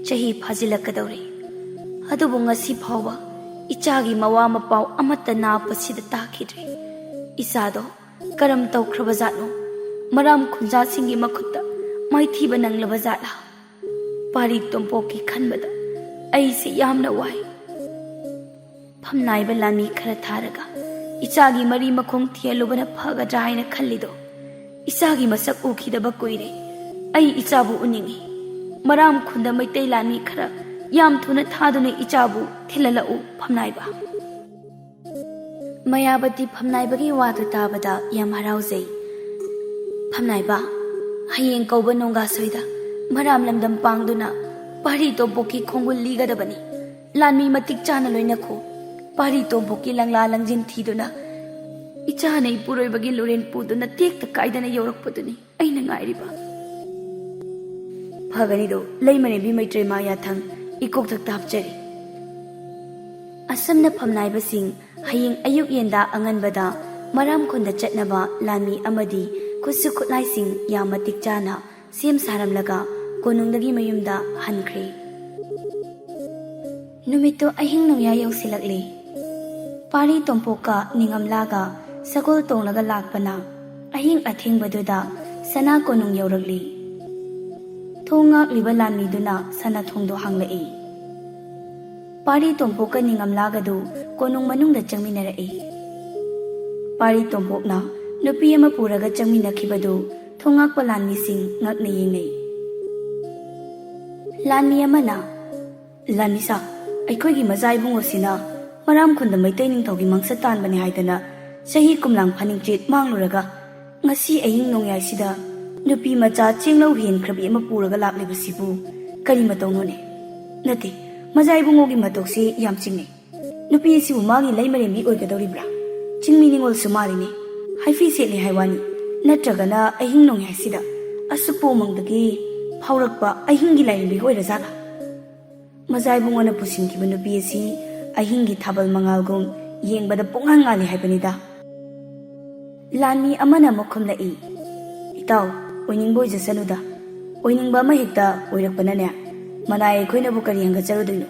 ꯆꯍꯤ ꯐꯥꯖꯤꯜꯂꯛꯀꯗꯧꯔꯦ, ꯑꯗꯨꯕꯨ ꯉꯁꯤ ꯐꯥꯎꯕ ꯏꯆꯥꯒꯤ ꯃꯋꯥ ꯃꯄꯥꯎ ꯑꯃꯠꯇ ꯅꯥꯞꯄꯁꯤꯗ ꯇꯥꯈꯤꯗ꯭ꯔꯦ꯫ ꯏꯆꯥꯗꯣ ꯀꯔꯝ ꯇꯧꯈ꯭ꯔꯕꯖꯥꯠꯅꯣ? ꯃꯔꯥꯝ ꯈꯨꯟꯖꯥꯁꯤꯡꯒꯤ ꯃꯈꯨꯠꯇ ꯃꯥꯏꯊꯤꯕ ꯅꯪꯂꯕ ꯖꯥꯠꯂꯥ? ꯄꯥꯔꯤ ꯇꯣꯝꯄꯣꯛꯀꯤ ꯈꯟꯕꯗ ꯑꯩꯁꯦ ꯌꯥꯝꯅ ꯋꯥꯏ꯫ ꯐꯝꯅꯥꯏꯕ ꯂꯥꯟꯃꯤ ꯈꯔ ꯊꯥꯔꯒ ꯏꯆꯥꯒꯤ ꯃꯔꯤ ꯃꯈꯣꯡ ꯊꯤꯍꯜꯂꯨꯕꯅ ꯐꯒꯗ꯭ꯔꯥ ꯍꯥꯏꯅ ꯈꯜꯂꯤꯗꯣ, ꯏꯆꯥꯒꯤ ꯃꯁꯛ ꯎꯈꯤꯗꯕ ꯀꯨꯏꯔꯦ, ꯑꯩ ꯏꯆꯥꯕꯨ ꯎꯅꯤꯡꯏ꯫ ꯃꯔꯥꯝ ꯈꯨꯟꯗ ꯃꯩꯇꯩ ꯂꯥꯟꯃꯤ ꯈꯔ ꯌꯥꯝ ꯊꯨꯅ ꯊꯥꯗꯨꯅ ꯏꯆꯥꯕꯨ ꯊꯤꯜꯍꯜꯂꯛꯎ ꯐꯝꯅꯥꯏꯕ꯫ ꯃꯌꯥꯕꯇꯤ ꯐꯝꯅꯥꯏꯕꯒꯤ ꯋꯥꯗꯨ ꯇꯥꯕꯗ ꯌꯥꯝ ꯍꯔꯥꯎꯖꯩ꯫ ꯐꯝꯅꯥꯏꯕ, ꯍꯌꯦꯡ ꯀꯧꯕ ꯅꯣꯡꯒꯥꯁꯣꯏꯗ ꯃꯔꯥꯝ ꯂꯝꯗꯝ ꯄꯥꯡꯗꯨꯅ ꯄꯥꯔꯤ ꯇꯣꯝꯄꯣꯛꯀꯤ ꯈꯣꯡꯒꯨꯜ ꯂꯤꯒꯗꯕꯅꯤ꯫ ꯂꯥꯟꯃꯤ ꯃꯇꯤꯛ ꯆꯥꯅ ꯂꯣꯏꯅꯈꯣ꯫ ꯄꯥꯔꯤ ꯇꯣꯝꯄꯣꯛꯀꯤ ꯂꯪꯂꯥ ꯂꯪꯖꯤꯟ ꯊꯤꯗꯨꯅ ꯏꯆꯥꯅ ꯏꯄꯨꯔꯣꯏꯕꯒꯤ ꯂꯨꯔꯦꯟ ꯄꯨꯗꯨꯅ ꯇꯦꯛꯇ ꯀꯥꯏꯗꯅ ꯌꯧꯔꯛꯄꯗꯨꯅꯤ ꯑꯩꯅ ꯉꯥꯏꯔꯤꯕ꯫ ꯐꯒꯅꯤꯗꯣ, ꯂꯩꯃꯔꯦꯝꯕꯤ ꯃꯩꯇ꯭ꯔꯦꯃꯥ ꯌꯥꯊꯪ ꯏꯀꯣꯛꯊꯛꯇ ꯍꯥꯞꯆꯔꯤ꯫ ꯑꯁꯝꯅ ꯐꯝꯅꯥꯏꯕꯁꯤꯡ ꯍꯌꯦꯡ ꯑꯌꯨꯛ ꯌꯦꯟꯗꯥ ꯑꯉꯟꯕꯗ ꯃꯔꯥꯝ ꯈꯨꯟꯗ ꯆꯠꯅꯕ ꯂꯥꯟꯃꯤ ꯑꯃꯗꯤ ꯈꯨꯠꯁꯨ ꯈꯨꯠꯂꯥꯏꯁꯤꯡ ꯌꯥꯝ ꯃꯇꯤꯛ ꯆꯥꯅ ꯁꯦꯝ ꯁꯥꯔꯝꯂꯒ ꯀꯣꯅꯨꯡꯗꯒꯤ ꯃꯌꯨꯝꯗ ꯍꯟꯈ꯭ꯔꯦ꯫ ꯅꯨꯃꯤꯠꯇꯨ ꯑꯍꯤꯡ ꯅꯣꯡꯌꯥ ꯌꯧꯁꯤꯜꯂꯛꯂꯤ꯫ ꯄꯥꯔꯤ ꯇꯣꯝꯄꯣꯛꯀ ꯅꯤꯡꯉꯝꯂꯥꯒ ꯁꯒꯣꯜ ꯇꯣꯡꯂꯒ ꯂꯥꯛꯄꯅ ꯑꯍꯤꯡ ꯑꯊꯦꯡꯕꯗꯨꯗ ꯁꯅꯥ ꯀꯣꯅꯨꯡ ꯌꯧꯔꯛꯂꯤ꯫ ꯊꯣꯡ ꯉꯥꯛꯂꯤꯕ ꯂꯥꯟꯃꯤꯗꯨꯅ ꯁꯅꯥ ꯊꯣꯡꯗꯣ ꯍꯥꯡꯂꯛꯏ꯫ ꯄꯥꯔꯤ ꯇꯣꯝꯄꯣꯛꯀ ꯅꯤꯡꯉꯝꯂꯥꯒꯗꯨ ꯀꯣꯅꯨꯡ ꯃꯅꯨꯡꯗ ꯆꯪꯃꯤꯟꯅꯔꯛꯏ꯫ ꯄꯥꯔꯤ ꯇꯣꯝꯄꯣꯛꯅ ꯅꯨꯄꯤ ꯑꯃ ꯄꯨꯔꯒ ꯆꯪꯃꯤꯟꯅꯈꯤꯕꯗꯨ ꯊꯣꯡꯉꯥꯛꯄ ꯂꯥꯟꯃꯤꯁꯤꯡ ꯉꯛꯅ ꯌꯦꯡꯅꯩ꯫ ꯂꯥꯟꯃꯤ ꯑꯃꯅ, ꯂꯥꯟꯃꯤꯁꯥ, ꯑꯩꯈꯣꯏꯒꯤ ꯃꯆꯥ ꯏꯕꯨꯡꯉꯣꯁꯤꯅ ꯃꯔꯥꯝ ꯈꯨꯟꯗ ꯃꯩꯇꯩ ꯅꯤꯡꯊꯧꯒꯤ ꯃꯪꯁꯠ ꯇꯥꯟꯕꯅꯤ ꯍꯥꯏꯗꯅ ꯆꯍꯤ ꯀꯨꯝꯂꯥꯡ ꯐꯥꯅꯤꯡꯆꯤꯠ ꯃꯥꯡꯂꯨꯔꯒ ꯉꯁꯤ ꯑꯍꯤꯡ ꯅꯣꯡꯌꯥꯏꯁꯤꯗ ꯅꯨꯄꯤ ꯃꯆꯥ ꯆꯦꯡꯂꯧ ꯍꯦꯟꯈ꯭ꯔꯕꯤ ꯑꯃ ꯄꯨꯔꯒ ꯂꯥꯛꯂꯤꯕꯁꯤꯕꯨ ꯀꯔꯤ ꯃꯇꯧꯅꯣꯅꯦ? ꯅꯠꯇꯦ, ꯃꯖꯥ ꯏꯕꯨꯡꯉꯣꯒꯤ ꯃꯇꯧꯁꯤ ꯌꯥꯝ ꯆꯤꯡꯅꯩ꯫ ꯅꯨꯄꯤ ꯑꯁꯤꯕꯨ ꯃꯥꯒꯤ ꯂꯩꯃꯔꯦꯝꯕꯤ ꯑꯣꯏꯒꯗꯧꯔꯤꯕ꯭ꯔꯥ? ꯆꯤꯡꯃꯤ ꯅꯤꯉꯣꯜꯁꯨ ꯃꯥꯜꯂꯤꯅꯦ꯫ ꯍꯥꯏꯐꯤ ꯁꯦꯠꯂꯤ ꯍꯥꯏꯋꯥꯅꯤ, ꯅꯠꯇ꯭ꯔꯒꯅ ꯑꯍꯤꯡ ꯅꯣꯡꯌꯥꯏꯁꯤꯗ ꯑꯁꯨꯄꯣꯃꯪꯗꯒꯤ ꯐꯥꯎꯔꯛꯄ ꯑꯍꯤꯡꯒꯤ ꯂꯥꯏꯔꯦꯝꯕꯤꯒ ꯑꯣꯏꯔꯖꯥꯠꯂꯥ? ꯃꯖꯥ ꯏꯕꯨꯡꯉꯣꯅ ꯄꯨꯁꯤꯟꯈꯤꯕ ꯅꯨꯄꯤ ꯑꯁꯤ ꯑꯍꯤꯡꯒꯤ ꯊꯥꯕꯜ ꯃꯉꯥꯜꯒꯨꯝ ꯌꯦꯡꯕꯗ ꯄꯨꯡꯉꯥꯟ ꯉꯥꯜꯂꯤ ꯍꯥꯏꯕꯅꯤꯗ꯫ ꯂꯥꯟꯃꯤ ꯑꯃꯅ ꯑꯃꯨꯛ ꯈꯨꯝꯂꯛꯏ, ꯏꯇꯥꯎ, ꯑꯣꯏꯅꯤꯡꯕ ꯑꯣꯏꯖꯁꯅꯨꯗ, ꯑꯣꯏꯅꯤꯡꯕ ꯑꯃ ꯍꯦꯛꯇ ꯑꯣꯏꯔꯛꯄꯅꯅꯦ ꯃꯅꯥꯏ ꯑꯩꯈꯣꯏꯅꯕꯨ ꯀꯔꯤ ꯍꯪꯒꯠꯆꯔꯨꯗꯣꯏꯅꯣ?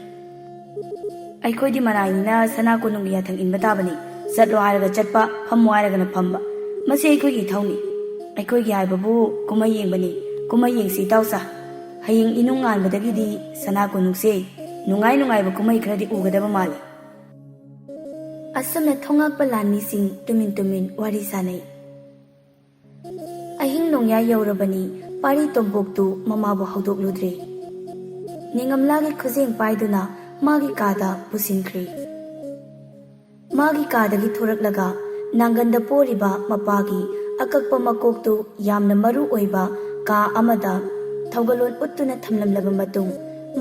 ꯑꯩꯈꯣꯏꯗꯤ ꯃꯅꯥꯏꯅꯤꯅ ꯁꯅꯥ ꯀꯣꯅꯨꯡꯒꯤ ꯌꯥꯊꯪ ꯏꯟꯕ ꯇꯥꯕꯅꯤ꯫ ꯆꯠꯂꯣ ꯍꯥꯏꯔꯒ ꯆꯠꯄ, ꯐꯝꯃꯣ ꯍꯥꯏꯔꯒꯅ ꯐꯝꯕ, ꯃꯁꯤ ꯑꯩꯈꯣꯏꯒꯤ ꯏꯊꯧꯅꯤ꯫ ꯑꯩꯈꯣꯏꯒꯤ ꯍꯥꯏꯕꯕꯨ ꯀꯨꯝꯍꯩ ꯌꯦꯡꯕꯅꯤ, ꯀꯨꯝꯍꯩ ꯌꯦꯡꯁꯤ ꯏꯇꯥꯎꯆꯥ꯫ ꯍꯌꯦꯡ ꯏꯅꯨꯡ ꯉꯥꯟꯕꯗꯒꯤꯗꯤ ꯁꯅꯥ ꯀꯣꯅꯨꯡꯁꯦ ꯅꯨꯡꯉꯥꯏ ꯅꯨꯡꯉꯥꯏꯕ ꯀꯨꯝꯍꯩ ꯈꯔꯗꯤ ꯎꯒꯗꯕ ꯃꯥꯜꯂꯤ꯫ ꯑꯁꯨꯝꯅ ꯊꯣꯉꯛꯄ ꯂꯥꯟꯃꯤꯁꯤꯡ ꯇꯨꯃꯤꯟ ꯇꯨꯃꯤꯟ ꯋꯥꯔꯤ ꯁꯥꯅꯩ꯫ ꯑꯍꯤꯡ ꯅꯣꯡꯌꯥꯏ ꯌꯧꯔꯕꯅꯤ ꯄꯥꯔꯤ ꯇꯣꯝꯄꯣꯛꯇꯨ ꯃꯃꯥꯕꯨ ꯍꯧꯗꯣꯛꯂꯨꯗ꯭ꯔꯦ꯫ ꯅꯤꯡꯉꯝꯂꯥꯒꯤ ꯈꯨꯖꯦꯡ ꯄꯥꯏꯗꯨꯅ ꯃꯥꯒꯤ ꯀꯥꯗ ꯄꯨꯁꯤꯟꯈ꯭ꯔꯦ꯫ ꯃꯥꯒꯤ ꯀꯥꯗꯒꯤ ꯊꯣꯔꯛꯂꯒ ꯅꯥꯡꯒꯟꯗ ꯄꯣꯔꯤꯕ ꯃꯄꯥꯒꯤ ꯑꯀꯛꯄ ꯃꯀꯣꯛꯇꯨ ꯌꯥꯝꯅ ꯃꯔꯨ ꯑꯣꯏꯕ ꯀꯥ ꯑꯃꯗ ꯊꯧꯒꯜꯂꯣꯟ ꯎꯠꯇꯨꯅ ꯊꯝꯂꯝꯂꯕ ꯃꯇꯨꯡ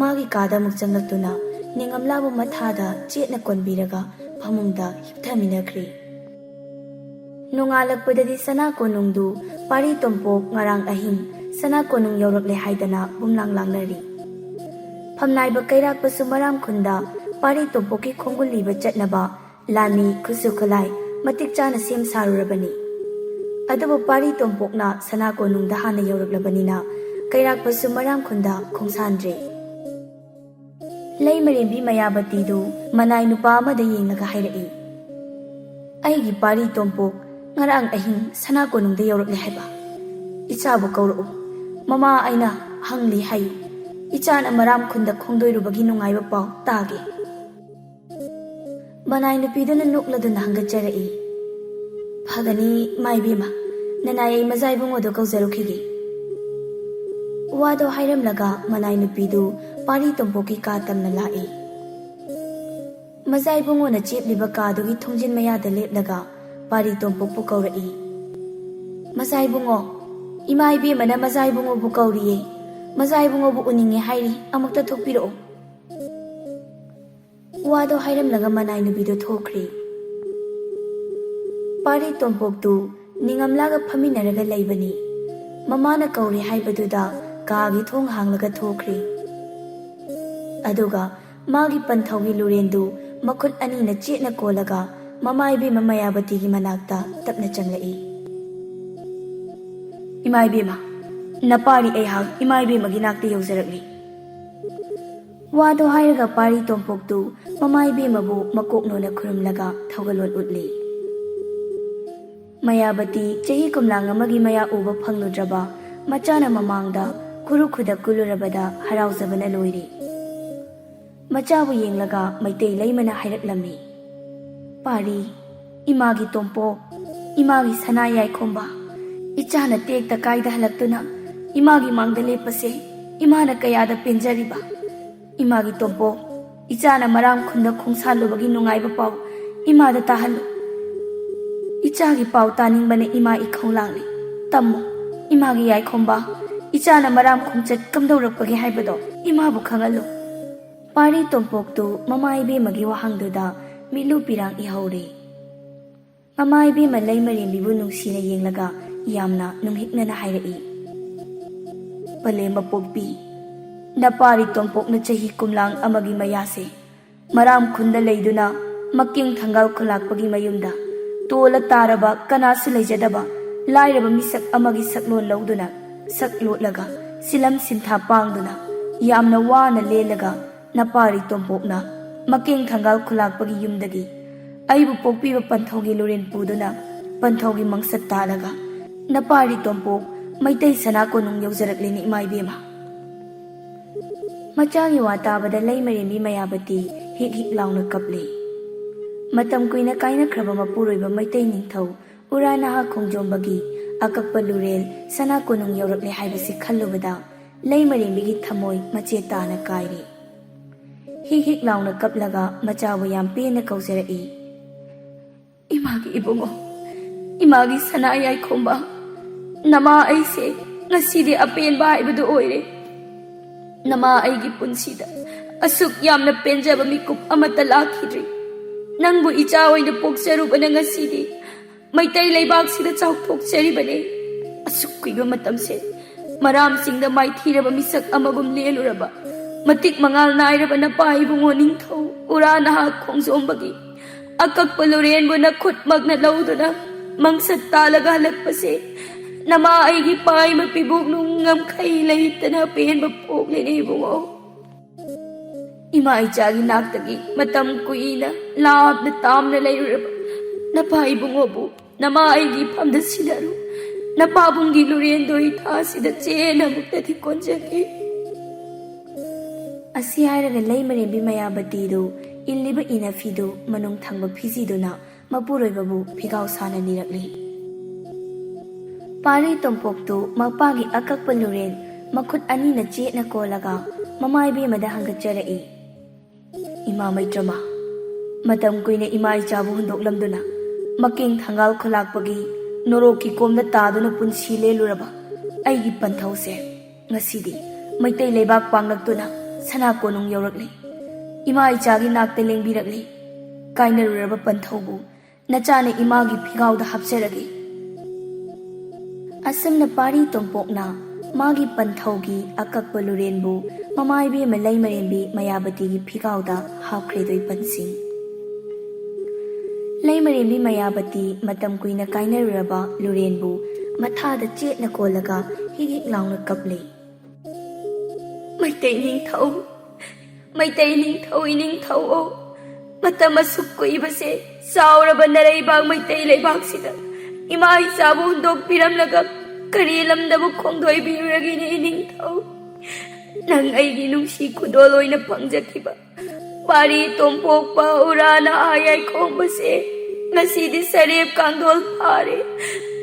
ꯃꯥꯒꯤ ꯀꯥꯗ ꯑꯃꯨꯛ ꯆꯪꯂꯛꯇꯨꯅ ꯅꯤꯡꯉꯝꯂꯥꯕꯨ ꯃꯊꯥꯗ ꯆꯦꯠꯅ ꯀꯣꯟꯕꯤꯔꯒ ꯐꯃꯨꯡꯗ ꯍꯤꯞꯊꯃꯤꯟꯅꯈ꯭ꯔꯦ꯫ ꯅꯣꯡꯉꯥꯜꯂꯛꯄꯗꯗꯤ ꯁꯅꯥ ꯀꯣꯅꯨꯡꯗꯨ ꯄꯥꯔꯤ ꯇꯣꯝꯄꯣꯛ ꯉꯔꯥꯡ ꯑꯍꯤꯡ ꯁꯅꯥ ꯀꯣꯅꯨꯡ ꯌꯧꯔꯛꯂꯦ ꯍꯥꯏꯗꯅ ꯕꯨꯝꯂꯥꯡ ꯂꯥꯡꯅꯔꯤ꯫ ꯐꯝꯅꯥꯏꯕ ꯀꯩꯔꯥꯛꯄꯁꯨ ꯃꯔꯥꯝ ꯈꯨꯟꯗ ꯄꯥꯔꯤ ꯇꯣꯝꯄꯣꯛꯀꯤ ꯈꯣꯡꯒꯨꯜ ꯂꯤꯕ ꯆꯠꯅꯕ ꯂꯥꯟꯃꯤ ꯈꯨꯠꯁꯨ ꯈꯨꯠꯂꯥꯏ ꯃꯇꯤꯛ ꯆꯥꯅ ꯁꯦꯝ ꯁꯥꯔꯨꯔꯕꯅꯤ꯫ ꯑꯗꯨꯕꯨ ꯄꯥꯔꯤ ꯇꯣꯝꯄꯣꯛꯅ ꯁꯅꯥ ꯀꯣꯅꯨꯡꯗ ꯍꯥꯟꯅ ꯌꯧꯔꯛꯂꯕꯅꯤꯅ ꯀꯩꯔꯥꯛꯄꯁꯨ ꯃꯔꯥꯝ ꯈꯨꯟꯗ ꯈꯣꯡꯁꯥꯟꯗ꯭ꯔꯦ꯫ ꯂꯩꯃꯔꯦꯝꯕꯤ ꯃꯌꯥꯕꯇꯤꯗꯨ ꯃꯅꯥꯏ ꯅꯨꯄꯥ ꯑꯃꯗ ꯌꯦꯡꯂꯒ ꯍꯥꯏꯔꯛꯏ, ꯑꯩꯒꯤ ꯄꯥꯔꯤ ꯇꯣꯝꯄꯣꯛ ꯉꯔꯥꯡ ꯑꯍꯤꯡ ꯁꯅꯥ ꯀꯣꯅꯨꯡꯗ ꯌꯧꯔꯛꯂꯦ ꯍꯥꯏꯕ꯫ ꯏꯆꯥꯕꯨ ꯀꯧꯔꯛꯎ, ꯃꯃꯥ ꯑꯩꯅ ꯍꯪꯂꯤ ꯍꯥꯏꯌꯨ, ꯏꯆꯥꯅ ꯃꯔꯥꯝ ꯈꯨꯟꯗ ꯈꯣꯡꯗꯣꯏꯔꯨꯕꯒꯤ ꯅꯨꯡꯉꯥꯏꯕ ꯄꯥꯎ ꯇꯥꯒꯦ꯫ ꯃꯅꯥꯏ ꯅꯨꯄꯤꯗꯨꯅ ꯅꯣꯛꯂꯗꯨꯅ ꯍꯪꯒꯠꯆꯔꯛꯏ, ꯐꯒꯅꯤ ꯃꯥꯏꯕꯦꯝꯃ, ꯅꯅꯥꯏ ꯑꯩ ꯃꯖꯥ ꯏꯕꯨꯡꯉꯣꯗꯨ ꯀꯧꯖꯔꯨꯈꯤꯒꯦ꯫ ꯋꯥꯗꯣ ꯍꯥꯏꯔꯝꯂꯒ ꯃꯅꯥꯏ ꯅꯨꯄꯤꯗꯨ ꯄꯥꯔꯤ ꯇꯣꯝꯄꯣꯛꯀꯤ ꯀꯥ ꯇꯝꯅ ꯂꯥꯛꯏ꯫ ꯃꯖꯥ ꯏꯕꯨꯡꯉꯣꯅ ꯆꯦꯞꯂꯤꯕ ꯀꯥꯗꯨꯒꯤ ꯊꯣꯡꯖꯤꯟ ꯃꯌꯥꯗ ꯂꯦꯞꯂꯒ ꯄꯥꯔꯤ ꯇꯣꯝꯄꯣꯛꯄꯨ ꯀꯧꯔꯛꯏ, ꯃꯖꯥ ꯏꯕꯨꯡꯉꯣ, ꯏꯃꯥ ꯏꯕꯦꯝꯃꯅ ꯃꯖꯥ ꯏꯕꯨꯡꯉꯣꯕꯨ ꯀꯧꯔꯤꯌꯦ, ꯃꯖꯥ ꯏꯕꯨꯡꯉꯣꯕꯨ ꯎꯅꯤꯡꯉꯦ ꯍꯥꯏꯔꯤ, ꯑꯃꯨꯛꯇ ꯊꯣꯛꯄꯤꯔꯛꯑꯣ꯫ ꯋꯥꯗꯣ ꯍꯥꯏꯔꯝꯂꯒ ꯃꯅꯥꯏ ꯅꯨꯄꯤꯗꯨ ꯊꯣꯛꯈ꯭ꯔꯦ꯫ ꯄꯥꯔꯤ ꯇꯣꯝꯄꯣꯛꯇꯨ ꯅꯤꯡꯉꯝꯂꯥꯒ ꯐꯝꯃꯤꯟꯅꯔꯒ ꯂꯩꯕꯅꯤ꯫ ꯃꯃꯥꯅ ꯀꯧꯔꯦ ꯍꯥꯏꯕꯗꯨꯗ ꯀꯥꯒꯤ ꯊꯣꯡ ꯍꯥꯡꯂꯒ ꯊꯣꯛꯈ꯭ꯔꯦ꯫ ꯑꯗꯨꯒ ꯃꯥꯒꯤ ꯄꯟꯊꯧꯒꯤ ꯂꯨꯔꯦꯟꯗꯨ ꯃꯈꯨꯠ ꯑꯅꯤꯅ ꯆꯦꯠꯅ ꯀꯣꯜꯂꯒ ꯃꯃꯥ ꯏꯕꯦꯝꯃ ꯃꯌꯥꯕꯇꯤꯒꯤ ꯃꯅꯥꯛꯇ ꯇꯞꯅ ꯆꯪꯂꯛꯏ꯫ ꯏꯃꯥ ꯏꯕꯦꯝꯃ, ꯅꯄꯥꯔꯤ ꯑꯩꯍꯥꯛ ꯏꯃꯥ ꯏꯕꯦꯝꯃꯒꯤ ꯅꯥꯛꯇ ꯌꯧꯖꯔꯛꯂꯤ꯫ ꯋꯥꯗꯣ ꯍꯥꯏꯔꯒ ꯄꯥꯔꯤ ꯇꯣꯝꯄꯣꯛꯇꯨ ꯃꯃꯥ ꯏꯕꯦꯝꯃꯕꯨ ꯃꯀꯣꯛꯅꯣꯟꯅ ꯈꯨꯔꯨꯝꯂꯒ ꯊꯧꯒꯜꯂꯣꯟ ꯎꯠꯂꯤ꯫ ꯃꯌꯥꯕꯇꯤ ꯆꯍꯤ ꯀꯨꯝꯂꯥꯡ ꯑꯃꯒꯤ ꯃꯌꯥ ꯎꯕ ꯐꯪꯂꯨꯗ꯭ꯔꯕ ꯃꯆꯥꯅ ꯃꯃꯥꯡꯗ ꯈꯨꯔꯨ ꯈꯨꯗꯛ ꯀꯨꯜꯂꯨꯔꯕꯗ ꯍꯔꯥꯎꯖꯕꯅ ꯂꯣꯏꯔꯤ꯫ ꯃꯆꯥꯕꯨ ꯌꯦꯡꯂꯒ ꯃꯩꯇꯩ ꯂꯩꯃꯅ ꯍꯥꯏꯔꯛꯂꯝꯃꯤ, ꯄꯥꯔꯤ, ꯏꯃꯥꯒꯤ ꯇꯣꯝꯄꯣꯛ, ꯏꯃꯥꯒꯤ ꯁꯅꯥ ꯌꯥꯏꯈꯣꯝꯕ, ꯏꯆꯥꯅ ꯇꯦꯛꯇ ꯀꯥꯏꯗ ꯍꯜꯂꯛꯇꯨꯅ ꯏꯃꯥꯒꯤ ꯃꯥꯡꯗ ꯂꯦꯞꯄꯁꯦ ꯏꯃꯥꯅ ꯀꯌꯥꯗ ꯄꯦꯟꯖꯔꯤꯕ꯫ ꯏꯃꯥꯒꯤ ꯇꯣꯝꯄꯣꯛ, ꯏꯆꯥꯅ ꯃꯔꯥꯝ ꯈꯨꯟꯗ ꯈꯣꯡꯁꯥꯜꯂꯨꯕꯒꯤ ꯅꯨꯡꯉꯥꯏꯕ ꯄꯥꯎ ꯏꯃꯥꯗ ꯇꯥꯍꯜꯂꯨ꯫ ꯏꯆꯥꯒꯤ ꯄꯥꯎ ꯇꯥꯅꯤꯡꯕꯅ ꯏꯃꯥ ꯏꯈꯧ ꯂꯥꯡꯂꯤ꯫ ꯇꯝꯃꯨ, ꯏꯃꯥꯒꯤ ꯌꯥꯏꯈꯣꯝꯕ, ꯏꯆꯥꯅ ꯃꯔꯥꯝ ꯈꯣꯡꯆꯠ ꯀꯝꯗꯧꯔꯛꯄꯒꯦ ꯍꯥꯏꯕꯗꯣ ꯏꯃꯥꯕꯨ ꯈꯪꯍꯜꯂꯨ꯫ ꯄꯥꯔꯤ ꯇꯣꯝꯄꯣꯛꯇꯨ ꯃꯃꯥ ꯏꯕꯦꯝꯃꯒꯤ ꯋꯥꯍꯪꯗꯨꯗ ꯃꯤꯠꯂꯨ ꯄꯤꯔꯥꯡ ꯏꯍꯧꯔꯦ꯫ ꯃꯃꯥ ꯏꯕꯦꯝꯃ ꯂꯩꯃꯔꯦꯝꯕꯤꯕꯨ ꯅꯨꯡꯁꯤꯅ ꯌꯦꯡꯂꯒ ꯌꯥꯝꯅ ꯅꯨꯡꯍꯤꯛꯅꯅ ꯍꯥꯏꯔꯛꯏ, ꯄꯂꯦꯝꯕ ꯄꯣꯛꯄꯤ, ꯅꯄꯥꯔꯤ ꯇꯣꯝꯄꯣꯛꯅ ꯆꯍꯤ ꯀꯨꯝꯂꯥꯡ ꯑꯃꯒꯤ ꯃꯌꯥꯁꯦ ꯃꯔꯥꯝ ꯈꯨꯟꯗ ꯂꯩꯗꯨꯅ ꯃꯀꯤꯡ ꯊꯪꯒꯥꯜ ꯈꯨꯜꯂꯥꯛꯄꯒꯤ ꯃꯌꯨꯝꯗ ꯇꯣꯜꯂ ꯇꯥꯔꯕ ꯀꯅꯥꯁꯨ ꯂꯩꯖꯗꯕ ꯂꯥꯏꯔꯕ ꯃꯤꯁꯛ ꯑꯃꯒꯤ ꯁꯛꯂꯣꯟ ꯂꯧꯗꯨꯅ ꯁꯛ ꯂꯣꯠꯂꯒ ꯁꯤꯂꯝ ꯁꯤꯟꯊꯥ ꯄꯥꯡꯗꯨꯅ ꯌꯥꯝꯅ ꯋꯥꯅ ꯂꯦꯜꯂꯒ ꯅꯄꯥꯔꯤ ꯇꯣꯝꯄꯣꯛꯅ ꯃꯀꯤꯡ ꯊꯪꯒꯥꯜ ꯈꯨꯜꯂꯥꯛꯄꯒꯤ ꯌꯨꯝꯗꯒꯤ ꯑꯩꯕꯨ ꯄꯣꯛꯄꯤꯕ ꯄꯟꯊꯧꯒꯤ ꯂꯨꯔꯦꯟ ꯄꯨꯗꯨꯅ ꯄꯟꯊꯧꯒꯤ ꯃꯪꯁꯠ ꯇꯥꯜꯂꯒ ꯅꯄꯥꯔꯤ ꯇꯣꯝꯄꯣꯛ ꯃꯩꯇꯩ ꯁꯅꯥ ꯀꯣꯅꯨꯡ ꯌꯧꯖꯔꯛꯂꯤꯅꯤ ꯏꯃꯥ ꯏꯕꯦꯝꯃ꯫ ꯃꯆꯥꯒꯤ ꯋꯥ ꯇꯥꯕꯗ ꯂꯩꯃꯔꯦꯝꯕꯤ ꯃꯌꯥꯕꯇꯤ ꯍꯤꯛ ꯍꯤꯛ ꯂꯥꯎꯅ ꯀꯞꯂꯤ꯫ ꯃꯇꯝ ꯀꯨꯏꯅ ꯀꯥꯏꯅꯈ꯭ꯔꯕ ꯃꯄꯨꯔꯣꯏꯕ ꯃꯩꯇꯩ ꯅꯤꯡꯊꯧ ꯎꯔꯥꯅꯍꯥ ꯈꯣꯡꯖꯣꯝꯕꯒꯤ ꯑꯀꯛꯄ ꯂꯨꯔꯦꯜ ꯁꯅꯥ ꯀꯣꯅꯨꯡ ꯌꯧꯔꯛꯂꯦ ꯍꯥꯏꯕꯁꯤ ꯈꯜꯂꯨꯕꯗ ꯂꯩꯃꯔꯦꯝꯕꯤꯒꯤ ꯊꯃꯣꯏ ꯃꯆꯦꯠ ꯇꯥꯅ ꯀꯥꯏꯔꯤ꯫ ꯍꯤꯛ ꯍꯤꯛ ꯂꯥꯎꯅ ꯀꯞꯂꯒ ꯃꯆꯥꯕꯨ ꯌꯥꯝ ꯄꯦꯟꯅ ꯀꯧꯖꯔꯛꯏ꯫ ꯏꯃꯥꯒꯤ ꯏꯕꯨꯡꯉꯣ, ꯏꯃꯥꯒꯤ ꯁꯅꯥ ꯌꯥꯏꯈꯣꯝꯕ, ꯅꯃꯥ ꯑꯩꯁꯦ ꯉꯁꯤꯗꯤ ꯑꯄꯦꯟꯕ ꯍꯥꯏꯕꯗꯨ ꯑꯣꯏꯔꯦ꯫ ꯅꯃꯥ ꯑꯩꯒꯤ ꯄꯨꯟꯁꯤꯗ ꯑꯁꯨꯛ ꯌꯥꯝꯅ ꯄꯦꯟꯖꯕ ꯃꯤꯀꯨꯞ ꯑꯃꯠꯇ ꯂꯥꯛꯈꯤꯗ꯭ꯔꯤ꯫ ꯅꯪꯕꯨ ꯏꯆꯥ ꯑꯣꯏꯅ ꯄꯣꯛꯆꯔꯨꯕꯅ ꯉꯁꯤꯗꯤ ꯃꯩꯇꯩ ꯂꯩꯕꯥꯛꯁꯤꯗ ꯆꯥꯎꯊꯣꯛꯆꯔꯤꯕꯅꯤ꯫ ꯑꯁꯨꯛ ꯀꯨꯏꯕ ꯃꯇꯝꯁꯦ ꯃꯔꯥꯝꯁꯤꯡꯗ ꯃꯥꯏꯊꯤꯔꯕ ꯃꯤꯁꯛ ꯑꯃꯒꯨꯝ ꯂꯦꯜꯂꯨꯔꯕ, ꯃꯇꯤꯛ ꯃꯉꯥꯜ ꯅꯥꯏꯔꯕ ꯅꯄꯥ ꯏꯕꯨꯡꯉꯣ ꯅꯤꯡꯊꯧ ꯎꯔꯥ ꯅꯍꯥ ꯈꯣꯡꯖꯣꯝꯕꯒꯤ ꯑꯀꯛꯄ ꯂꯨꯔꯦꯟꯕꯨ ꯅꯈꯨꯠꯃꯛꯅ ꯂꯧꯗꯨꯅ ꯃꯪꯁꯠ ꯇꯥꯜꯂꯒ ꯍꯜꯂꯛꯄꯁꯦ ꯅꯃꯥ ꯑꯩꯒꯤ ꯄꯥꯏꯃ ꯄꯤꯕꯣꯛꯅꯨꯡ ꯉꯝꯈꯩ ꯂꯩꯇꯅ ꯄꯦꯟꯕ ꯄꯣꯛꯂꯦꯅꯦ ꯏꯕꯨꯡꯉꯣ꯫ ꯏꯃꯥ ꯏꯆꯥꯒꯤ ꯅꯥꯛꯇꯒꯤ ꯃꯇꯝ ꯀꯨꯏꯅ ꯂꯥꯞꯅ ꯇꯥꯝꯅ ꯂꯩꯔꯨꯔꯕ ꯅꯄꯥ ꯏꯕꯨꯡꯉꯣꯕꯨ ꯅꯃꯥ ꯑꯩꯒꯤ ꯏꯐꯝꯗ ꯁꯤꯟꯅꯔꯨ꯫ ꯅꯄꯥꯕꯨꯡꯒꯤ ꯂꯨꯔꯦꯟꯗꯣ ꯏꯊꯥꯁꯤꯗ ꯆꯦꯅ ꯑꯃꯨꯛꯇꯗꯤ ꯀꯣꯟꯖꯒꯦ꯫ ꯑꯁꯤ ꯍꯥꯏꯔꯒ ꯂꯩꯃꯔꯦꯝꯕꯤ ꯃꯌꯥꯕꯇꯤꯗꯨ ꯏꯜꯂꯤꯕ ꯏꯅꯐꯤꯗꯨ ꯃꯅꯨꯡ ꯊꯪꯕ ꯐꯤꯖꯤꯗꯨꯅ ꯃꯄꯨꯔꯣꯏꯕꯕꯨ ꯐꯤꯒꯥꯎ ꯁꯥꯅ ꯅꯤꯔꯛꯂꯤ꯫ ꯄꯥꯔꯤ ꯇꯣꯝꯄꯣꯛꯇꯨ ꯃꯄꯥꯒꯤ ꯑꯀꯛꯄ ꯂꯨꯔꯦꯟ ꯃꯈꯨꯠ ꯑꯅꯤꯅ ꯆꯦꯠꯅ ꯀꯣꯜꯂꯒ ꯃꯃꯥ ꯏꯕꯦꯝꯃꯗ ꯍꯪꯒꯠꯆꯔꯛꯏ꯫ ꯏꯃꯥ ꯃꯩꯇ꯭ꯔꯃꯥ, ꯃꯇꯝ ꯀꯨꯏꯅ ꯏꯃꯥ ꯏꯆꯥꯕꯨ ꯍꯨꯟꯗꯣꯛꯂꯝꯗꯨꯅ ꯃꯀꯦꯡ ꯊꯪꯒꯥꯜ ꯈꯨꯂꯥꯛꯄꯒꯤ ꯅꯣꯔꯣꯛꯀꯤ ꯀꯣꯝꯗ ꯇꯥꯗꯨꯅ ꯄꯨꯟꯁꯤ ꯂꯦꯜꯂꯨꯔꯕ ꯑꯩꯒꯤ ꯄꯟꯊꯧꯁꯦ ꯉꯁꯤꯗꯤ ꯃꯩꯇꯩ ꯂꯩꯕꯥꯛ ꯄꯥꯡꯂꯛꯇꯨꯅ ꯁꯅꯥ ꯀꯣꯅꯨꯡ ꯌꯧꯔꯛꯂꯤ꯫ ꯏꯃꯥ ꯏꯆꯥꯒꯤ ꯅꯥꯛꯇ ꯂꯦꯡꯕꯤꯔꯛꯂꯤ꯫ ꯀꯥꯏꯅꯔꯨꯔꯕ ꯄꯟꯊꯧꯕꯨ ꯅꯆꯥꯅ ꯏꯃꯥꯒꯤ ꯐꯤꯒꯥꯎꯗ ꯍꯥꯞꯆꯔꯒꯦ꯫ ꯑꯁꯨꯝꯅ ꯄꯥꯔꯤ ꯇꯣꯝꯄꯣꯛꯅ ꯃꯥꯒꯤ ꯄꯟꯊꯧꯒꯤ ꯑꯀꯛꯄ ꯂꯨꯔꯦꯟꯕꯨ ꯃꯃꯥ ꯏꯕꯦꯝꯃ ꯂꯩꯃꯔꯦꯝꯕꯤ ꯃꯌꯥꯕꯇꯤꯒꯤ ꯐꯤꯒꯥꯎꯗ ꯍꯥꯞꯈ꯭ꯔꯦꯗꯣꯏ ꯄꯟꯁꯤꯡ꯫ ꯂꯩꯃꯔꯦꯝꯕꯤ ꯃꯌꯥꯕꯇꯤ ꯃꯇꯝ ꯀꯨꯏꯅ ꯀꯥꯏꯅꯔꯨꯔꯕ ꯂꯨꯔꯦꯟꯕꯨ ꯃꯊꯥꯗ ꯆꯦꯠꯅ ꯀꯣꯜꯂꯒ ꯍꯤꯛ ꯍꯤꯛ ꯂꯥꯎꯅ ꯀꯞꯂꯤ꯫ ꯃꯩꯇꯩ ꯅꯤꯡꯊꯧ, ꯃꯩꯇꯩ ꯅꯤꯡꯊꯧ ꯏꯅꯤꯡꯊꯧ, ꯃꯇꯝ ꯑꯁꯨꯛ ꯀꯨꯏꯕꯁꯦ ꯆꯥꯎꯔꯕ ꯅꯔꯩꯕꯥꯛ ꯃꯩꯇꯩ ꯂꯩꯕꯥꯛꯁꯤꯗ ꯏꯃꯥ ꯏꯆꯥꯕꯨ ꯍꯨꯟꯗꯣꯛꯄꯤꯔꯝꯂꯒ ꯀꯔꯤ ꯂꯝꯗꯕꯨ ꯈꯣꯡꯗꯣꯏꯕꯤꯔꯨꯔꯒꯦꯅꯦ ꯏꯅꯤꯡꯊꯧ? ꯅꯪ ꯑꯩꯒꯤ ꯅꯨꯡꯁꯤ ꯈꯨꯗꯣꯜ ꯑꯣꯏꯅ ꯐꯪꯖꯈꯤꯕ ꯄꯥꯔꯤ ꯇꯣꯝꯄꯣꯛꯄ ꯎꯔꯥ ꯅꯍꯥ ꯌꯥꯏꯈꯣꯝꯕꯁꯦ ꯉꯁꯤꯗꯤ ꯁꯔꯦꯞ ꯀꯥꯡꯊꯣꯜ ꯐꯥꯔꯦ,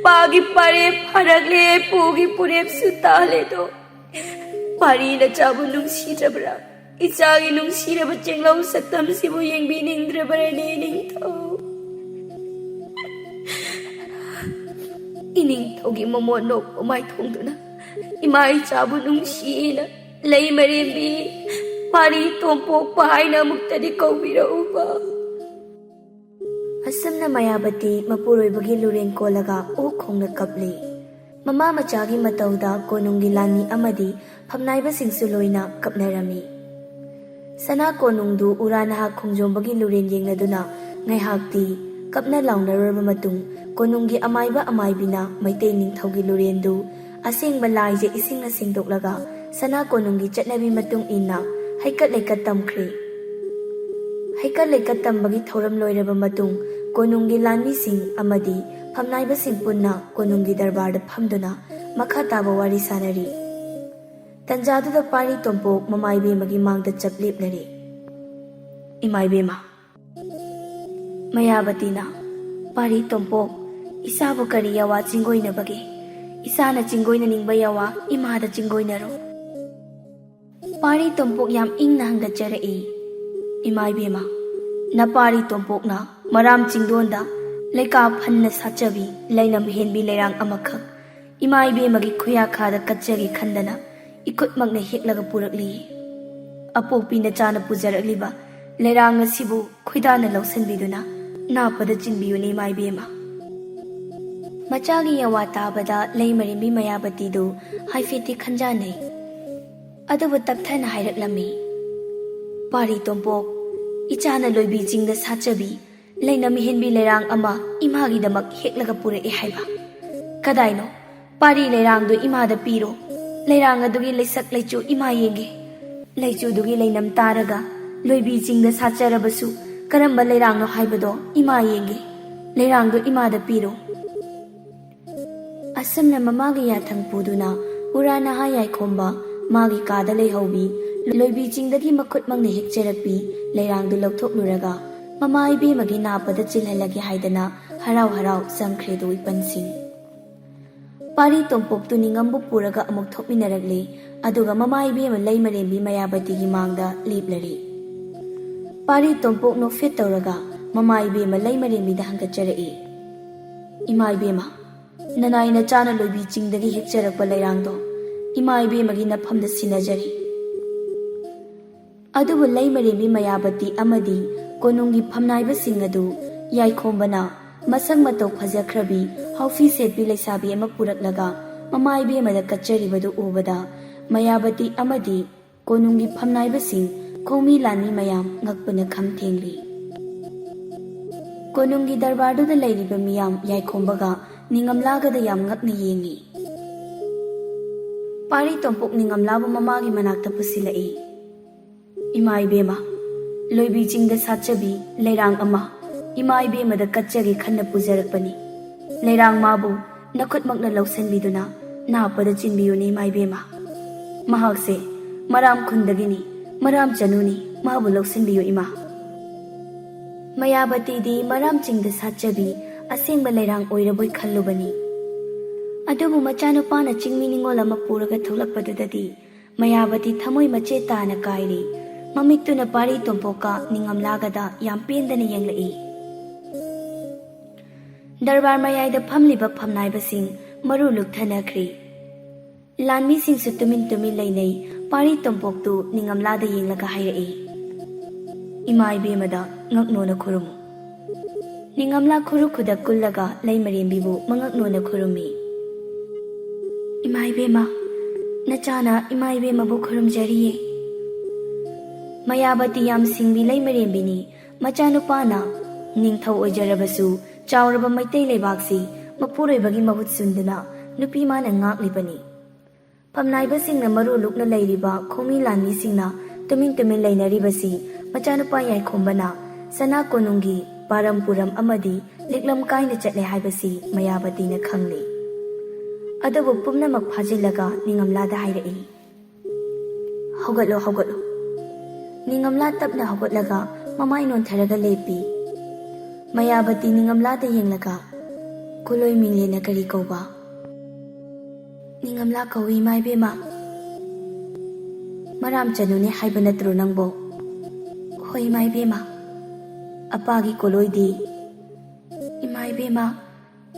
ꯄꯥꯒꯤ ꯄꯥꯔꯦꯞ ꯐꯥꯔꯛꯂꯦ, ꯄꯨꯒꯤ ꯄꯨꯔꯦꯞꯁꯨ ꯇꯥꯜꯂꯦꯗꯣ꯫ ꯄꯥꯔꯤ ꯅꯆꯥꯕꯨ ꯅꯨꯡꯁꯤꯗ꯭ꯔꯕ꯭ꯔꯥ? ꯏꯆꯥꯒꯤ ꯅꯨꯡꯁꯤꯔꯕ ꯆꯦꯡꯂꯧ ꯁꯛꯇꯝꯁꯤꯕꯨ ꯌꯦꯡꯕꯤꯅꯤꯡꯗ꯭ꯔꯕꯔꯅꯦ ꯏꯅꯤꯡꯊꯧ? ꯏꯅꯤꯡꯊꯧꯒꯤ ꯃꯃꯣꯠ ꯅꯣꯛꯄ ꯃꯥꯏꯊꯣꯡꯗꯨꯅ ꯏꯃꯥ ꯏꯆꯥꯕꯨ ꯅꯨꯡꯁꯤꯅ ꯂꯩꯃꯔꯦꯝꯕꯤ ꯄꯥꯔꯤ ꯇꯣꯝꯄꯣꯛꯄ ꯍꯥꯏꯅ ꯑꯃꯨꯛꯇꯗꯤ ꯀꯧꯕꯤꯔꯛꯎꯕ꯫ ꯑꯁꯨꯝꯅ ꯃꯌꯥꯕꯇꯤ ꯃꯄꯨꯔꯣꯏꯕꯒꯤ ꯂꯨꯔꯦꯟ ꯀꯣꯜꯂꯒ ꯑꯣꯛ ꯈꯣꯡꯅ ꯀꯞꯂꯤ꯫ ꯃꯃꯥ ꯃꯆꯥꯒꯤ ꯃꯇꯧꯗ ꯀꯣꯅꯨꯡꯒꯤ ꯂꯥꯟꯃꯤ ꯑꯃꯗꯤ ꯐꯝꯅꯥꯏꯕꯁꯤꯡꯁꯨ ꯂꯣꯏꯅ ꯀꯞꯅꯔꯝꯃꯤ꯫ ꯁꯅꯥ ꯀꯣꯅꯨꯡꯗꯨ ꯎꯔꯥ ꯅꯍꯥ ꯈꯣꯡꯖꯣꯝꯕꯒꯤ ꯂꯨꯔꯦꯟ ꯌꯦꯡꯂꯗꯨꯅ ꯉꯥꯏꯍꯥꯛꯇꯤ ꯀꯞꯅ ꯂꯥꯎꯅꯔꯨꯔꯕ ꯃꯇꯨꯡ ꯀꯣꯅꯨꯡꯒꯤ ꯑꯃꯥꯏꯕ ꯑꯃꯥꯏꯕꯤꯅ ꯃꯩꯇꯩ ꯅꯤꯡꯊꯧꯒꯤ ꯂꯨꯔꯦꯟꯗꯨ ꯑꯁꯦꯡꯕ ꯂꯥꯏꯖ ꯏꯁꯤꯡꯅ ꯁꯦꯡꯗꯣꯛꯂꯒ ꯁꯅꯥ ꯀꯣꯅꯨꯡꯒꯤ ꯆꯠꯅꯕꯤ ꯃꯇꯨꯡ ꯏꯟꯅ ꯍꯩꯀꯠ ꯂꯩꯀꯠ ꯇꯝꯈ꯭ꯔꯦ꯫ ꯍꯩꯀꯠ ꯂꯩꯀꯠ ꯇꯝꯕꯒꯤ ꯊꯧꯔꯝ ꯂꯣꯏꯔꯕ ꯃꯇꯨꯡ ꯀꯣꯅꯨꯡꯒꯤ ꯂꯥꯟꯃꯤꯁꯤꯡ ꯑꯃꯗꯤ ꯐꯝꯅꯥꯏꯕꯁꯤꯡ ꯄꯨꯟꯅ ꯀꯣꯅꯨꯡꯒꯤ ꯗꯔꯕꯥꯔꯗ ꯐꯝꯗꯨꯅ ꯃꯈꯥ ꯇꯥꯕ ꯋꯥꯔꯤ ꯁꯥꯅꯔꯤ꯫ ꯇꯟꯖꯥꯗꯨꯗ ꯄꯥꯔꯤ ꯇꯣꯝꯄꯣꯛ ꯃꯃꯥ ꯏꯕꯦꯝꯃꯒꯤ ꯃꯥꯡꯗ ꯆꯞ ꯂꯦꯞꯂꯔꯤ꯫ ꯏꯃꯥ ꯏꯕꯦꯝꯃ, ꯃꯌꯥꯕꯇꯤꯅ ꯄꯥꯔꯤ ꯇꯣꯝꯄꯣꯛ ꯏꯆꯥꯕꯨ ꯀꯔꯤ ꯌꯥꯋꯥ ꯆꯤꯡꯒꯣꯏꯅꯕꯒꯦ? ꯏꯆꯥꯅ ꯆꯤꯡꯒꯣꯏꯅꯅꯤꯡꯕ ꯌꯥꯋꯥ ꯏꯃꯥꯗ ꯆꯤꯡꯒꯣꯏꯅꯔꯣ꯫ ꯄꯥꯔꯤ ꯇꯣꯝꯄꯣꯛ ꯌꯥꯝ ꯏꯪꯅ ꯍꯪꯒꯠꯆꯔꯛꯏ꯫ ꯏꯃꯥ ꯏꯕꯦꯝꯃ, ꯅꯄꯥꯔꯤ ꯇꯣꯝꯄꯣꯛꯅ ꯃꯔꯥꯝ ꯆꯤꯡꯗꯣꯟꯗ ꯂꯩꯀꯥ ꯐꯟꯅ ꯁꯥꯠꯆꯕꯤ ꯂꯩꯅꯝ ꯍꯦꯟꯕꯤ ꯂꯩꯔꯥꯡ ꯑꯃꯈꯛ ꯏꯃꯥ ꯏꯕꯦꯝꯃꯒꯤ ꯈꯨꯌꯥꯈꯥꯗ ꯀꯠꯆꯒꯦ ꯈꯟꯗꯅ ꯏꯈꯨꯠꯃꯛꯅ ꯍꯦꯛꯂꯒ ꯄꯨꯔꯛꯂꯤ꯫ ꯑꯄꯣꯛꯄꯤ ꯅꯆꯥꯅ ꯄꯨꯖꯔꯛꯂꯤꯕ ꯂꯩꯔꯥꯡ ꯑꯁꯤꯕꯨ ꯈꯣꯏꯗꯥꯅ ꯂꯧꯁꯤꯟꯕꯤꯗꯨꯅ ꯅꯥꯞꯄꯗ ꯆꯤꯟꯕꯤꯌꯨꯅꯦ ꯏꯃꯥ ꯏꯕꯦꯝꯃ꯫ ꯃꯆꯥꯒꯤ ꯌꯥꯋꯥ ꯇꯥꯕꯗ ꯂꯩꯃꯔꯦꯝꯕꯤ ꯃꯌꯥꯕꯇꯤꯗꯨ ꯍꯥꯏꯐꯦꯠꯇꯤ ꯈꯟꯖꯥꯟꯅꯩ꯫ ꯑꯗꯨꯕꯨ ꯇꯞꯊꯅ ꯍꯥꯏꯔꯛꯂꯝꯃꯤ꯫ ꯄꯥꯔꯤ ꯇꯣꯝꯄꯣꯛ, ꯏꯆꯥꯅ ꯂꯣꯏꯕꯤ ꯆꯤꯡꯗ ꯁꯥꯠꯆꯕꯤ ꯂꯩꯅꯝ ꯍꯦꯟꯕꯤ ꯂꯩꯔꯥꯡ ꯑꯃ ꯏꯃꯥꯒꯤꯗꯃꯛ ꯍꯦꯛꯂꯒ ꯄꯨꯔꯛꯑꯦ ꯍꯥꯏꯕ? ꯀꯗꯥꯏꯅꯣ? ꯄꯥꯔꯤ ꯂꯩꯔꯥꯡꯗꯨ ꯏꯃꯥꯗ ꯄꯤꯔꯣ꯫ ꯂꯩꯔꯥꯡ ꯑꯗꯨꯒꯤ ꯂꯩꯁꯛ ꯂꯩꯆꯨ ꯏꯃꯥ ꯌꯦꯡꯒꯦ꯫ ꯂꯩꯆꯨꯗꯨꯒꯤ ꯂꯩꯅꯝ ꯇꯥꯔꯒ ꯂꯣꯏꯕꯤ ꯆꯤꯡꯗ ꯁꯥꯠꯆꯔꯕꯁꯨ ꯀꯔꯝꯕ ꯂꯩꯔꯥꯡꯅꯣ ꯍꯥꯏꯕꯗꯣ ꯏꯃꯥ ꯌꯦꯡꯒꯦ꯫ ꯂꯩꯔꯥꯡꯗꯨ ꯏꯃꯥꯗ ꯄꯤꯔꯣ꯫ ꯑꯁꯨꯝꯅ ꯃꯃꯥꯒꯤ ꯌꯥꯊꯪ ꯄꯨꯗꯨꯅ ꯎꯔꯥ ꯅꯍꯥ ꯌꯥꯏꯈꯣꯝꯕ ꯃꯥꯒꯤ ꯀꯥꯗ ꯂꯩꯍꯧꯕꯤ ꯂꯣꯏꯕꯤ ꯆꯤꯡꯗꯒꯤ ꯃꯈꯨꯠꯃꯛꯅ ꯍꯦꯛꯆꯔꯛꯄꯤ ꯂꯩꯔꯥꯡꯗꯨ ꯂꯧꯊꯣꯛꯂꯨꯔꯒ ꯃꯃꯥ ꯏꯕꯦꯝꯃꯒꯤ ꯅꯥꯞꯄꯗ ꯆꯤꯜꯍꯜꯂꯒꯦ ꯍꯥꯏꯗꯅ ꯍꯔꯥꯎ ꯍꯔꯥꯎ ꯆꯪꯈ꯭ꯔꯦꯗꯣ ꯏꯄꯟꯁꯤꯡ꯫ ꯄꯥꯔꯤ ꯇꯣꯝꯄꯣꯛꯇꯨ ꯅꯤꯡꯉꯝꯕꯨ ꯄꯨꯔꯒ ꯑꯃꯨꯛ ꯊꯣꯛꯃꯤꯟꯅꯔꯛꯂꯤ꯫ ꯑꯗꯨꯒ ꯃꯃꯥ ꯏꯕꯦꯝꯃ ꯂꯩꯃꯔꯦꯝꯕꯤ ꯃꯌꯥꯕꯇꯤꯒꯤ ꯃꯥꯡꯗ ꯂꯦꯞꯂꯔꯤ꯫ ꯄꯥꯔꯤ ꯇꯣꯝꯄꯣꯛ ꯅꯣꯛꯐꯦꯠ ꯇꯧꯔꯒ ꯃꯃꯥ ꯏꯕꯦꯝꯃ ꯂꯩꯃꯔꯦꯝꯕꯤꯗ ꯍꯪꯒꯠꯆꯔꯛꯏ꯫ ꯏꯃꯥ ꯏꯕꯦꯝꯃ, ꯅꯅꯥꯏ ꯅꯆꯥꯅ ꯂꯣꯏꯕꯤ ꯆꯤꯡꯗꯒꯤ ꯍꯦꯛꯆꯔꯛꯄ ꯂꯩꯔꯥꯡꯗꯣ ꯏꯃꯥ ꯏꯕꯦꯝꯃꯒꯤ ꯅꯐꯝꯗ ꯁꯤꯟꯅꯖꯔꯤ꯫ ꯑꯗꯨꯕꯨ ꯂꯩꯃꯔꯦꯝꯕꯤ ꯃꯌꯥꯕꯇꯤ ꯑꯃꯗꯤ ꯀꯣꯅꯨꯡꯒꯤ ꯐꯝꯅꯥꯏꯕꯁꯤꯡ ꯑꯗꯨ ꯌꯥꯏꯈꯣꯝꯕꯅ ꯃꯁꯛ ꯃꯇꯧ ꯐꯖꯈ꯭ꯔꯕꯤ ꯍꯥꯎꯐꯤ ꯁꯦꯠꯄꯤ ꯂꯩꯁꯥꯕꯤ ꯑꯃ ꯄꯨꯔꯛꯂꯒ ꯃꯃꯥ ꯏꯕꯦꯝꯃꯗ ꯀꯠꯆꯔꯤꯕꯗꯨ ꯎꯕꯗ ꯃꯌꯥꯕꯇꯤ ꯑꯃꯗꯤ ꯀꯣꯅꯨꯡꯒꯤ ꯐꯝꯅꯥꯏꯕꯁꯤꯡ ꯈꯣꯡꯃꯤ ꯂꯥꯟꯃꯤ ꯃꯌꯥꯝ ꯉꯛꯄꯅ ꯈꯝ ꯊꯦꯡꯂꯤ꯫ ꯀꯣꯅꯨꯡꯒꯤ ꯗꯔꯕꯥꯔꯗꯨꯗ ꯂꯩꯔꯤꯕ ꯃꯤꯌꯥꯝ ꯌꯥꯏꯈꯣꯝꯕꯒ ꯅꯤꯡꯉꯝꯂꯥꯒꯗ ꯌꯥꯝ ꯉꯛꯅ ꯌꯦꯡꯉꯤ꯫ ꯄꯥꯔꯤ ꯇꯣꯝꯄꯣꯛ ꯅꯤꯡꯉꯝꯂꯥꯕꯨ ꯃꯃꯥꯒꯤ ꯃꯅꯥꯛꯇ ꯄꯨꯁꯤꯜꯂꯛꯏ꯫ ꯏꯃꯥ ꯏꯕꯦꯝꯃ, ꯂꯣꯏꯕꯤ ꯆꯤꯡꯗ ꯁꯥꯠꯆꯕꯤ ꯂꯩꯔꯥꯡ ꯑꯃ ꯏꯃꯥ ꯏꯕꯦꯝꯃꯗ ꯀꯠꯆꯒꯦ ꯈꯟꯅ ꯄꯨꯖꯔꯛꯄꯅꯤ꯫ ꯂꯩꯔꯥꯡ ꯃꯥꯕꯨ ꯅꯈꯨꯠꯃꯛꯅ ꯂꯧꯁꯤꯟꯕꯤꯗꯨꯅ ꯅꯥꯞꯄꯗ ꯆꯤꯟꯕꯤꯌꯨꯅꯦ ꯏꯃꯥ ꯏꯕꯦꯝꯃ꯫ ꯃꯍꯥꯛꯁꯦ ꯃꯔꯥꯝ ꯈꯨꯟꯗꯒꯤꯅꯤ, ꯃꯔꯥꯝ ꯆꯅꯨꯅꯤ, ꯃꯥꯕꯨ ꯂꯧꯁꯤꯟꯕꯤꯌꯨ ꯏꯃꯥ꯫ ꯃꯌꯥꯕꯇꯤꯗꯤ ꯃꯔꯥꯝ ꯆꯤꯡꯗ ꯁꯥꯠꯆꯕꯤ ꯑꯁꯦꯡꯕ ꯂꯩꯔꯥꯡ ꯑꯣꯏꯔꯕꯣꯏ ꯈꯜꯂꯨꯕꯅꯤ꯫ ꯑꯗꯨꯕꯨ ꯃꯆꯥꯅꯨꯄꯥꯅ ꯆꯤꯡꯃꯤ ꯅꯤꯉꯣꯜ ꯑꯃ ꯄꯨꯔꯒ ꯊꯣꯛꯂꯛꯄꯗꯨꯗꯗꯤ ꯃꯌꯥꯕꯇꯤ ꯊꯃꯣꯏ ꯃꯆꯦꯠ ꯇꯥꯅ ꯀꯥꯏꯔꯤ꯫ ꯃꯃꯤꯠꯇꯨꯅ ꯄꯥꯔꯤ ꯇꯣꯝꯄꯣꯛꯀ ꯅꯤꯡꯉꯝꯂꯥꯒꯗ ꯌꯥꯝ ꯄꯦꯟꯗꯅ ꯌꯦꯡꯂꯛꯏ꯫ ꯗꯔꯕꯥꯔ ꯃꯌꯥꯏꯗ ꯐꯝꯂꯤꯕ ꯐꯝꯅꯥꯏꯕꯁꯤꯡ ꯃꯔꯨ ꯂꯨꯛꯊꯅꯈ꯭ꯔꯤ꯫ ꯂꯥꯟꯃꯤꯁꯤꯡꯁꯨ ꯇꯨꯃꯤꯟ ꯇꯨꯃꯤꯟ ꯂꯩꯅꯩ꯫ ꯄꯥꯔꯤ ꯇꯣꯝꯄꯣꯛꯇꯨ ꯅꯤꯡꯉꯝꯂꯥꯗ ꯌꯦꯡꯂꯒ ꯍꯥꯏꯔꯛꯏ, ꯏꯃꯥ ꯏꯕꯦꯝꯃꯗ ꯉꯛꯅꯣꯅ ꯈꯨꯔꯨꯝꯃꯨ꯫ ꯅꯤꯡꯉꯝꯂꯥ ꯈꯨꯔꯨ ꯈꯨꯗꯛ ꯀꯨꯜꯂꯒ ꯂꯩꯃꯔꯦꯝꯕꯤꯕꯨ ꯃꯉꯛꯅꯣꯅ ꯈꯨꯔꯨꯝꯃꯤ꯫ ꯏꯃꯥ ꯏꯕꯦꯝꯃ, ꯅꯆꯥꯅ ꯏꯃꯥ ꯏꯕꯦꯝꯃꯕꯨ ꯈꯨꯔꯨꯝꯖꯔꯤꯌꯦ꯫ ꯃꯌꯥꯕꯇꯤ ꯌꯥꯝ ꯁꯤꯡꯕꯤ ꯂꯩꯃꯔꯦꯝꯕꯤꯅꯤ꯫ ꯃꯆꯥꯅꯨꯄꯥꯅ ꯅꯤꯡꯊꯧ ꯑꯣꯏꯖꯔꯕꯁꯨ ꯆꯥꯎꯔꯕ ꯃꯩꯇꯩ ꯂꯩꯕꯥꯛꯁꯤ ꯃꯄꯨꯔꯣꯏꯕꯒꯤ ꯃꯍꯨꯠ ꯁꯤꯟꯗꯨꯅ ꯅꯨꯄꯤ ꯃꯥꯅ ꯉꯥꯛꯂꯤꯕꯅꯤ꯫ ꯐꯝꯅꯥꯏꯕꯁꯤꯡꯅ ꯃꯔꯨ ꯂꯨꯛꯅ ꯂꯩꯔꯤꯕ ꯈꯣꯡꯃꯤ ꯂꯥꯟꯃꯤꯁꯤꯡꯅ ꯇꯨꯃꯤꯟ ꯇꯨꯃꯤꯟ ꯂꯩꯅꯔꯤꯕꯁꯤ ꯃꯆꯥꯅꯨꯄꯥ ꯌꯥꯏꯈꯣꯝꯕꯅ ꯁꯅꯥ ꯀꯣꯅꯨꯡꯒꯤ ꯄꯥꯔꯝ ꯄꯨꯔꯝ ꯑꯃꯗꯤ ꯂꯤꯛꯂꯝ ꯀꯥꯏꯅ ꯆꯠꯂꯦ ꯍꯥꯏꯕꯁꯤ ꯃꯌꯥꯕꯇꯤꯅ ꯈꯪꯂꯤ꯫ ꯑꯗꯨꯕꯨ ꯄꯨꯝꯅꯃꯛ ꯐꯥꯖꯤꯜꯂꯒ ꯅꯤꯡꯉꯝꯂꯥꯗ ꯍꯥꯏꯔꯛꯏ, ꯍꯧꯒꯠꯂꯣ ꯍꯧꯒꯠꯂꯣ꯫ ꯅꯤꯡꯉꯝꯂꯥ ꯇꯞꯅ ꯍꯧꯒꯠꯂꯒ ꯃꯃꯥꯏ ꯅꯣꯟꯊꯔꯒ ꯂꯦꯞꯄꯤ꯫ ꯃꯌꯥꯕꯇꯤ ꯅꯤꯡꯉꯝꯂꯥꯗ ꯌꯦꯡꯂꯒ, ꯀꯨꯂꯣꯏ ꯃꯤꯡꯂꯦꯟꯅ ꯀꯔꯤ ꯀꯧꯕ? ꯅꯤꯡꯉꯝꯂꯥ ꯀꯧꯏ ꯏꯃꯥ ꯏꯕꯦꯝꯃ꯫ ꯃꯔꯥꯝ ꯆꯅꯨꯅꯦ ꯍꯥꯏꯕ ꯅꯠꯇ꯭ꯔꯣ ꯅꯪꯕꯣ? ꯍꯣꯏ ꯏꯃꯥ ꯏꯕꯦꯝꯃ꯫ ꯑꯄꯥꯒꯤ ꯀꯣꯂꯣꯏꯗꯤ? ꯏꯃꯥ ꯏꯕꯦꯝꯃ,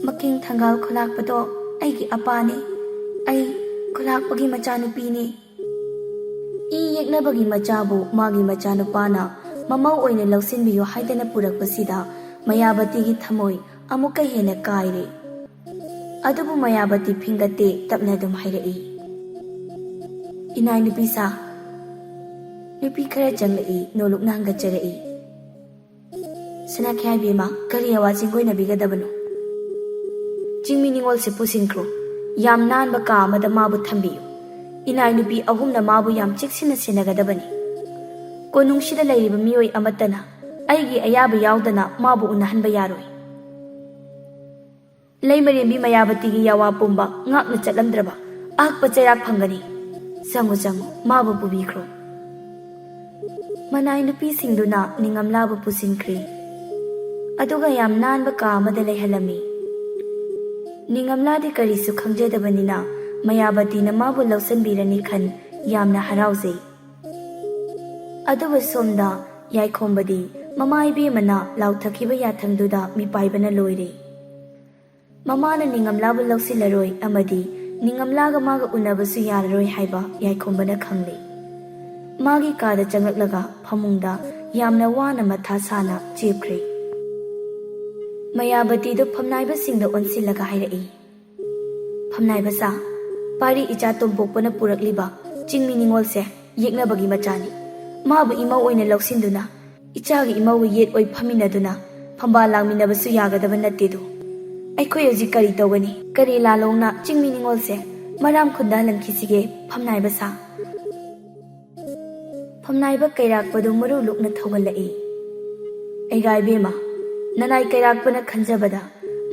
ꯃꯀꯤꯡ ꯊꯪꯒꯥꯜ ꯈꯨꯂꯥꯛꯄꯗꯣ ꯑꯩꯒꯤ ꯑꯄꯥꯅꯤ꯫ ꯑꯩ ꯈꯨꯂꯥꯛꯄꯒꯤ ꯃꯆꯥꯅꯨꯄꯤꯅꯤ꯫ ꯏ ꯌꯦꯛꯅꯕꯒꯤ ꯃꯆꯥꯕꯨ ꯃꯥꯒꯤ ꯃꯆꯥꯅꯨꯄꯥꯅ ꯃꯃꯧ ꯑꯣꯏꯅ ꯂꯧꯁꯤꯟꯕꯤꯌꯨ ꯍꯥꯏꯗꯅ ꯄꯨꯔꯛꯄꯁꯤꯗ ꯃꯌꯥꯕꯇꯤꯒꯤ ꯊꯃꯣꯏ ꯑꯃꯨꯛꯀ ꯍꯦꯟꯅ ꯀꯥꯏꯔꯦ꯫ ꯑꯗꯨꯕꯨ ꯃꯌꯥꯕꯇꯤ ꯐꯤꯡꯒꯠꯇꯦ, ꯇꯞꯅ ꯑꯗꯨꯝ ꯍꯥꯏꯔꯛꯏ, ꯏꯅꯥꯏ ꯅꯨꯄꯤꯁꯥ꯫ ꯅꯨꯄꯤ ꯈꯔ ꯆꯪꯂꯛꯏ, ꯅꯣꯂꯨꯛꯅ ꯍꯪꯒꯠꯆꯔꯛꯏ, ꯁꯅꯥꯈ꯭ꯌꯥꯏꯕꯦꯝꯃ, ꯀꯔꯤ ꯑꯋꯥ ꯆꯤꯡꯒꯣꯏꯅꯕꯤꯒꯗꯕꯅꯣ? ꯆꯤꯡꯃꯤ ꯅꯤꯉꯣꯜꯁꯦ ꯄꯨꯁꯤꯟꯈ꯭ꯔꯣ, ꯌꯥꯝ ꯅꯥꯟꯕ ꯀꯥ ꯑꯃꯗ ꯃꯥꯕꯨ ꯊꯝꯕꯤꯌꯨ꯫ ꯏꯅꯥꯏ ꯅꯨꯄꯤ ꯑꯍꯨꯝꯅ ꯃꯥꯕꯨ ꯌꯥꯝ ꯆꯦꯛꯁꯤꯟꯅ ꯁꯦꯟꯅꯒꯗꯕꯅꯤ꯫ ꯀꯣꯅꯨꯡꯁꯤꯗ ꯂꯩꯔꯤꯕ ꯃꯤꯑꯣꯏ ꯑꯃꯠꯇꯅ ꯑꯩꯒꯤ ꯑꯌꯥꯕ ꯌꯥꯎꯗꯅ ꯃꯥꯕు ꯎꯅꯍꯟꯕ ꯌꯥꯔꯣꯏ꯫ ꯂꯩꯃꯔꯦꯝꯕꯤ ꯃꯌꯥꯕꯇꯤꯒꯤ ꯌꯥꯋꯥ ꯄꯨꯝꯕ ꯉꯥꯛꯅ ꯆꯠꯂꯝꯗ꯭ꯔꯕ ꯑꯍꯛꯄ ꯆꯩꯔꯥꯛ ꯐꯪꯒꯅꯤ꯫ ꯆꯪꯉꯨ ꯆꯪꯉꯨ, ꯃꯥꯕꯨ ꯄꯨꯕꯤꯈ꯭ꯔꯣ꯫ ꯃꯅꯥꯏ ꯅꯨꯄꯤꯁꯤꯡꯗꯨꯅ ꯅꯤꯡꯉꯝꯂꯥꯕꯨ ꯄꯨꯁꯤꯟꯈ꯭ꯔꯦ꯫ ꯑꯗꯨꯒ ꯌꯥꯝ ꯅꯥꯟꯕ ꯀꯥ ꯑꯃꯗ ꯂꯩꯍꯜꯂꯝꯃꯤ꯫ ꯅꯤꯡꯉꯝꯂꯥꯗꯤ ꯀꯔꯤꯁꯨ ꯈꯪꯖꯗꯕꯅꯤꯅ ꯃꯌꯥꯕꯇꯤꯅ ꯃꯥꯕꯨ ꯂꯧꯁꯤꯟꯕꯤꯔꯅꯤ ꯈꯟ ꯌꯥꯝꯅ ꯍꯔꯥꯎꯖꯩ꯫ ꯑꯗꯨꯕꯨ ꯁꯣꯝꯗ ꯌꯥꯏꯈꯣꯝꯕꯗꯤ ꯃꯃꯥ ꯏꯕꯦꯝꯃꯅ ꯂꯥꯎꯊꯈꯤꯕ ꯌꯥꯊꯪꯗꯨꯗ ꯃꯤꯄꯥꯏꯕꯅ ꯂꯣꯏꯔꯦ꯫ ꯃꯃꯥꯅ ꯅꯤꯡꯉꯝꯂꯥꯕꯨ ꯂꯧꯁꯤꯜꯂꯔꯣꯏ ꯑꯃꯗꯤ ꯅꯤꯡꯉꯝꯂꯥꯒ ꯃꯥꯒ ꯎꯅꯕꯁꯨ ꯌꯥꯔꯔꯣꯏ ꯍꯥꯏꯕ ꯌꯥꯏꯈꯣꯝꯕꯅ ꯈꯪꯂꯦ꯫ ꯃꯥꯒꯤ ꯀꯥꯗ ꯆꯪꯂꯛꯂꯒ ꯐꯃꯨꯡꯗ ꯌꯥꯝꯅ ꯋꯥꯅ ꯃꯊꯥ ꯁꯥꯅ ꯆꯦꯞꯈ꯭ꯔꯦ꯫ ꯃꯌꯥꯕꯇꯤꯗꯨ ꯐꯝꯅꯥꯏꯕꯁꯤꯡꯗ ꯑꯣꯟꯁꯤꯜꯂꯒ ꯍꯥꯏꯔꯛꯏ, ꯐꯝꯅꯥꯏꯕꯁꯥ, ꯄꯥꯔꯤ ꯏꯆꯥ ꯇꯣꯝꯄꯣꯛꯄꯅ ꯄꯨꯔꯛꯂꯤꯕ ꯆꯤꯡꯃꯤ ꯅꯤꯉꯣꯜꯁꯦ ꯌꯦꯛꯅꯕꯒꯤ ꯃꯆꯥꯅꯤ꯫ ꯃꯥꯕꯨ ꯏꯃꯧ ꯑꯣꯏꯅ ꯂꯧꯁꯤꯟꯗꯨꯅ ꯏꯆꯥꯒꯤ ꯏꯃꯧꯒ ꯌꯦꯠ ꯑꯣꯏ ꯐꯝꯃꯤꯟꯅꯗꯨꯅ ꯐꯝꯕꯥꯜ ꯂꯥꯡꯃꯤꯟꯅꯕꯁꯨ ꯌꯥꯒꯗꯕ ꯅꯠꯇꯦꯗꯣ꯫ ꯑꯩꯈꯣꯏ ꯍꯧꯖꯤꯛ ꯀꯔꯤ ꯇꯧꯒꯅꯤ? ꯀꯔꯤ ꯂꯥꯂꯣꯡꯅ ꯆꯤꯡꯃꯤ ꯅꯤꯉꯣꯜꯁꯦ ꯃꯔꯥꯝ ꯈꯨꯟꯗ ꯍꯜꯍꯟꯈꯤꯁꯤꯒꯦ ꯐꯝꯅꯥꯏꯕꯁꯥ? ꯐꯝꯅꯥꯏꯕ ꯀꯩꯔꯥꯛꯄꯗꯨ ꯃꯔꯨ ꯂꯨꯛꯅ ꯊꯧꯒꯠꯂꯛꯏ꯫ ꯑꯩꯒꯥ ꯏꯕꯦꯝꯃ, ꯅꯅꯥꯏ ꯀꯩꯔꯥꯛꯄꯅ ꯈꯟꯖꯕꯗ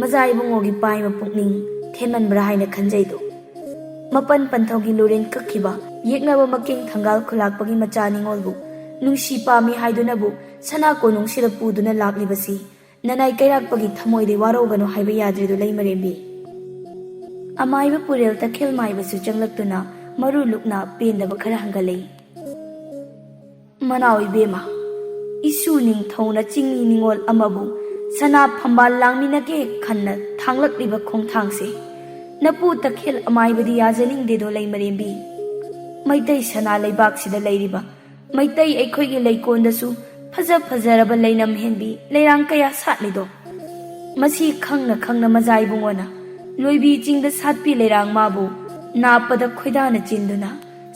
ꯃꯖꯥ ꯏꯕꯨꯡꯉꯣꯒꯤ ꯄꯥꯏꯃ ꯄꯨꯛꯅꯤꯡ ꯊꯦꯟꯃꯟꯕ꯭ꯔꯥ ꯍꯥꯏꯅ ꯈꯟꯖꯩꯗꯣ꯫ ꯃꯄꯟ ꯄꯟꯊꯧꯒꯤ ꯂꯨꯔꯦꯟ ꯀꯛꯈꯤꯕ ꯌꯦꯛꯅꯕ ꯃꯀꯤꯡ ꯊꯪꯒꯥꯜ ꯈꯨꯂꯥꯛꯄꯒꯤ ꯃꯆꯥ ꯅꯤꯉꯣꯜꯕꯨ ꯅꯨꯡꯁꯤ ꯄꯥꯝꯃꯤ ꯍꯥꯏꯗꯨꯅꯕꯨ ꯁꯅꯥ ꯀꯣꯅꯨꯡꯁꯤꯗ ꯄꯨꯗꯨꯅ ꯂꯥꯛꯂꯤꯕꯁꯤ ꯅꯅꯥꯏ ꯀꯩꯔꯥꯛꯄꯒꯤ ꯊꯃꯣꯏꯗꯤ ꯋꯥꯔꯧꯒꯅꯨ ꯍꯥꯏꯕ ꯌꯥꯗ꯭ꯔꯤꯗꯣ ꯂꯩꯃꯔꯦꯝꯕꯤ꯫ ꯑꯃꯥꯏꯕ ꯄꯨꯔꯦꯜ ꯇꯈꯦꯜ ꯃꯥꯏꯕꯁꯨ ꯆꯪꯂꯛꯇꯨꯅ ꯃꯔꯨ ꯂꯨꯛꯅ ꯄꯦꯟꯗꯕ ꯈꯔ ꯍꯪꯒꯠꯂꯛꯏ꯫ ꯃꯅꯥꯎ ꯏꯕꯦꯝꯃ, isu ningthौना chingmi ningol amabu sana phambal langminage khanna thanglakliba khongthangse napu takhel amaibadi yajalingde do leimarembi maitai sana leibak sida leiriba maitai aikhoigi leikondasu fajaraba leinam henbi leirang kaya satlido masi khangna majai bungona loibi chingda satpi leirang mabu napada khoidana chinduna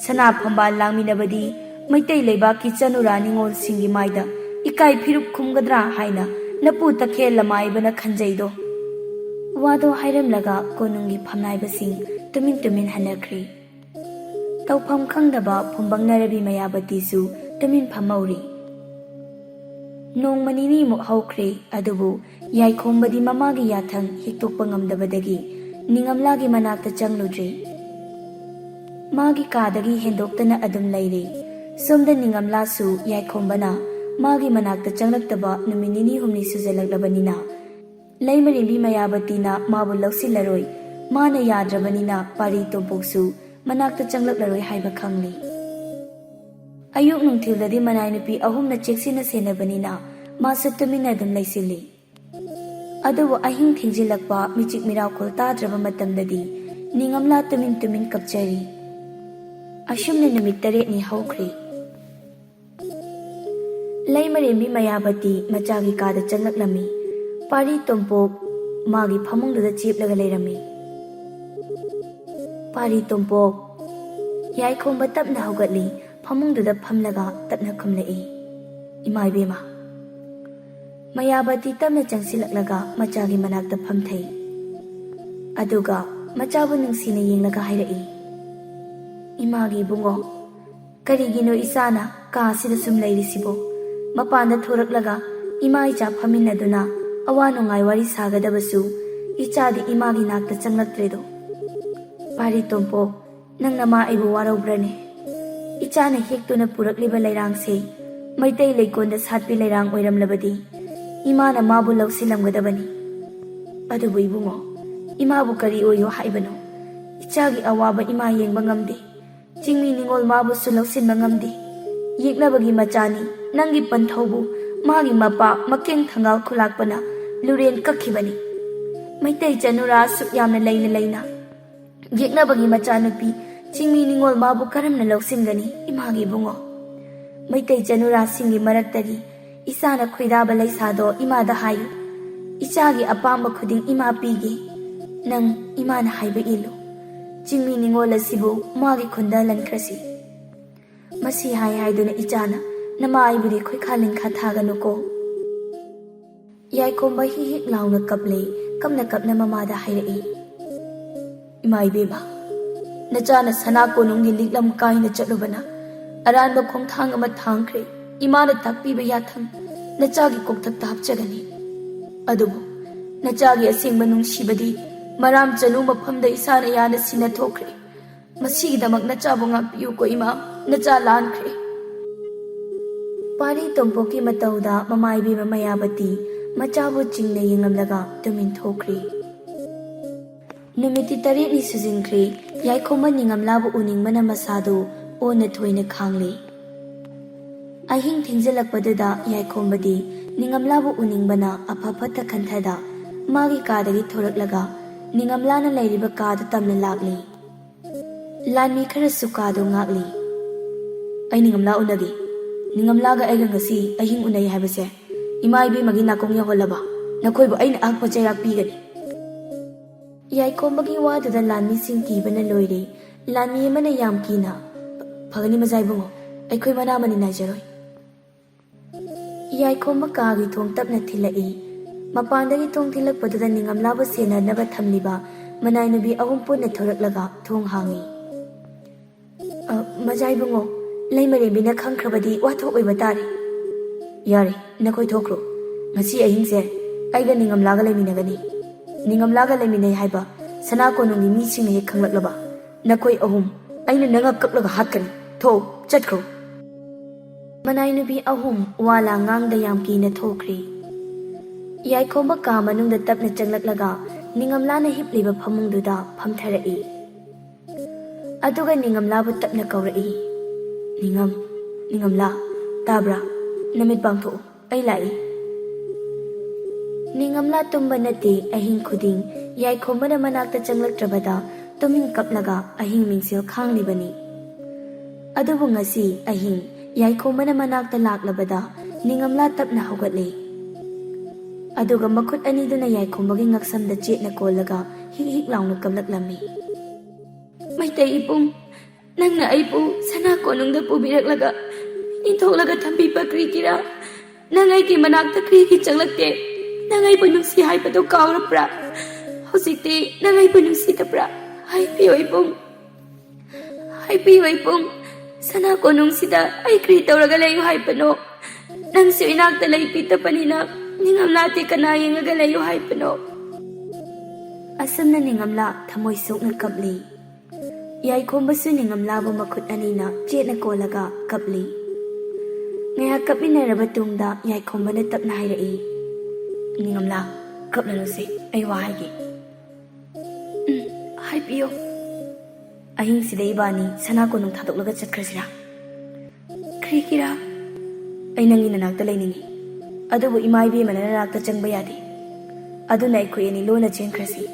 sana phambal langminabadi maitai leibaki chanura ningol singi maida ikai phirup khumgadra haina napu takhel lamaibana khanjaido wado hairamlaga konungi phamnaibasing tumin hanakhri tawpham khangdaba phumbangnarabi mayabati su tumin phamauri nong manini mu haukhre adubu yaikhombadi mamagi yathang hiktukpa ngamdabadagi ningamlagi manakta changludri magi kadagi hendoktana adum leiri somda ningamla su yaikhombana magi manakta changlaktaba numinini humni sujalaklabanina leimarimbi mayabatina mabu lausilaroi mana yadrabanina pari tompoksu manakta changlaklaroi haiba khangli ayuk nungthildadi manai nupi ahumna cheksina senabanina masu tumina dum laisili adubu ahing thingjilakpa michik mirakhol tadraba matamdadi ningamla tumin kapchari ashumna numit 8 ni haukhri leimarembi mayabati machagi kada changlaklammi pari tompok magi phamungda cheplaga leirami pari tompok yaikhomba tapna haugatli phamungda phamlaga tapna khumlei imai bema mayabati tamna changsilaklaga machagi manakta phamthei aduga machabu ningsina yenglaga hairai imagi bungo karigino isana ka sida sum leirisibo mapanda thoraklaga ima icha phaminaduna awanu ngai wari sagadabasu ichadi imagi nakta changlakredo pari tompo nangna ma aibu waraubrane ichana hektuna purakliba leirangse maitai leikonda satpi leirang oiramlabadi imana mabu lausilamgadabani adubu ibungo imabu kari oyo haibano ichagi awaba ima yengba ngamde chingmi ningol mabu su lausinba ngamde yeknabagi machani nangi panthaubu magi mapa makeng thangal khulakpana luren kakhibani maitai chanura suk yamna leina yeknabagi machanupi chingmi ningol mabu karamna lausingani imagi bungo maitai chanura singi maraktari isana khoidaba leisado imada hayu ichagi apamba khuding ima pige nang imana haiba ilu chingmi ningol asibu magi khunda lankrasi masi haiduna ichana nama aibudi khoi khalin kha thaganuko yaikhomba hi launa kaple kapna mamada hairai imai beba nachana sana konungi liklam kaina chalubana aranba khongthang ama thangkhre imana takpiba yatham nachagi kokthak hapchagani adubu nachagi asingba nungsibadi maram chanu maphamda isana yana sina thokre masigidamak nachabu ngakpiu ko ima nacha lankhre pari tompoki matauda mamaibi mayabati machabu chingna yengamlaga tumin thokri numiti 8 ni sujinkri yaikhoma ningamlabu uningmana masadu ona thoina khangli ahing thingjalakpaduda yaikhombadi ningamlabu uningbana apapata khanthada magi kadagi thoraklaga ningamlana leiriba kadu tamna lagli lanmi khara sukadu ngakli ai ningamla unagi ningamlaga aiga ngasi ahing unai habase imaibi magi nakong yaholaba nakoibu aina akpa chayrak pigani yaikhomagi waduda lanmi sing kibana loire lanmi amana yam kina phagani majai bungo aikhoi mana mani najaroi yaikhomba kagi thong tapna thilai mapandagi thong thilakpaduda ningamlabu senanaba thamliba manai nubi ahum punna thoraklaga thong hangi majai bungo leimarembina khangkhrabadi wathok oiba tare yare nakoi thokro ngasi ahingse aiga ningamlaga leiminagani ningamlaga leiminai haiba sana konungi mi singna he khanglaklaba nakoi ahum aina nanga kaklaga hatkani tho chatkro manai nubi ahum wala ngang da yam kina thokri yaikhomba ka manungda tapna changlaklaga ningamlana hipliba phamungduda phamtharai aduga ningamlabu tapna kaurai ningamla tabra Namit पांगथों I lie निंगमला Tumba नते अहिंग खुदिंग याइखोमना मनाक्ता चंगलक्त्रबदा तुमिंग कपलगा अहिंग मिंगसिल खांगलिबनी अदुबु ngasi अहिंग याइखोमना मनाक्ता लाक्लबदा निंगमला तपना हौगतले अदुगा मखुत अनिदुना याइखोमगी ngaksamda chetna kollaga hik hik laungna kamlaklami maitai ipung nangna aipu sana konungda pubiraklaga inthoklaga thambi pakri kira nangai ki manakta kri ki changlakte nangai punungsi haibado kaurapra hosite nangai punungsi tapra haipiyo ipung sana konungsida ai kri tawraga layu haibano nangsu inakta laipi tapanina ningamlate kana yengaga layu haibano asamna ningamla thamoi sokna kapli yaikhombsu ningamla bu makhut anina chetna kolaga kapli ngaya kapina rabatungda yaikhombana tapna hairai ningamla kaplalose ai wa haige haipiyo ahing sidai bani sana konung thadoklaga chakhrasira krikira ai nangi nanakta lainingi adubu imai be manana nakta changba yade aduna ai khoyani lona chenkrasi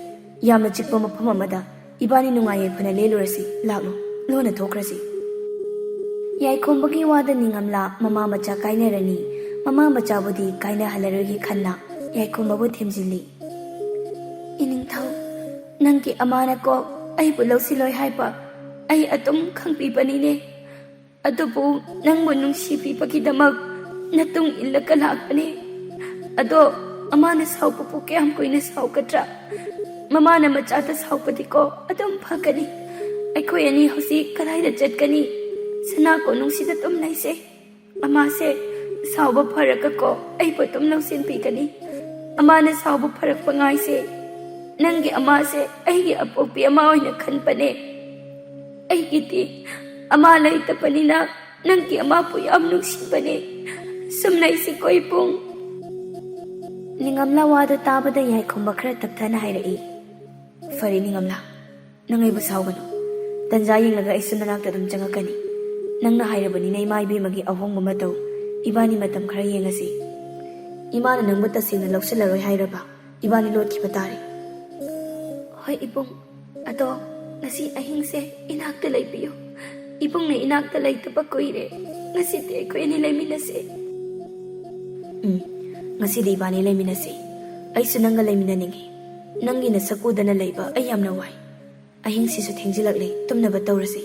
yamna chikpa mafam amada ibani nungaye phana lelurasi laklo lona thokrasi yaikhombagi wada ningamla mama macha kainarani mama macha budi kaina halarogi khanna yaikhombbu themjili ining thau nangki amana ko ai bu lausiloi haipa ai atum khangpi panine adubu nangbu nungsipi pakidamak natung illaka lakpane ado amana saupu kyam koina saukatra mamana machata saupati ko adum phakani aikhoi ani hosi kalaida chatkani sana ko nungsida tum naise ama se sauba pharaka ko ai patum nausin pikani amana sauba pharak pangai se nangi ama se ai gi apopi ama oina khanpane ai giti ama laita panina nangi ama pu yam nuksibane sumnai si koi pung ningamla wada tabada yaikhomba khara tapthana hairai fari ningamla nangai bu saugano tanja yenglaga isuna nakta dum changakani nangna hairabani nei mai be magi ahong matau ibani matam khara yengasi imana nangba tasina lokselaroi hairaba ibani lotki batare hoi ipung ato ngasi ahingse inakta laipiyo ipung ne inakta laitapa koire ngasi te koini laiminase ngasi di ibani laiminase ai sunanga laiminaningi nangi na sakudana laiba ai yamna wai ahing sisu thengjilakle tumnaba tawrasi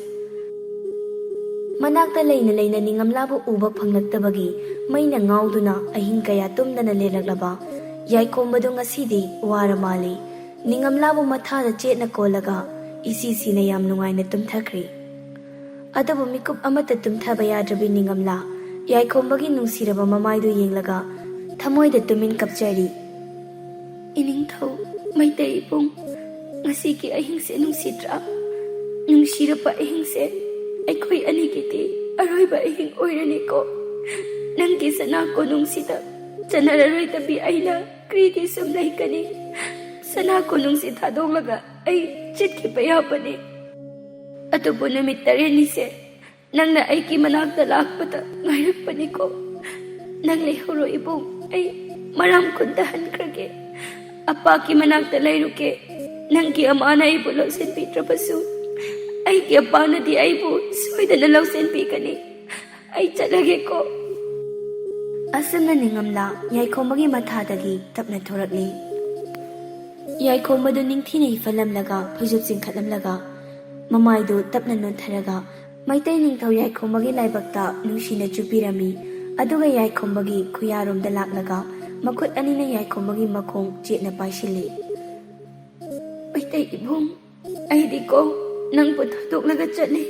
manakta leina leina ningamlabu uba phanglaktabagi maina ngauduna ahing kaya tumdana lelaklaba yaikhombadu ngasidi waramali ningamlabu mathada chetna kolaga isi sina yam nungaina tumthakri adabu mikup amata tumthaba yadrabi ningamla yaikhombagi nungsiraba mamaidu yenglaga thamoida tumin kapchari ining thau maitai ipung ngasi ki ahing se nungsitra nungsirapa ahing se aikhoi ani kiti aroiba ahing oirani ko nangki sana ko nungsita chanararoi tabi aina kri ki sumnai kani sana ko nungsi thadonglaga ai chitki payapani atubu namit tareni se nangna ai ki manakta lakpata ngairakpani ko nang lehoro ibung ai maram kunta hankrage apa ki manakta lairuke nangki amana ibu losen pitrapasu ai ki apana di aibu soidana losen pikani ai chalage ko asamna ningamla yaikhombagi mathadagi tapna thorakli yaikhombadu ningthina ifalamlaga phujub singkhatlamlaga mamaidu tapna nontharaga maitai ningthau yaikhombagi laibakta nungsina chupirami aduga yaikhombagi khuyaromda laklaga makhut anina yaikhombagi makhong chetna paisili maitai ibung aidi ko nang pu thadoklaga chale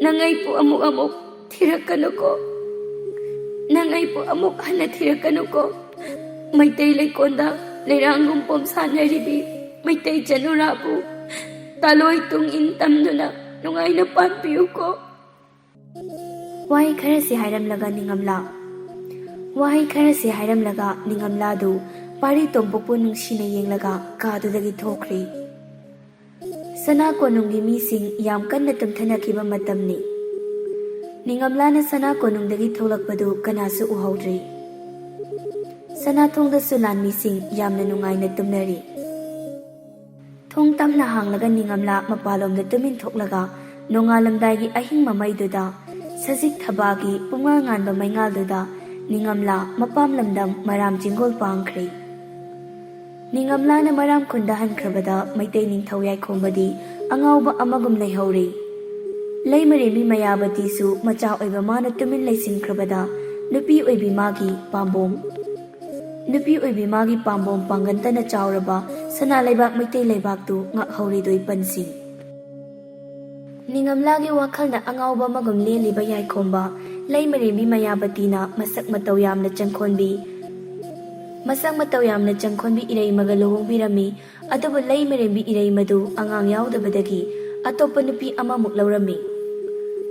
nangai pu amuk thirakano ko nangai pu amuk hana thirakano ko maitai leikonda leirangum pom sanaribi maitai janurabu taloi tung in tamduna nungaina panpiu ko wai khara si hairam laga ningamla wai khara si hairam laga ningamla du pari tompopu nungsina yenglaga kadudagi thokri sana konungi mising yam kanna tumthana kiba matamni ꯅꯤꯡꯉꯝꯂꯥꯅ ꯁꯅꯥ ꯀꯣꯅꯨꯡꯗꯒꯤ ꯊꯣꯛꯂꯛꯄꯗꯨ ꯀꯅꯥꯁꯨ ꯎꯍꯧꯗ꯭ꯔꯤ꯫ ꯁꯅꯥꯊꯣꯡꯗꯁꯨ ꯂꯥꯟꯃꯤꯁꯤꯡ ꯌꯥꯝꯅ ꯅꯨꯡꯉꯥꯏꯅ ꯇꯨꯝꯅꯔꯤ꯫ ꯊꯣꯡ ꯇꯞꯅ ꯍꯥꯡꯂꯒ ꯅꯤꯡꯉꯝꯂꯥ ꯃꯄꯥꯟꯂꯣꯝꯗ ꯇꯨꯃꯤꯟ ꯊꯣꯛꯂꯒ ꯅꯣꯡꯉꯥꯜꯂꯝꯗꯥꯏꯒꯤ ꯑꯍꯤꯡ ꯃꯃꯩꯗꯨꯗ ꯁꯖꯤꯛ ꯊꯕꯥꯒꯤ ꯄꯨꯡꯉꯥꯟ ꯉꯥꯟꯕ ꯃꯩꯉꯥꯜꯗꯨꯗ ꯅꯤꯡꯉꯝꯂꯥ ꯃꯄꯥꯝ ꯂꯝꯗꯝ ꯃꯔꯥꯝ ꯆꯤꯡꯒꯣꯜ ꯄꯥꯡꯈ꯭ꯔꯦ꯫ ꯅꯤꯡꯉꯝꯂꯥꯅ ꯃꯔꯥꯝ ꯈꯨꯟꯗ ꯍꯟꯈ꯭ꯔꯕꯗ ꯃꯩꯇꯩ ꯅꯤꯡꯊꯧ ꯌꯥꯏꯈꯣꯝꯕꯗꯤ ꯑꯉꯥꯎꯕ ꯑꯃꯒꯨꯝ ꯂꯩꯍꯧꯔꯤ꯫ ꯂꯩꯃꯔꯦꯝꯕꯤ ꯃꯌꯥꯕꯇꯤꯁꯨ ꯃꯆꯥ ꯑꯣꯏꯕ ꯃꯥꯅ ꯇꯨꯃꯤꯟ ꯂꯩꯁꯤꯟꯈ꯭ꯔꯕꯗ ꯅꯨꯄꯤ ꯑꯣꯏꯕꯤ ꯃꯥꯒꯤ ꯄꯥꯝꯕꯣꯝ ꯄꯥꯡꯒꯟꯇꯅ ꯆꯥꯎꯔꯕ ꯁꯅꯥ ꯂꯩꯕꯥꯛ ꯃꯩꯇꯩ ꯂꯩꯕꯥꯛꯇꯨ ꯉꯛꯍꯧꯔꯤꯗꯣꯏ ꯄꯟꯁꯤꯡ꯫ ꯅꯤꯡꯉꯝꯂꯥꯒꯤ ꯋꯥꯈꯜꯅ ꯑꯉꯥꯎꯕ ꯑꯃꯒꯨꯝ ꯂꯦꯜꯂꯤꯕ ꯌꯥꯏꯈꯣꯝꯕ ꯂꯩꯃꯔꯦꯝꯕꯤ ꯃꯌꯥꯕꯇꯤꯅ ꯃꯁꯛ ꯃꯇꯧ ꯌꯥꯝꯅ ꯆꯪꯈꯣꯟꯕꯤ ꯏꯔꯩꯃꯒ ꯂꯨꯍꯣꯡꯕꯤꯔꯝꯃꯤ꯫ ꯑꯗꯨꯕꯨ ꯂꯩꯃꯔꯦꯝꯕꯤ ꯏꯔꯩꯃꯗꯨ ꯑꯉꯥꯡ ꯌꯥꯎꯗꯕꯗꯒꯤ ꯑꯇꯣꯞꯄ ꯅꯨꯄꯤ ꯑꯃꯃꯨꯛ ꯂꯧꯔꯝꯃꯤ꯫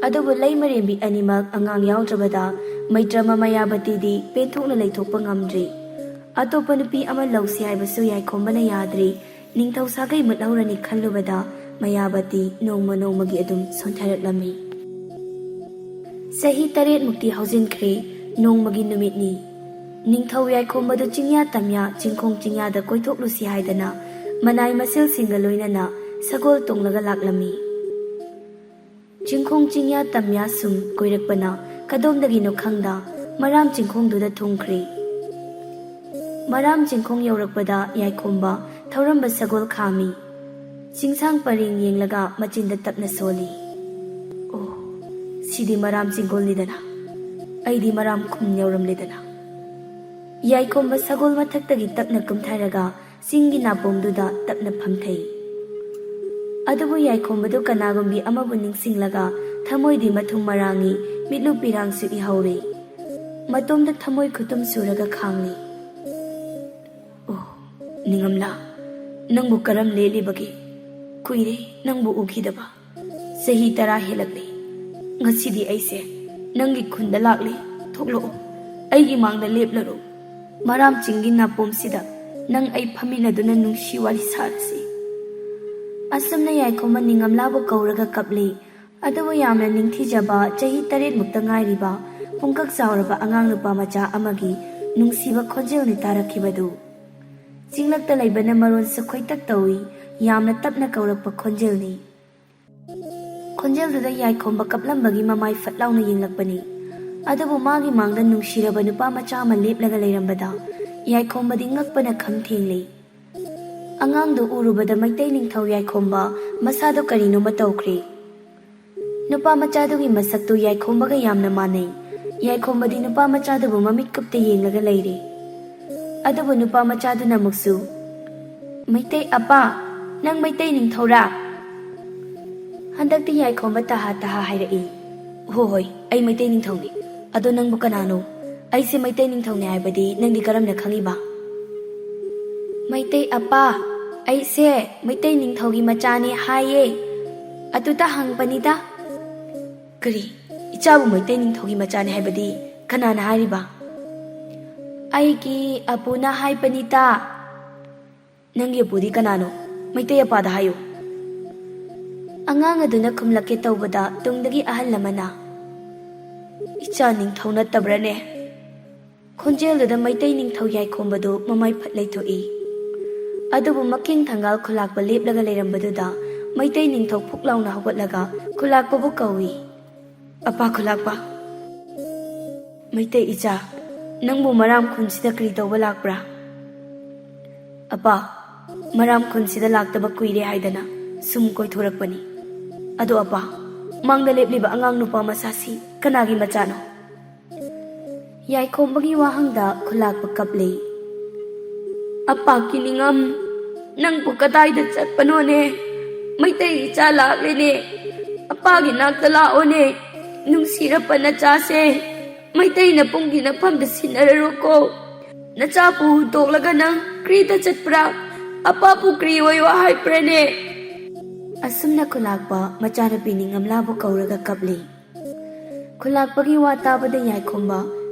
ꯑꯗꯨꯕꯨ ꯂꯩꯃꯔꯦꯝꯕꯤ ꯑꯅꯤꯃꯛ ꯑꯉꯥꯡ ꯌꯥꯎꯗ꯭ꯔꯕꯗ ꯃꯩꯇ꯭ꯔꯃ ꯃꯌꯥꯕꯇꯤꯗꯤ ꯄꯦꯟꯊꯣꯛꯅ ꯂꯩꯊꯣꯛꯄ ꯉꯝꯗ꯭ꯔꯤ꯫ ꯑꯇꯣꯞꯄ ꯅꯨꯄꯤ ꯑꯃ ꯂꯧꯁꯤ ꯍꯥꯏꯕꯁꯨ ꯌꯥꯏꯈꯣꯝꯕꯅ ꯌꯥꯗ꯭ꯔꯤ꯫ ꯅꯤꯡꯊꯧ ꯁꯥꯒꯩ ꯃꯨꯠꯍꯧꯔꯅꯤ ꯈꯜꯂꯨꯕꯗ ꯃꯌꯥꯕꯇꯤ ꯅꯣꯡꯃ ꯅꯣꯡꯃꯒꯤ ꯑꯗꯨꯝ ꯁꯣꯟꯊꯔꯛꯂꯝꯃꯤ꯫ ꯆꯍꯤ 8 ꯍꯧꯖꯤꯟꯈ꯭ꯔꯦ, ꯅꯣꯡꯃꯒꯤ ꯅꯨꯃꯤꯠꯅꯤ꯫ ꯅꯤꯡꯊꯧ ꯌꯥꯏꯈꯣꯝꯕꯗꯨ ꯆꯤꯡꯌꯥ ꯇꯝꯌꯥ ꯆꯤꯡꯈꯣꯡ ꯆꯤꯡꯌꯥꯗ ꯀꯣꯏꯊꯣꯛꯂꯨꯁꯤ ꯍꯥꯏꯗꯅ ꯃꯅꯥꯏ ꯃꯁꯦꯜꯁꯤꯡꯒ ꯂꯣꯏꯅꯅ ꯁꯒꯣꯜ ꯇꯣꯡꯂꯒ ꯂꯥꯛꯂꯝꯃꯤ꯫ ꯆꯤꯡꯈꯣꯡ ꯆꯤꯡꯌꯥ ꯇꯝꯌꯥ ꯁꯨꯝ ꯀꯣꯏꯔꯛꯄꯅ ꯀꯗꯣꯝꯗꯒꯤꯅꯣ ꯈꯪꯗ ꯃꯔꯥꯝ ꯆꯤꯡꯈꯣꯡꯗꯨꯗ ꯊꯨꯡꯈ꯭ꯔꯦ꯫ ꯃꯔꯥꯝ ꯆꯤꯡꯈꯣꯡ ꯌꯧꯔꯛꯄꯗ ꯌꯥꯏꯈꯣꯝꯕ ꯊꯧꯔꯝꯕ ꯁꯒꯣꯜ ꯈꯥꯝꯃꯤ꯫ ꯆꯤꯡꯁꯥꯡ ꯄꯔꯦꯡ ꯌꯦꯡꯂꯒ ꯃꯆꯤꯟꯗ ꯇꯞꯅ ꯁꯣꯜꯂꯤ꯫ ꯑꯣ, ꯁꯤꯗꯤ ꯃꯔꯥꯝ ꯆꯤꯡꯒꯣꯜꯅꯤꯗꯅ, ꯑꯩꯗꯤ ꯃꯔꯥꯝ ꯈꯨꯟ ꯌꯧꯔꯝꯂꯦꯗꯅ꯫ ꯌꯥꯏꯈꯣꯝꯕ ꯁꯒꯣꯜ ꯃꯊꯛꯇꯒꯤ ꯇꯞꯅ ꯀꯨꯝꯊꯔꯒ ꯆꯤꯡꯒꯤ ꯅꯥꯄꯣꯝꯗꯨꯗ ꯇꯞꯅ ꯐꯝꯊꯩ꯫ ꯑꯗꯨꯕꯨ ꯌꯥꯏꯈꯣꯝꯕꯗꯨ ꯀꯅꯥꯒꯨꯝꯕꯤ ꯑꯃꯕꯨ ꯅꯤꯡꯁꯤꯡꯂꯒ ꯊꯃꯣꯏꯗꯤ ꯃꯊꯨꯝ ꯃꯔꯥꯡꯏ, ꯃꯤꯠꯂꯨ ꯄꯤꯔꯥꯡꯁꯨ ꯏꯍꯧꯔꯤ꯫ ꯃꯇꯣꯝꯗ ꯊꯃꯣꯏ ꯈꯨꯇꯨꯝ ꯁꯨꯔꯒ ꯈꯥꯡꯂꯤ꯫ ꯑꯣ, ꯅꯤꯡꯉꯝꯂꯥ, ꯅꯪꯕꯨ ꯀꯔꯝ ꯂꯦꯜꯂꯤꯕꯒꯦ? ꯀꯨꯏꯔꯦ ꯅꯪꯕꯨ ꯎꯈꯤꯗꯕ, ꯆꯍꯤ 10 ꯍꯦꯜꯂꯛꯂꯦ꯫ ꯉꯁꯤꯗꯤ ꯑꯩꯁꯦ ꯅꯪꯒꯤ ꯈꯨꯟꯗ ꯂꯥꯛꯂꯦ, ꯊꯣꯛꯂꯛꯑꯣ, ꯑꯩꯒꯤ ꯃꯥꯡꯗ ꯂꯦꯞꯂꯔꯣ꯫ ꯃꯔꯥꯝ ꯆꯤꯡꯒꯤ ꯅꯥꯄꯣꯝꯁꯤꯗ ꯅꯪ ꯑꯩ ꯐꯝꯃꯤꯟꯅꯗꯨꯅ ꯅꯨꯡꯁꯤ ꯋꯥꯔꯤ ꯁꯥꯔꯁꯤ꯫ ꯑꯁꯨꯝꯅ ꯌꯥꯏꯈꯣꯝꯕ ꯅꯤꯡꯉꯝꯂꯥꯕꯨ ꯀꯧꯔꯒ ꯀꯞꯂꯤ꯫ ꯑꯗꯨꯕꯨ ꯌꯥꯝꯅ ꯅꯤꯡꯊꯤꯖꯕ ꯆꯍꯤ 8 ꯉꯥꯏꯔꯤꯕ ꯄꯨꯡꯀꯛ ꯆꯥꯎꯔꯕ ꯑꯉꯥꯡ ꯅꯨꯄꯥ ꯃꯆꯥ ꯑꯃꯒꯤ ꯅꯨꯡꯁꯤꯕ ꯈꯣꯟꯖꯦꯜꯅꯤ ꯇꯥꯔꯛꯈꯤꯕꯗꯨ꯫ ꯆꯤꯡꯂꯛꯇ ꯂꯩꯕꯅ ꯃꯔꯣꯟꯁꯨ ꯈꯣꯏꯇꯛ ꯇꯧꯏ, ꯌꯥꯝꯅ ꯇꯞꯅ ꯀꯧꯔꯛꯄ ꯈꯣꯟꯖꯦꯜꯅꯤ꯫ ꯈꯣꯟꯖꯦꯜꯗꯨꯗ ꯌꯥꯏꯈꯣꯝꯕ ꯀꯞꯂꯝꯕꯒꯤ ꯃꯃꯥꯏ ꯐꯠ ꯂꯥꯎꯅ ꯌꯦꯡꯂꯛꯄꯅꯤ꯫ ꯑꯗꯨꯕꯨ ꯃꯥꯒꯤ ꯃꯥꯡꯗ ꯅꯨꯡꯁꯤꯔꯕ ꯅꯨꯄꯥ ꯃꯆꯥ ꯑꯃ ꯂꯦꯞꯂꯒ ꯂꯩꯔꯝꯕꯗ ꯌꯥꯏꯈꯣꯝꯕꯗꯤ ꯉꯛꯄꯅ ꯈꯝ ꯊꯦꯡꯂꯤ꯫ ꯑꯉꯥꯡꯗꯨ ꯎꯔꯨꯕꯗ ꯃꯩꯇꯩ ꯅꯤꯡꯊꯧ ꯌꯥꯏꯈꯣꯝꯕ ꯃꯁꯥꯗꯣ ꯀꯔꯤꯅꯣꯃ ꯇꯧꯈ꯭ꯔꯦ꯫ ꯅꯨꯄꯥ ꯃꯆꯥꯗꯨꯒꯤ ꯃꯁꯛꯇꯨ ꯌꯥꯏꯈꯣꯝꯕꯒ ꯌꯥꯝꯅ ꯃꯥꯟꯅꯩ꯫ ꯌꯥꯏꯈꯣꯝꯕꯗꯤ ꯅꯨꯄా ꯃꯆꯥꯗꯨꯕꯨ ꯃꯃꯤꯠ ꯀꯨꯞꯇ ꯌꯦꯡꯂꯒ ꯂꯩꯔꯤ꯫ ꯑꯗꯨꯕꯨ ꯅꯨꯄꯥ ꯃꯆꯥꯗꯨꯅ ꯑꯃꯨꯛꯁꯨ, ꯃꯩꯇꯩ ꯑꯄꯥ, ꯅꯪ ꯃꯩꯇꯩ ꯅꯤꯡꯊꯧꯔꯥ? ꯍꯟꯗꯛꯇꯤ ꯌꯥꯏꯈꯣꯝꯕ ꯇꯍꯥ ꯍꯥꯏꯔꯛꯏ꯫ ꯍꯣꯏ, ꯑꯩ ꯃꯩꯇꯩ ꯅꯤꯡꯊꯧꯅꯤ꯫ ꯑꯗꯣ ꯅꯪꯕꯨ ꯀꯅꯥꯅꯣ? ꯑꯩꯁꯦ ꯃꯩꯇꯩ ꯅꯤꯡꯊꯧꯅꯤ ꯍꯥꯏꯕꯗꯤ ꯅꯪꯗꯤ ꯀꯔꯝꯅ ꯈꯪꯏꯕ? ꯃꯩꯇꯩ ꯑꯄꯥ, ꯑꯩꯁꯦ ꯃꯩꯇꯩ ꯅꯤꯡꯊꯧꯒꯤ ꯃꯆꯥꯅꯦ ꯍꯥꯏꯌꯦ, ꯑꯗꯨꯗ ꯍꯪꯕꯅꯤꯗ꯫ ꯀꯔꯤ, ꯏꯆꯥꯕꯨ ꯃꯩꯇꯩ ꯅꯤꯡꯊꯧꯒꯤ ꯃꯆꯥꯅꯦ ꯍꯥꯏꯕꯗꯤ ꯀꯅꯥꯅ ꯍꯥꯏꯔꯤꯕ? ꯑꯩꯒꯤ ꯑꯄꯨꯅ ꯍꯥꯏꯕꯅꯤꯗ꯫ ꯅꯪꯒꯤ ꯑꯄꯨꯗꯤ ꯀꯅꯥꯅꯣ? ꯃꯩꯇꯩ ꯑꯄꯥꯗ ꯍꯥꯏꯌꯨ꯫ ꯑꯉꯥꯡ ꯑꯗꯨꯅ ꯈꯨꯝꯂꯛꯀꯦ ꯇꯧꯕꯗ ꯇꯨꯡꯗꯒꯤ ꯑꯍꯜ ꯑꯃꯅ, ꯏꯆꯥ ꯅꯤꯡꯊꯧ ꯅꯠꯇꯕ꯭ꯔꯅꯦ? ꯈꯣꯟꯖꯦꯜꯗꯨꯗ ꯃꯩꯇꯩ ꯅꯤꯡꯊꯧ ꯌꯥꯏꯈꯣꯝꯕꯗꯨ ꯃꯃꯥꯏ ꯐꯠ ꯂꯩꯊꯣꯛꯏ꯫ ꯑꯗꯨꯕꯨ ꯃꯀꯤꯡ ꯊꯪꯒꯥꯜ ꯈꯨꯂꯥꯛꯄ ꯂꯦꯞꯂꯒ ꯂꯩꯔꯝꯕꯗꯨꯗ ꯃꯩꯇꯩ ꯅꯤꯡꯊꯧ ꯐꯨꯛ ꯂꯥꯎꯅ ꯍꯧꯒꯠꯂꯒ ꯈꯨꯂꯥꯛꯄꯕꯨ ꯀꯧꯏ꯫ ꯑꯄꯥ ꯈꯨꯂꯥꯛꯄ, ꯃꯩꯇꯩ ꯏꯆꯥ, ꯅꯪꯕꯨ ꯃꯔꯥꯝ ꯈꯨꯟꯁꯤꯗ ꯀꯔꯤ ꯇꯧꯕ ꯂꯥꯛꯄ꯭ꯔꯥ? ꯑꯄꯥ, ꯃꯔꯥꯝ ꯈꯨꯟꯁꯤꯗ ꯂꯥꯛꯇꯕ ꯀꯨꯏꯔꯦ ꯍꯥꯏꯗꯅ ꯁꯨꯝ ꯀꯣꯏꯊꯣꯔꯛꯄꯅꯤ꯫ ꯑꯗꯣ ꯑꯄꯥ, ꯃꯥꯡꯗ ꯂꯦꯞꯂꯤꯕ ꯑꯉꯥꯡ ꯅꯨꯄꯥ ꯃꯆꯥꯁꯤ ꯀꯅꯥꯒꯤ ꯃꯆꯥꯅꯣ? ꯌꯥꯏꯈꯣꯝꯕꯒꯤ ꯋꯥꯍꯪꯗ ꯈꯨꯂꯥꯛꯄ ꯀꯞꯂꯤ꯫ ꯑꯄꯥ ꯀꯤꯅꯤꯉꯝ, ꯅꯪꯕꯨ ꯀꯗꯥꯏꯗ ꯆꯠꯄꯅꯣꯅꯦ? ꯃꯩꯇꯩ ꯏꯆꯥ ꯂꯥꯛꯂꯦꯅꯦ, ꯑꯄꯥꯒꯤ ꯅꯥꯛꯇ ꯂꯥꯛꯑꯣꯅꯦ, ꯅꯨꯡꯁꯤꯔꯄ ꯅꯆꯥꯁꯦ ꯃꯩꯇꯩꯅ ꯄꯨꯡꯒꯤ ꯅꯐꯝꯗ ꯁꯤꯟꯅꯔꯔꯣꯀꯣ꯫ ꯅꯆꯥꯕꯨ ꯍꯨꯟꯇꯣꯛꯂꯒ ꯅꯪ ꯀꯔꯤꯗ ꯆꯠꯄ꯭ꯔꯥ? ꯑꯄꯥꯕꯨ ꯀꯔꯤ ꯑꯣꯏꯌꯣ ꯍꯥꯏꯕ꯭ꯔꯅꯦ? ꯑꯁꯨꯝꯅ ꯈꯨꯂꯥꯛꯄ ꯃꯆꯥꯅꯨꯄꯤ ꯅꯤꯡꯉꯝꯂꯥꯕꯨ ꯀꯧꯔꯒ ꯀꯞꯂꯤ꯫ ꯈꯨꯂꯥꯛꯄꯒꯤ ꯋꯥ ꯇꯥꯕꯗ ꯌꯥꯏꯈꯣꯝꯕ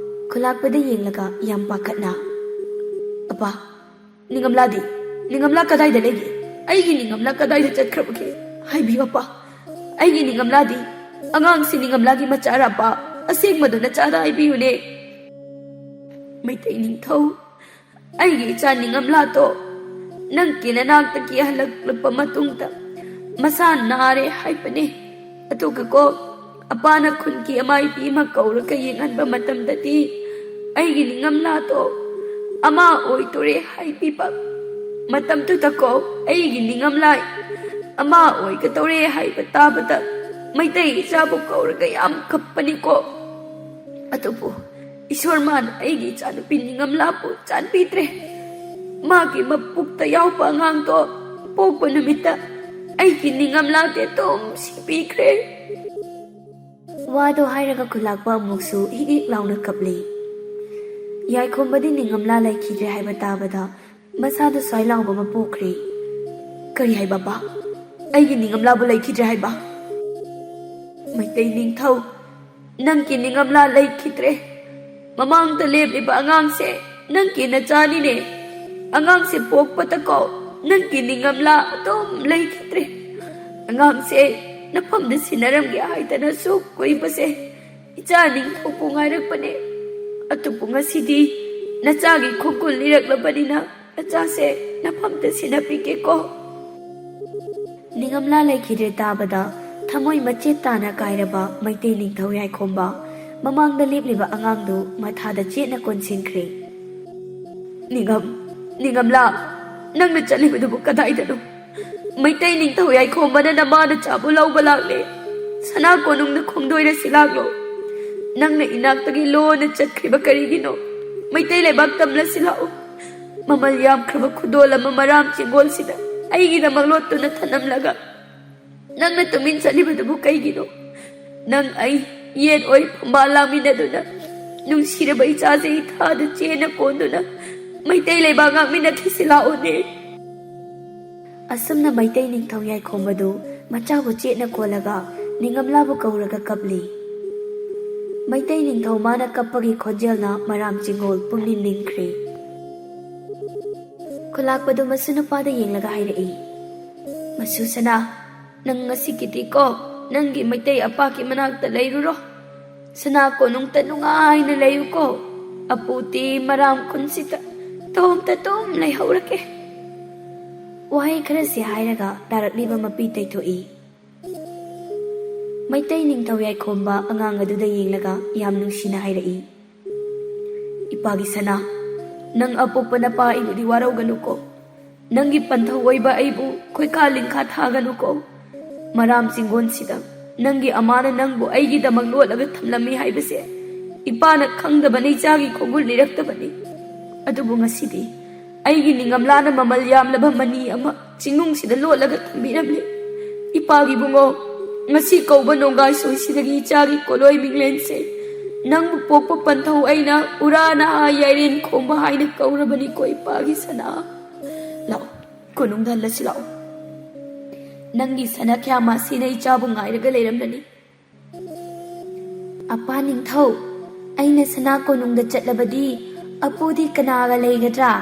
ꯈꯨꯂꯥꯛꯄꯗ ꯌꯦꯡꯂꯒ ꯌꯥꯝ ꯄꯥꯈꯠꯅ, ꯑꯄꯥ, ꯅꯤꯡꯉꯝꯂꯥꯗꯤ? ꯅꯤꯡꯉꯝꯂꯥ ꯀꯗꯥꯏꯗ ꯂꯩꯒꯦ? ꯑꯩꯒꯤ ꯅꯤꯡꯉꯝꯂꯥ ꯀꯗꯥꯏꯗ ꯆꯠꯈ꯭ꯔꯕꯒꯦ? ꯍꯥꯏꯕꯤꯌꯨ ꯑꯄꯥ, ꯑꯩꯒꯤ ꯅꯤꯡꯉꯝꯂꯥꯗꯤ ꯑꯉꯥꯡꯁꯤ ꯅꯤꯡꯉꯝꯂꯥꯒꯤ ꯃꯆꯥꯔꯥꯄꯥ ꯑꯁꯦꯡꯕꯗꯨ ꯅꯆꯥꯗ ꯍꯥꯏꯕꯤꯌꯨꯅꯦ꯫ ꯃꯩꯇꯩ ꯅꯤꯡꯊꯧ, ꯑꯩꯒꯤ ꯏꯆꯥ ꯅꯤꯡꯉꯝꯂꯥꯗꯣ ꯅꯪꯒꯤ ꯅꯅꯥꯛꯇꯒꯤ ꯍꯜꯂꯛꯂꯛꯄ ꯃꯇꯨꯡꯗ ꯃꯁꯥ ꯅꯥꯔꯦ ꯍꯥꯏꯕꯅꯦ꯫ ꯑꯗꯨꯒ ꯀꯣ ꯑꯄꯥꯅ ꯈꯨꯟꯒꯤ ꯑꯃꯥꯏꯕꯤ ꯑꯃ ꯀꯧꯔꯒ ꯌꯦꯡꯍꯟꯕ ꯃꯇꯝꯗꯗꯤ ꯑꯩꯒꯤ ꯅꯤꯡꯉꯝꯂꯥꯗꯣ ꯑꯃ ꯑꯣꯏꯗꯣꯔꯦ ꯍꯥꯏꯕꯤꯕ ꯃꯇꯝꯗꯨꯗ ꯀꯣ ꯑꯩꯒꯤ ꯅꯤꯡꯉꯝꯂꯥ ꯑꯃ ꯑꯣꯏꯒꯗꯧꯔꯦ ꯍꯥꯏꯕ ꯇꯥꯕꯗ ꯃꯩꯇꯩ ꯏꯆꯥꯕꯨ ꯀꯧꯔꯒ ꯌꯥꯝ ꯀꯞꯄꯅꯤꯀꯣ꯫ ꯑꯗꯨꯕꯨ ꯏꯁꯣꯔ ꯃꯥꯅ ꯑꯩꯒꯤ ꯏꯆꯥꯅꯨꯄꯤ ꯅꯤꯡꯉꯝꯂꯥꯕꯨ ꯆꯥꯟꯕꯤꯗ꯭ꯔꯦ꯫ ꯃꯥꯒꯤ ꯃꯄꯨꯛꯇ ꯌꯥꯎꯕ ꯑꯉꯥꯡꯗꯣ ꯄꯣꯛꯄ ꯅꯨꯃꯤꯠꯇ ꯑꯩꯒꯤ ꯅꯤꯡꯉꯝꯂꯥꯗꯤ ꯑꯗꯨꯝ ꯁꯤꯕꯤꯈ꯭ꯔꯦ꯫ ꯋꯥꯗꯣ ꯍꯥꯏꯔꯒ ꯈꯨꯂꯥꯛꯄ ꯑꯃꯨꯛꯁꯨ ꯍꯤꯛ ꯍꯤꯛ ꯂꯥꯎꯅ ꯀꯞꯂꯤ꯫ ꯌꯥꯏꯈꯣꯝꯕꯗꯤ ꯅꯤꯡꯉꯝꯂꯥ ꯂꯩꯈꯤꯗ꯭ꯔꯦ ꯍꯥꯏꯕ ꯇꯥꯕꯗ ꯃꯁꯥꯗ ꯁ꯭ꯋꯥꯏ ꯂꯥꯎꯕ ꯑꯃ ꯄꯣꯛꯈ꯭ꯔꯦ꯫ ꯀꯔꯤ ꯍꯥꯏꯕ ꯕꯥ? ꯑꯩꯒꯤ ꯅꯤꯡꯉꯝꯂꯥꯕꯨ ꯂꯩꯈꯤꯗ꯭ꯔꯦ ꯍꯥꯏꯕ? ꯃꯩꯇꯩ ꯅꯤꯡꯊꯧ, ꯅꯪꯒꯤ ꯅꯤꯡꯉꯝꯂꯥ ꯂꯩꯈꯤꯗ꯭ꯔꯦ꯫ ꯃꯃꯥꯡꯗ ꯂꯦꯞꯂꯤꯕ ꯑꯉꯥꯡꯁꯦ ꯅꯪꯒꯤ ꯅꯆꯥꯅꯤꯅꯦ꯫ ꯑꯉꯥꯡꯁꯦ ꯄꯣꯛꯄꯗꯀꯣ ꯅꯪꯒꯤ ꯅꯤꯡꯉꯝꯂꯥ ꯑꯗꯨꯝ ꯂꯩꯈꯤꯗ꯭ꯔꯦ꯫ ꯑꯉꯥꯡꯁꯦ ꯅꯐꯝꯗ ꯁꯤꯟꯅꯔꯝꯒꯦ ꯍꯥꯏꯗꯅ ꯁꯨꯛ ꯀꯨꯏꯕꯁꯦ ꯏꯆꯥ ꯅꯤꯡꯊꯧꯕꯨ ꯉꯥꯏꯔꯛꯄꯅꯦ꯫ ꯑꯗꯨꯕꯨ ꯉꯁꯤꯗꯤ ꯅꯆꯥꯒꯤ ꯈꯣꯡꯒꯨꯜ ꯂꯤꯔꯛꯂꯕꯅꯤꯅ ꯅꯆꯥꯁꯦ ꯅꯐꯝꯗ ꯁꯤꯟꯅꯕꯤꯒꯦꯀꯣ꯫ ꯅꯤꯡꯉꯝꯂꯥ ꯂꯩꯈꯤꯗ꯭ꯔꯦ ꯇꯥꯕꯗ ꯊꯃꯣꯏ ꯃꯆꯦꯠ ꯇꯥꯅ ꯀꯥꯏꯔꯕ ꯃꯩꯇꯩ ꯅꯤꯡꯊꯧ ꯌꯥꯏꯈꯣꯝꯕ ꯃꯃꯥꯡꯗ ꯂꯦꯞꯂꯤꯕ ꯑꯉꯥꯡꯗꯨ ꯃꯊꯥꯗ ꯆꯦꯠꯅ ꯀꯣꯟꯁꯤꯟꯈ꯭ꯔꯦ꯫ ꯅꯤꯡꯉꯝꯂꯥ, ꯅꯪꯅ ꯆꯠꯂꯤꯕꯗꯨꯕꯨ ꯀꯗꯥꯏꯗꯅꯣ? ꯃꯩꯇꯩ ꯅꯤꯡꯊꯧ ꯌꯥꯏꯈꯣꯝꯕꯅ ꯅꯃꯥꯅ ꯆꯥꯕꯨ ꯂꯧꯕ ꯂꯥꯛꯂꯦ꯫ ꯁꯅꯥ ꯀꯣꯅꯨꯡꯗ ꯈꯣꯡꯗꯣꯏꯔꯁꯤ ꯂꯥꯛꯂꯣ꯫ ꯅꯪꯅ ꯏꯅꯥꯛꯇꯒꯤ ꯂꯣꯟꯅ ꯆꯠꯈ꯭ꯔꯤꯕ ꯀꯔꯤꯒꯤꯅꯣ? ꯃꯩꯇꯩ ꯂꯩꯕꯥꯛ ꯇꯝꯂꯁꯤ ꯂꯥꯛꯑꯣ꯫ ꯃꯃꯜ ꯌꯥꯝꯈ꯭ꯔꯕ ꯈꯨꯗꯣꯜ ꯑꯃ ꯃꯔꯥꯝ ꯆꯤꯡꯒꯣꯜꯁꯤꯗ ꯑꯩꯒꯤꯗꯃꯛ ꯂꯣꯠꯇꯨꯅ ꯊꯅꯝꯂꯒ ꯅꯪꯅ ꯇꯨꯃꯤꯟ ꯆꯠꯂꯤꯕꯗꯨꯕꯨ ꯀꯩꯒꯤꯅꯣ? ꯅꯪ ꯑꯩ ꯌꯦꯟ ꯑꯣꯏ ꯐꯝꯕꯥꯜ ꯂꯥꯡꯃꯤꯟꯅꯗꯨꯅ ꯅꯨꯡꯁꯤꯔꯕ ꯏꯆꯥꯁꯦ ꯏꯊꯥꯗ ꯆꯦꯅ ꯀꯣꯟꯗꯨꯅ ꯃꯩꯇꯩ ꯂꯩꯕꯥꯛ ꯉꯥꯛꯃꯤꯟꯅꯈꯤꯁꯤ ꯂꯥꯛꯑꯣꯅꯦ꯫ ꯑꯁꯨꯝꯅ ꯃꯩꯇꯩ ꯅꯤꯡꯊꯧ ꯌꯥꯏꯈꯣꯝꯕꯗꯨ ꯃꯆꯥꯕꯨ ꯆꯦꯠꯅ ꯀꯣꯜꯂꯒ ꯅꯤꯡꯉꯝꯂꯥꯕꯨ ꯀꯧꯔꯒ ꯀꯞꯂꯤ꯫ ꯃꯩꯇꯩ ꯅꯤꯡꯊꯧ ꯃꯥꯅ ꯀꯞꯄꯒꯤ ꯈꯣꯟꯖꯦꯜꯅ ꯃꯔꯥꯝ ꯆꯤꯡꯒꯣꯜ ꯄꯨꯡꯅꯤꯡ ꯅꯤꯡꯈ꯭ꯔꯦ꯫ ꯈꯨꯂꯥꯛꯄꯗꯨ ꯃꯁꯨ ꯅꯨꯄꯥꯗ ꯌꯦꯡꯂꯒ ꯍꯥꯏꯔꯛꯏ, ꯃꯁꯨ ꯁꯅꯥ, ꯅꯪ ꯉꯁꯤꯒꯤꯗꯤꯀꯣ ꯅꯪꯒꯤ ꯃꯩꯇꯩ ꯑꯄꯥꯒꯤ ꯃꯅꯥꯛꯇ ꯂꯩꯔꯨꯔꯣ꯫ ꯁꯅꯥ ꯀꯣꯅꯨꯡꯇ ꯅꯨꯡꯉꯥꯏꯅ ꯂꯩꯌꯨꯀꯣ꯫ ꯑꯄꯨꯗꯤ ꯃꯔꯥꯝ ꯈꯨꯟꯁꯤꯗ ꯇꯣꯝꯇ ꯑꯗꯨꯝ ꯂꯩꯍꯧꯔꯒꯦ꯫ ꯋꯥꯍꯩ ꯈꯔꯁꯤ ꯍꯥꯏꯔꯒ ꯇꯥꯔꯛꯂꯤꯕ ꯃꯄꯤ ꯇꯩꯊꯣꯛꯏ꯫ ꯃꯩꯇꯩ ꯅꯤꯡꯊꯧ ꯌꯥꯏꯈꯣꯝꯕ ꯑꯉꯥꯡ ꯑꯗꯨꯗ ꯌꯦꯡꯂꯒ ꯌꯥꯝ ꯅꯨꯡꯁꯤꯅ ꯍꯥꯏꯔꯛꯏ, ꯏꯄꯥꯒꯤ ꯁꯅꯥ, ꯅꯪ ꯑꯄꯣꯛꯄ ꯅꯄꯥ ꯑꯩꯕꯨꯗꯤ ꯋꯥꯔꯧꯒꯅꯨꯀꯣ꯫ ꯅꯪꯒꯤ ꯄꯟꯊꯧ ꯑꯣꯏꯕ ꯑꯩꯕꯨ ꯈꯣꯏꯈꯥ ꯂꯤꯡꯈꯥ ꯊꯥꯒꯅꯨꯀꯣ꯫ ꯃꯔꯥꯝ ꯆꯤꯡꯒꯣꯟꯁꯤꯗ ꯅꯪꯒꯤ ꯑꯃꯥꯅ ꯅꯪꯕꯨ ꯑꯩꯒꯤꯗꯃꯛ ꯂꯣꯠꯂꯒ ꯊꯝꯂꯝꯃꯤ ꯍꯥꯏꯕꯁꯦ ꯏꯄꯥꯅ ꯈꯪꯗꯕꯅ ꯏꯆꯥꯒꯤ ꯈꯣꯡꯒꯨꯜ ꯂꯤꯔꯛꯇꯕꯅꯤ꯫ ꯑꯗꯨꯕꯨ ꯉꯁꯤꯗꯤ ꯑꯩꯒꯤ ꯅꯤꯡꯉꯝꯂꯥꯅ ꯃꯃꯜ ꯌꯥꯝꯂꯕ ꯃꯅꯤ ꯑꯃ ꯆꯤꯡꯅꯨꯡꯁꯤꯗ ꯂꯣꯠꯂꯒ ꯊꯝꯕꯤꯔꯝꯂꯤ꯫ ꯏꯄꯥꯒꯤ ꯕꯨꯡꯉꯣ, ꯉꯁꯤ ꯀꯧꯕ ꯅꯣꯡꯒꯥꯏ ꯁꯣꯏꯁꯤꯗꯒꯤ ꯏꯆꯥꯒꯤ ꯀꯣꯂꯣꯏ ꯃꯤꯡꯂꯦꯟꯁꯦ ꯅꯪꯕꯨ ꯄꯣꯛꯄ ꯄꯟꯊꯧ ꯑꯩꯅ ꯎꯔꯥ ꯅꯍꯥ ꯌꯥꯏꯔꯦꯟ ꯈꯣꯡꯕ ꯍꯥꯏꯅ ꯀꯧꯔꯕꯅꯤꯀꯣ ꯏꯄꯥꯒꯤ ꯁꯅꯥ꯫ ꯂꯥꯛꯑꯣ, ꯀꯣꯅꯨꯡꯗ ꯍꯜꯂꯁꯤ ꯂꯥꯛꯑꯣ꯫ ꯅꯪꯒꯤ ꯁꯅꯥꯈ꯭ꯌꯥꯃ ꯑꯁꯤꯅ ꯏꯆꯥꯕꯨ ꯉꯥꯏꯔꯒ ꯂꯩꯔꯝꯂꯅꯤ꯫ ꯑꯄꯥ ꯅꯤꯡꯊꯧ, ꯑꯩꯅ ꯁꯅꯥ ꯀꯣꯅꯨꯡꯗ ꯆꯠꯂꯕꯗꯤ ꯑꯄꯨꯗꯤ ꯀꯅꯥꯒ ꯂꯩꯒꯗ꯭ꯔꯥ?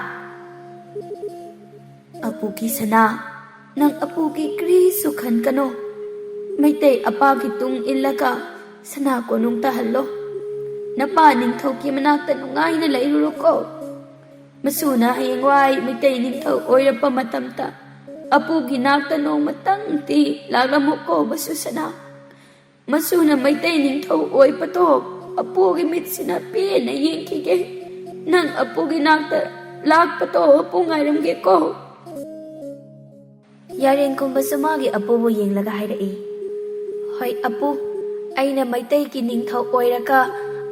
ꯑꯄꯨꯒꯤ ꯁꯅꯥ, ꯅꯪ ꯑꯄꯨꯒꯤ ꯀꯔꯤꯁꯨ ꯈꯟꯒꯅꯣ꯫ ꯃꯩꯇꯩ ꯑꯄꯥꯒꯤ ꯇꯨꯡ ꯏꯜꯂꯒ ꯁꯅꯥ ꯀꯣꯅꯨꯡ ꯇꯍꯜꯂꯣ꯫ ꯅꯄꯥ ꯅꯤꯡꯊꯧꯒꯤ ꯃꯅꯥꯛꯇ ꯅꯨꯡꯉꯥꯏꯅ ꯂꯩꯔꯨꯔꯣꯀꯣ꯫ ꯃꯁꯨꯅ ꯍꯌꯦꯡꯋꯥꯏ ꯃꯩꯇꯩ ꯅꯤꯡꯊꯧ ꯑꯣꯏꯔꯛꯄ ꯃꯇꯝꯗ ꯑꯄꯨꯒꯤ ꯅꯥꯛꯇ ꯅꯣꯡꯃꯇꯪꯗꯤ ꯂꯥꯛꯂꯝꯃꯨꯀꯣ ꯃꯁꯨ ꯁꯅꯥ꯫ ꯃꯁꯨꯅ ꯃꯩꯇꯩ ꯅꯤꯡꯊꯧ ꯑꯣꯏꯕꯗꯣ ꯑꯄꯨꯒꯤ ꯃꯤꯠꯁꯤꯅ ꯄꯦꯟꯅ ꯌꯦꯡꯈꯤꯒꯦ꯫ ꯅꯪ ꯑꯄꯨꯒꯤ ꯅꯥꯛꯇ ꯂꯥꯛꯄꯗꯣ ꯑꯄꯨ ꯉꯥꯏꯔꯝꯒꯦꯀꯣ꯫ ꯌꯥꯏꯔꯦꯟꯈꯣꯝꯕꯁꯨ ꯃꯥꯒꯤ ꯑꯄꯨꯕꯨ ꯌꯦꯡꯂꯒ ꯍꯥꯏꯔꯛꯏ, ꯍꯣꯏ ꯑꯄꯨ, ꯑꯩꯅ ꯃꯩꯇꯩꯒꯤ ꯅꯤꯡꯊꯧ ꯑꯣꯏꯔꯒ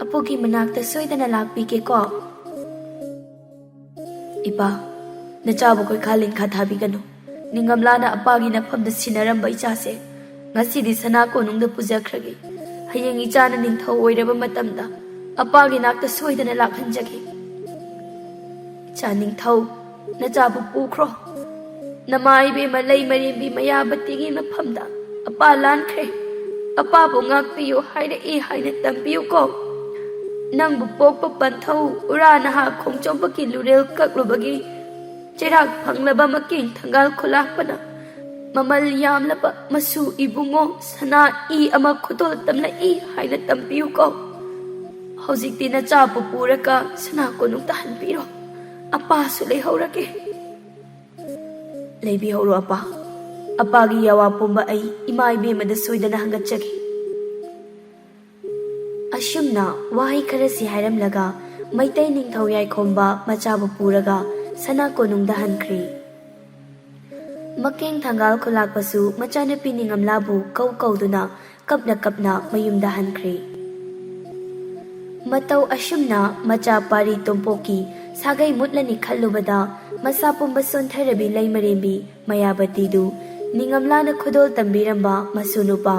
ꯑꯄꯨꯒꯤ ꯃꯅꯥꯛꯇ ꯁꯣꯏꯗꯅ ꯂꯥꯛꯄꯤꯒꯦꯀꯣ꯫ ꯏꯄꯥ, ꯅꯆꯥꯕꯨ ꯈꯣꯏꯈꯥ ꯂꯤꯡꯈꯥ ꯊꯥꯕꯤꯒꯅꯨ꯫ ꯅꯤꯡꯉꯝꯂꯥꯅ ꯑꯄꯥꯒꯤ ꯅꯐꯝꯗ ꯁꯤꯟꯅꯔꯝꯕ ꯏꯆꯥꯁꯦ ꯉꯁꯤꯗꯤ ꯁꯅꯥ ꯀꯣꯅꯨꯡꯗ ꯄꯨꯖꯈ꯭ꯔꯒꯦ꯫ ꯍꯌꯦꯡ ꯏꯆꯥꯅ ꯅꯤꯡꯊꯧ ꯑꯣꯏꯔꯕ ꯃꯇꯝꯗ ꯑꯄꯥꯒꯤ ꯅꯥꯛꯇ ꯁꯣꯏꯗꯅ ꯂꯥꯛꯍꯟꯖꯒꯦ꯫ ꯏꯆꯥ ꯅꯤꯡꯊꯧ, ꯅꯆꯥꯕꯨ ꯄꯨꯈ꯭ꯔꯣ꯫ ꯅꯃꯥ ꯏꯕꯦꯝꯃ ꯂꯩ ꯃꯔꯦꯝꯕꯤ ꯃꯌꯥꯕꯇꯤꯒꯤ ꯃꯐꯝꯗ ꯑꯄꯥ ꯂꯥꯟꯈ꯭ꯔꯦ꯫ ꯑꯄꯥꯕꯨ ꯉꯥꯛꯄꯤꯌꯨ ꯍꯥꯏꯔꯛꯏ ꯍꯥꯏꯅ ꯇꯝꯕꯤꯌꯨꯀꯣ꯫ ꯅꯪꯕꯨ ꯄꯣꯛꯄ ꯄꯟꯊꯧ ꯎꯔꯥ ꯅꯍꯥ ꯈꯣꯡꯆꯣꯝꯕꯒꯤ ꯂꯨꯔꯦꯜ ꯀꯛꯂꯨꯕꯒꯤ ꯆꯩꯔꯥꯛ ꯐꯪꯂꯕ ꯃꯀꯦꯡ ꯊꯪꯒꯥꯜ ꯈꯨꯂꯥꯛꯄꯅ ꯃꯃꯜ ꯌꯥꯝꯂꯕ ꯃꯁꯨ ꯏꯕꯨꯡꯉꯣ ꯁꯅꯥ ꯏ ꯑꯃ ꯈꯨꯗꯣꯜ ꯇꯝꯂꯛꯏ ꯍꯥꯏꯅ ꯇꯝꯕꯤꯌꯨꯀꯣ꯫ ꯍꯧꯖꯤꯛꯇꯤ ꯅꯆꯥꯕꯨ ꯄꯨꯔꯒ ꯁꯅꯥ ꯀꯣꯅꯨꯡꯗ ꯍꯟꯕꯤꯔꯣ, ꯑꯄꯥꯁꯨ ꯂꯩꯍꯧꯔꯒꯦ꯫ ꯂꯩꯕꯤꯍꯧꯔꯣ ꯑꯄꯥ, ꯑꯄꯥꯒꯤ ꯌꯥꯋꯥ ꯄꯨꯝꯕ ꯑꯩ ꯏꯃꯥ ꯏꯕꯦꯝꯃꯗ ꯁꯣꯏꯗꯅ ꯍꯪꯒꯠꯆꯈꯤ꯫ ꯑꯁꯨꯝꯅ ꯋꯥꯍꯩ ꯈꯔꯁꯤ ꯍꯥꯏꯔꯝꯂꯒ ꯃꯩꯇꯩ ꯅꯤꯡꯊꯧ ꯌꯥꯏꯈꯣꯝꯕ ꯃꯆꯥꯕꯨ ꯄꯨꯔꯒ ꯁꯅꯥ ꯀꯣꯅꯨꯡꯗ ꯍꯟꯈ꯭ꯔꯦ꯫ ꯃꯀꯦꯡ ꯊꯪꯒꯥꯜ ꯈꯨꯂꯥꯛꯄꯁꯨ ꯃꯆꯥꯅꯨꯄꯤ ꯅꯤꯡꯉꯝꯂꯥꯕꯨ ꯀꯧꯗꯨꯅ ꯀꯞꯅ ꯀꯞꯅ ꯃꯌꯨꯝꯗ ꯍꯟꯈ꯭ꯔꯦ꯫ ꯃꯇꯧ ꯑꯁꯨꯝꯅ ꯃꯆꯥ ꯄꯥꯔꯤ ꯇꯣꯝꯄꯣꯛꯀꯤ ꯁꯥꯒꯩ ꯃꯨꯠꯂꯅꯤ ꯈꯜꯂꯨꯕꯗ ꯃꯁꯥ ꯄꯨꯝꯕ ꯁꯣꯟꯊꯔꯕꯤ ꯂꯩꯃꯔꯦꯝꯕꯤ ꯃꯌꯥꯕꯇꯤꯗꯨ ꯅꯤꯡꯉꯝꯂꯥꯅ ꯈꯨꯗꯣꯜ ꯇꯝꯕꯤꯔꯝꯕ ꯃꯁꯨ ꯅꯨꯄꯥ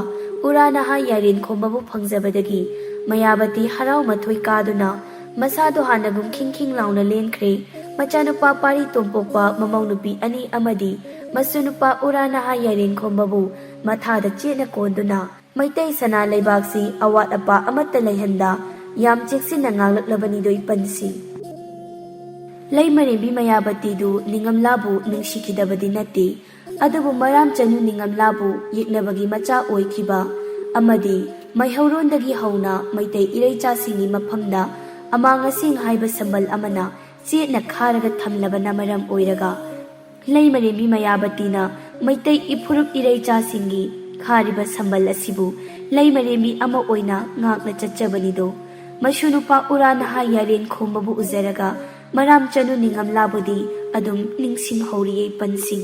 ꯎꯔꯥ ꯅꯍꯥ ꯌꯥꯏꯔꯦꯟꯈꯣꯝꯕꯕꯨ ꯐꯪꯖꯕꯗꯒꯤ ꯃꯌꯥꯕꯇꯤ ꯍꯔꯥꯎ ꯃꯊꯣꯏ ꯀꯥꯗꯨꯅ ꯃꯁꯥꯗꯣ ꯍꯥꯟꯅꯒꯨꯝ ꯈꯤꯡ ꯂꯥꯎꯅ ꯂꯦꯟꯈ꯭ꯔꯦ꯫ ꯃꯆꯥꯅꯨꯄꯥ ꯄꯥꯔꯤ ꯇꯣꯝꯄꯣꯛꯄ ꯃꯃꯧ ꯅꯨꯄꯤ ꯑꯅꯤ ꯑꯃꯗꯤ ꯃꯁꯨ ꯅꯨꯄꯥ ꯎꯔꯥ ꯅꯍꯥ ꯌꯥꯏꯔꯦꯟꯈꯣꯝꯕꯕꯨ ꯃꯊꯥꯗ ꯆꯦꯠꯅ ꯀꯣꯟꯗꯨꯅ ꯃꯩꯇꯩ ꯁꯅꯥ ꯂꯩꯕꯥꯛꯁꯤ ꯑꯋꯥꯠ ꯑꯄꯥ ꯑꯃꯠꯇ ꯂꯩꯍꯟꯗ ꯌꯥꯝ ꯆꯦꯛꯁꯤꯟꯅ ꯉꯥꯡꯂꯛꯂꯕꯅꯤꯗꯣꯏ ꯄꯟꯁꯤ꯫ ꯂꯩꯃꯔꯦꯝꯕꯤ ꯃꯌꯥꯕꯇꯤꯗꯨ ꯅꯤꯡꯉꯝꯂꯥꯕꯨ ꯅꯨꯡꯁꯤꯈꯤꯗꯕꯗꯤ ꯅꯠꯇꯦ, ꯑꯗꯨꯕꯨ ꯃꯔꯥꯝꯆꯅꯨ ꯅꯤꯡꯉꯝꯂꯥꯕꯨ ꯌꯦꯛꯅꯕꯒꯤ ꯃꯆꯥ ꯑꯣꯏꯈꯤꯕ ꯑꯃꯗꯤ ꯃꯩꯍꯧꯔꯣꯟꯗꯒꯤ ꯍꯧꯅ ꯃꯩꯇꯩ ꯏꯔꯩꯆꯥꯁꯤꯡꯒꯤ ꯃꯐꯝꯗ ꯑꯃꯥꯡ ꯑꯁꯦꯡ ꯍꯥꯏꯕ ꯁꯝꯕꯜ ꯑꯃꯅ ꯆꯦꯠꯅ ꯈꯥꯔꯒ ꯊꯝꯂꯕꯅ ꯃꯔꯝ ꯑꯣꯏꯔꯒ ꯂꯩꯃꯔꯦꯝꯕꯤ ꯃꯌꯥꯕꯇꯤꯅ ꯃꯩꯇꯩ ꯏꯐꯨꯔꯨꯞ ꯏꯔꯩꯆꯥꯁꯤꯡꯒꯤ ꯈꯥꯔꯤꯕ ꯁꯝꯕꯜ ꯑꯁꯤꯕꯨ ꯂꯩꯃꯔꯦꯝꯕꯤ ꯑꯃ ꯑꯣꯏꯅ ꯉꯥꯛꯅ ꯆꯠꯆꯕꯅꯤꯗꯣ ꯃꯁꯨ ꯅꯨꯄꯥ ꯎꯔꯥ ꯅꯍꯥ ꯌꯥꯏꯔꯦꯟꯈꯣꯝꯕꯕꯨ ꯎꯖꯔꯒ ꯃꯔꯥꯝꯆꯅꯨ ꯅꯤꯡꯉꯝꯂꯥꯕꯨꯗꯤ ꯑꯗꯨꯝ ꯅꯤꯡꯁꯤꯡꯍꯧꯔꯤꯌꯦ ꯄꯟꯁꯤ꯫